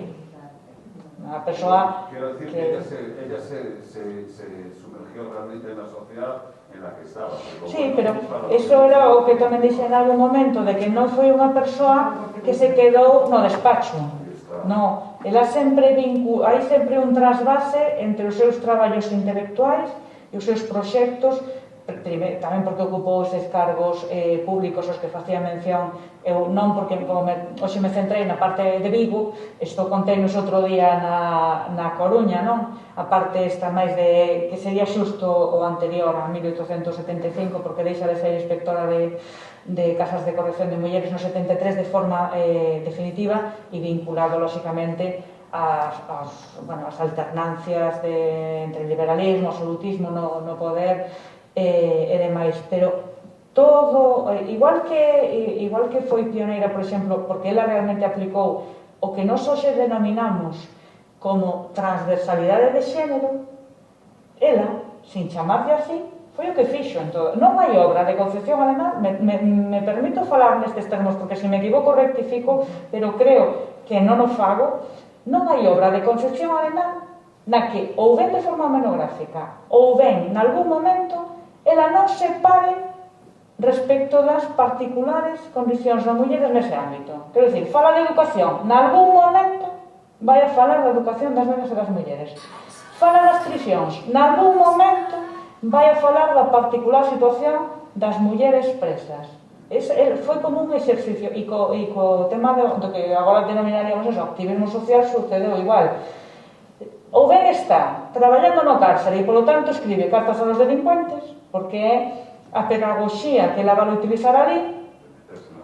Unha persoa Quero decir que ella se sumergió realmente en la sociedad en la que estaba. Sí, pero eso era o que tamén dixen en algún momento, de que non foi unha persoa que se quedou no despacho. Non, ela sempre hai sempre un trasvase entre os seus traballos intelectuais e os seus proxectos, tamén porque ocupou eses cargos públicos aos que facía mención. Eu non, porque como hoxe me centrei na parte de Vigo, isto conteinos outro día na Coruña, non? A parte esta máis de que sería xusto o anterior a 1875, porque deixa de ser inspectora de casas de corrección de mulleres no 73 de forma definitiva e vinculado, lóxicamente, as alternancias entre liberalismo, absolutismo no poder e demais, pero todo, igual que foi pioneira, por exemplo, porque ela realmente aplicou o que nós hoxe denominamos como transversalidade de xénero, ela, sin chamarlle así, foi o que fixo. Entón, non hai obra de Concepción alemán, me permito falar nestes termos, porque se me equivoco rectifico, pero creo que non o fago, non hai obra de Concepción alemán na que ou ben de forma monográfica ou ben, nalgún momento, ela non se pare respecto das particulares condicións das mulleres nese ámbito. Quero dicir, fala de educación, nalgún momento vai a falar da educación das nenas e das mulleres. Fala das prisións, nalgún momento vai a falar da particular situación das mulleres presas. Foi como un exercicio, e co tema do que agora denominaríamos eso, activismo social, sucedeu igual. Ou ben está traballando no cárcere e, polo tanto, escribe cartas a los delincuentes, porque é a pedagogía que ela vai utilizar ali,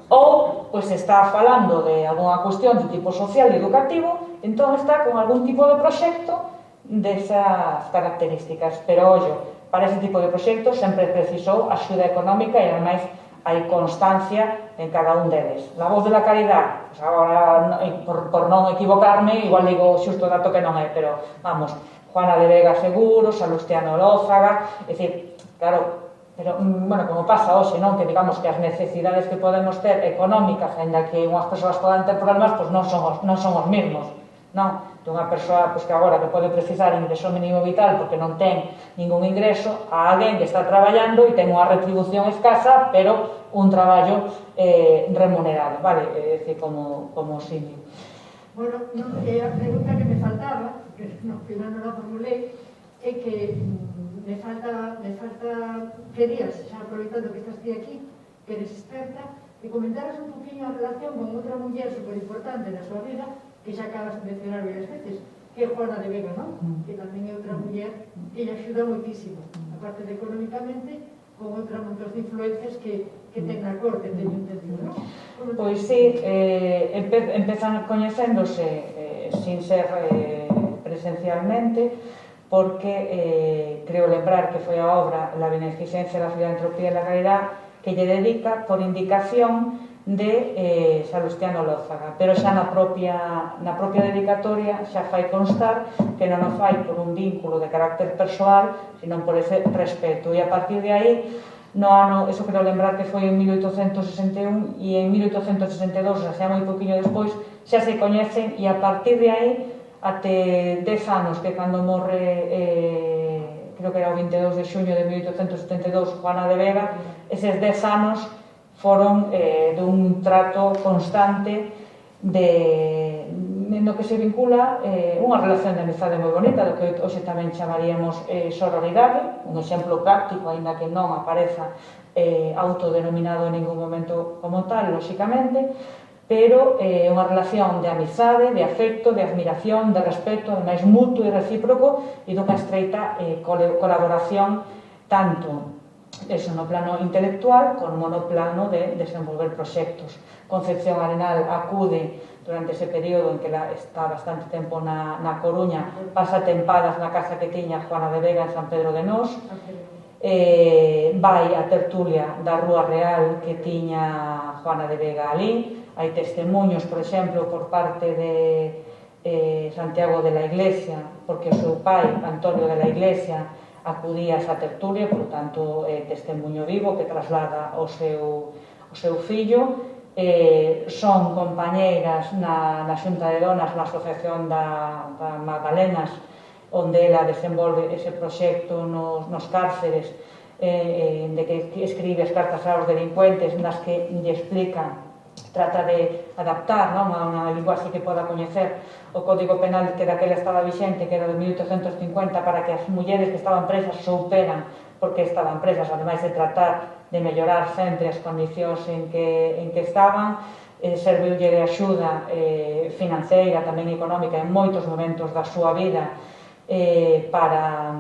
ou pois está falando de alguna cuestión de tipo social e educativo, entón está con algún tipo de proxecto desas características. Pero, ollo, para ese tipo de proxectos sempre precisou axuda económica e, ademais, hai constancia en cada un deles. La Voz de la Caridad, pues agora, por non equivocarme, igual digo xusto o dato que non é, pero, vamos, Juana de Vega seguro, Salustiano Lózaga, é dicir, claro, pero, bueno, como pasa hoxe, non? Que digamos que as necesidades que podemos ter económicas, ainda que unhas persoas podan ter problemas, pois non son os mesmos, non? Dunha persoa que agora que pode precisar ingreso mínimo vital porque non ten ningún ingreso, a alguén que está traballando e ten unha retribución escasa, pero un traballo remunerado, vale? É dicir, como simio. Bueno, a pregunta que me faltaba, que no, final non la formulei, é que me falta, querías, xa aproveitando que estás ti aquí, que eres experta, que comentaras un poquinho a relación con outra muller superimportante na súa vida, que xa acabas de mencionar varias veces, que é Juana de Vega, non? Que tamén é outra muller que lle axuda moitísimo, aparte de económicamente, con outros montón de influencias que ten na corte, teño entendido, non? Pois sí, empezan coñecéndose sin ser presencialmente, porque creo lembrar que foi a obra La beneficencia, la filantropía e la caridad que lle dedica por indicación de Salustiano Lózaga, pero xa na propia dedicatoria xa fai constar que non o fai por un vínculo de carácter persoal, sino por ese respeto, e a partir de aí, no ano, eso quero lembrar que foi en 1861, e en 1862, xa moi poquinho despois, xa se coñecen, e a partir de aí, até 10 anos, que cando morre, creo que era o 22 de xuño de 1872, Juana de Vega, eses 10 anos foron dun trato constante no que se vincula unha relación de amizade moi bonita, do que hoxe tamén chamaríamos sororidade, un exemplo práctico, aínda que non apareza autodenominado en ningún momento como tal, lóxicamente, pero unha relación de amizade, de afecto, de admiración, de respeto, ademais mutuo e recíproco, e dunha estreita colaboración tanto eso no plano intelectual como no plano de desenvolver proxectos. Concepción Arenal acude durante ese período en que está bastante tempo na Coruña, pasa tempadas na casa que tiña Juana de Vega en San Pedro de Nós, vai a tertulia da Rúa Real que tiña Juana de Vega ali, hai testemunhos, por exemplo, por parte de Santiago de la Iglesia, porque o seu pai, Antonio de la Iglesia, acudía a esa tertulia, por tanto, testemunho vivo que traslada o seu fillo. Son compañeiras na Xunta de Donas, na Asociación da Magdalenas, onde ela desenvolve ese proxecto nos cárceres, de que escribe as cartas aos delincuentes, nas que lle explica, trata de adaptar a unha linguaxe que poda coñecer o Código Penal que daquela estaba vixente, que era de 1850, para que as mulleres que estaban presas souperan porque estaban presas, ademais de tratar de mellorar sempre as condicións en que estaban. Serviulle de axuda financeira, tamén económica, en moitos momentos da súa vida para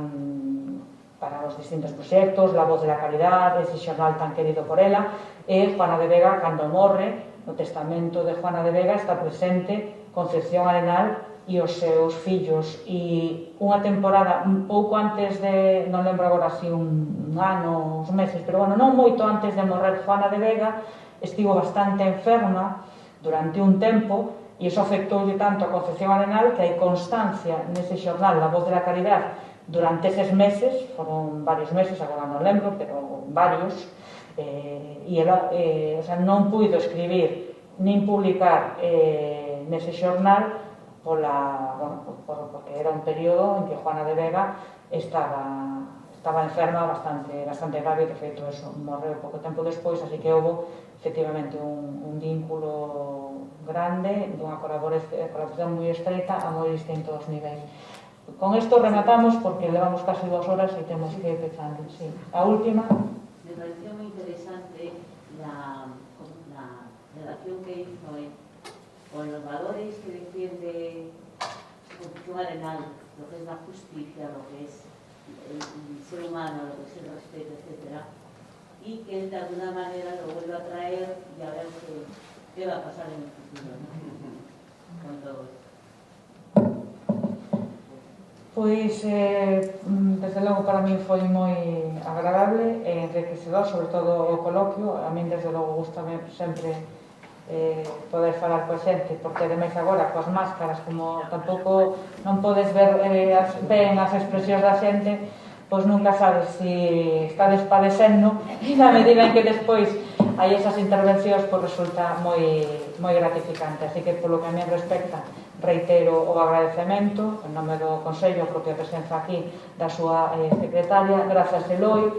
os distintos proxectos, La Voz de la Caridad, ese xornal tan querido por ela, e Juana de Vega, cando morre, no testamento de Juana de Vega está presente Concepción Arenal e os seus fillos, e unha temporada un pouco antes de, non lembro agora si un ano, uns meses, pero bueno, non moito antes de morrer Juana de Vega, estivo bastante enferma durante un tempo, e iso afectoulle tanto a Concepción Arenal que hai constancia nese xornal La Voz de la Caridad durante eses meses, foron varios meses, agora non lembro, pero varios, e ela non puido escribir nin publicar nese xornal porque era un período en que Juana de Vega estaba enferma bastante grave, de feito eso, morreu pouco tempo despois, así que houve efectivamente un vínculo grande, dunha colaboración moi estreita a moi distintos niveis. Con isto rematamos porque levamos casi 2 horas e temos que ir pechando. Sí. A última. Me pareció muy interesante la relación que hizo con los valores que defiende Concepción Arenal, lo que es la justicia, lo que es el ser humano, lo que es el respeto, etc. Y que él de alguna manera lo vuelve a traer y a ver qué va a pasar en el futuro, ¿no? Con todo esto. Pois, desde logo, para min foi moi agradable e enriquecedor, sobre todo o coloquio. A min, desde logo, gustame sempre poder falar coa xente, porque ademais agora coas máscaras, como tampouco non podes ver ben as expresións da xente, pois nunca sabes se estades padecendo, e na medida en que despois hai esas intervencións, pois resulta moi gratificante. Así que, polo que a mí respecta, reitero o agradecemento en nome do Consello, a propia presenza aquí da súa secretaria. Grazas, Eloi,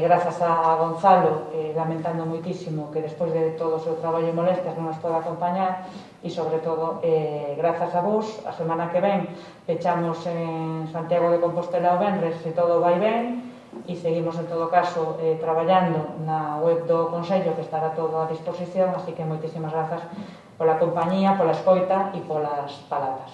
grazas a Gonzalo, lamentando moitísimo que despois de todo o seu traballo e molestias non nos poda acompañar, e sobre todo grazas a vos. A semana que ven pechamos en Santiago de Compostela o venres, se todo vai ben, e seguimos en todo caso traballando na web do Consello, que estará todo a disposición, así que moitísimas grazas pola compañía, pola escoita e polas palabras.